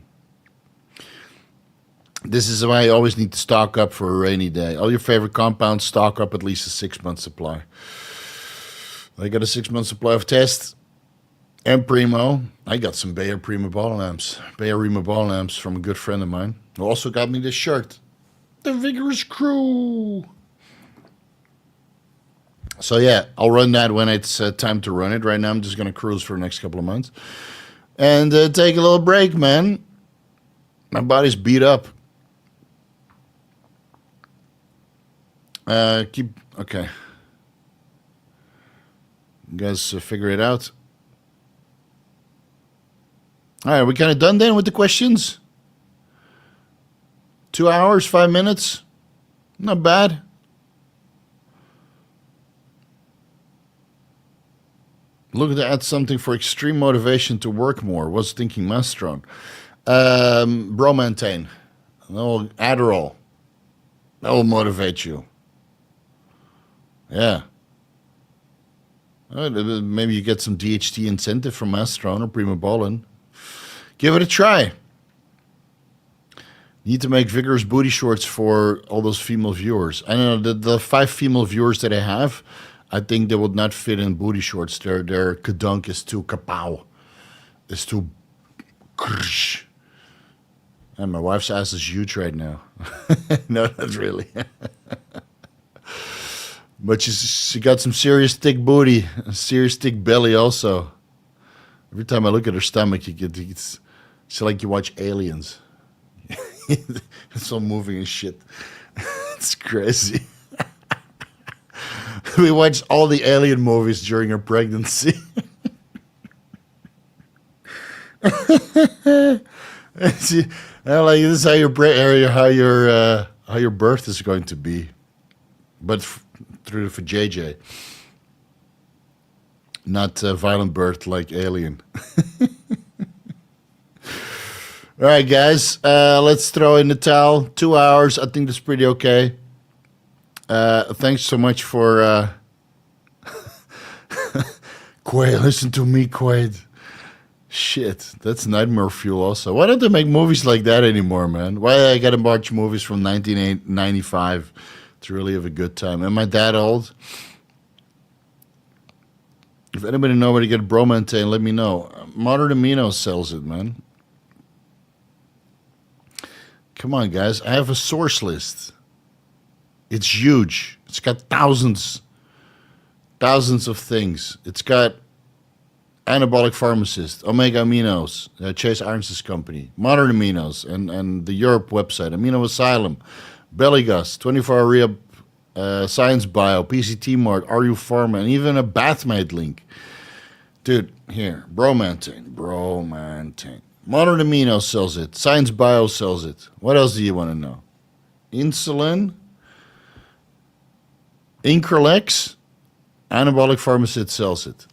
This is why you always need to stock up for a rainy day. All your favorite compounds, stock up at least a 6-month supply. I got a 6-month supply of Test and Primo. I got some Bayer Primo ball lamps. Bayer Rima ball lamps from a good friend of mine who also got me this shirt. The Vigorous Crew. So yeah, I'll run that when it's time to run it. Right now I'm just going to cruise for the next couple of months. And take a little break, man. My body's beat up. Okay. You guys figure it out. All right, we kind of done then with the questions. 2 hours, 5 minutes. Not bad. Looking to add something for extreme motivation to work more. Was thinking Mastrone. Bromantane. No, Adderall. That will motivate you. Yeah. Maybe you get some DHT incentive from Masteron or Primobolan. Give it a try. Need to make vigorous booty shorts for all those female viewers. I don't know, the 5 female viewers that I have, I think they would not fit in booty shorts. Their kadunk is too kapow. It's too krsh. And my wife's ass is huge right now. No, not really. But she got some serious thick booty, a serious thick belly also. Every time I look at her stomach, it's like you watch Aliens. It's all moving and shit. It's crazy. We watched all the Alien movies during her pregnancy. See, like this is how your how your birth is going to be, but through the JJ, not violent birth like Alien. All right, guys, let's throw in the towel. 2 hours, I think that's pretty okay. Thanks so much for Quaid. Listen to me, Quaid. Shit, that's nightmare fuel also. Why don't they make movies like that anymore, man? Why I gotta watch movies from 1995 to really have a good time? Am I that old? If anybody know where to get Bromantane, let me know. Modern Amino sells it, man. Come on, guys. I have a source list. It's huge. It's got thousands of things. It's got Anabolic Pharmacist, Omega Aminos, Chase Irons' company, Modern Aminos, and the Europe website, Amino Asylum, Bellygus, 24-hour Rehab, Science Bio, PCT Mart, RU Pharma, and even a Bathmate link. Dude, here, Bromantane. Modern Amino sells it. Science Bio sells it. What else do you want to know? Insulin, Increlex, Anabolic Pharmacist sells it.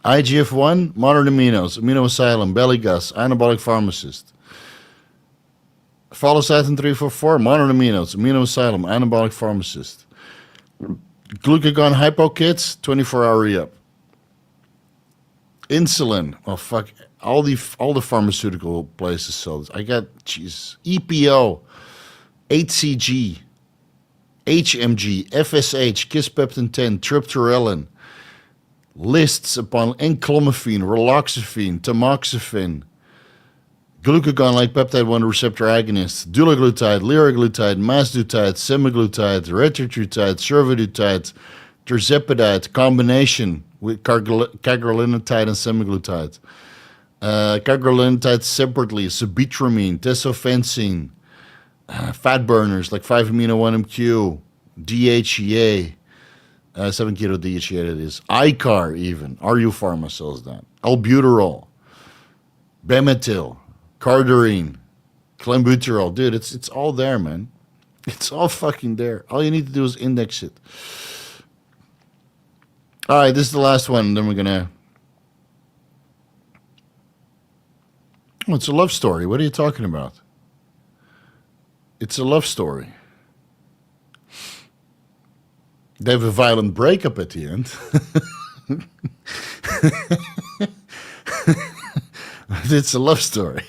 IGF-1, Modern Aminos, Amino Asylum, Bellygus, Anabolic Pharmacist. Follistatin 344, Modern Aminos, Amino Asylum, Anabolic Pharmacist. Glucagon Hypo Kits, 24-hour re-up. Insulin, oh fuck, all the pharmaceutical places sell this. I got, jeez, EPO, HCG, HMG, FSH, Kispeptin 10, Triptorelin. Lists upon enclomiphene, raloxifene, tamoxifen, glucagon-like peptide-1 receptor agonists, dulaglutide, liraglutide, masdutide, semaglutide, retatrutide, survodutide, tirzepatide, combination with cagrilinotide and semaglutide. Cagrilinotide separately, sabitramine, tesofensine, fat burners like 5-amino-1-MQ, DHEA, 7-keto DHEA it is. ICAR even. RU Pharma sells that. Albuterol, Bemetil, Cardarine, Clenbuterol. Dude, it's all there, man. It's all fucking there. All you need to do is index it. All right, this is the last one. Then we're going to... Oh, it's a love story. What are you talking about? It's a love story. They have a violent breakup at the end. It's a love story.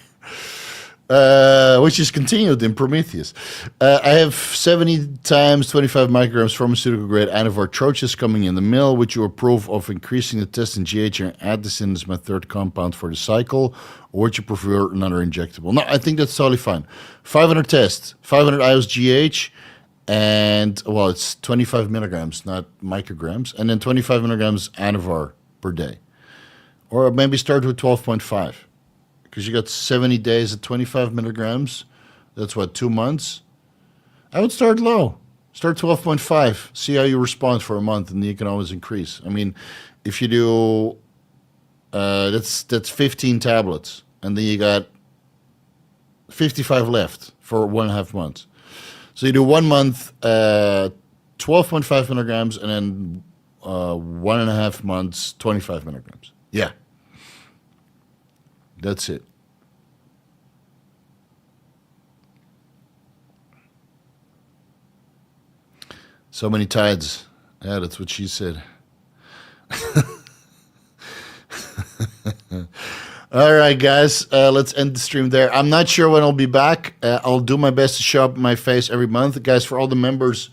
Which is continued in Prometheus. I have 70 times 25 micrograms pharmaceutical grade Anavar Troches coming in the mail, which you approve of increasing the test in GH and add this in as my third compound for the cycle, or would you prefer another injectable? No, I think that's totally fine. 500 tests, 500 IOS GH, and, well, it's 25 milligrams, not micrograms, and then 25 milligrams Anavar per day. Or maybe start with 12.5. Because you got 70 days at 25 milligrams. That's what, 2 months? I would start low. Start 12.5. See how you respond for a month, and then you can always increase. I mean, if you do, that's 15 tablets, and then you got 55 left for 1.5 months. So you do 1 month, 12.5 milligrams, and then 1.5 months, 25 milligrams. Yeah. That's it. So many tides. Yeah, that's what she said. All right, guys, let's end the stream there. I'm not sure when I'll be back. I'll do my best to show up my face every month. Guys, for all the members,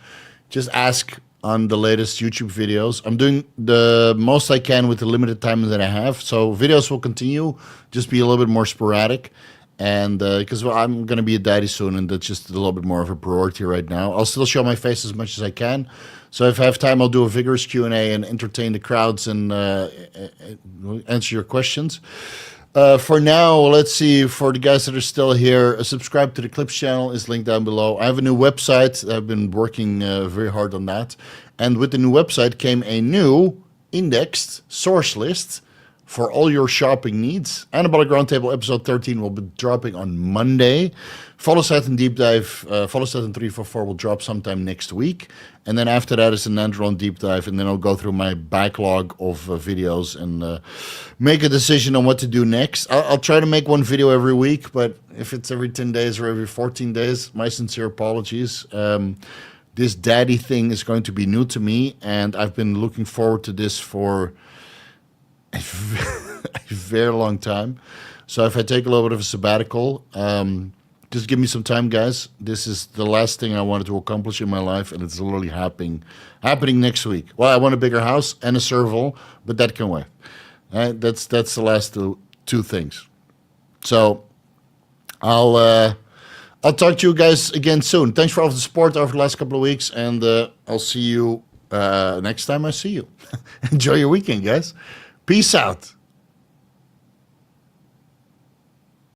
just ask on the latest YouTube videos. I'm doing the most I can with the limited time that I have. So videos will continue, just be a little bit more sporadic. And because I'm going to be a daddy soon, and that's just a little bit more of a priority right now. I'll still show my face as much as I can. So if I have time, I'll do a vigorous Q&A and entertain the crowds and answer your questions. For now, let's see, for the guys that are still here, subscribe to the Clips channel is linked down below. I have a new website. I've been working very hard on that. And with the new website came a new indexed source list for all your shopping needs. Anabolic Roundtable episode 13 will be dropping on Monday. Follistatin Deep Dive, Follistatin 344 will drop sometime next week. And then after that is a Nandrolone Deep Dive, and then I'll go through my backlog of videos and make a decision on what to do next. I'll try to make one video every week, but if it's every 10 days or every 14 days, my sincere apologies. This daddy thing is going to be new to me, and I've been looking forward to this for a very long time. So if I take a little bit of a sabbatical, just give me some time, guys. This is the last thing I wanted to accomplish in my life, and it's literally happening next week. Well, I want a bigger house and a serval, but that can wait. That's the last two things. So I'll talk to you guys again soon. Thanks for all the support over the last couple of weeks, and I'll see you next time I see you. Enjoy your weekend, guys. Peace out.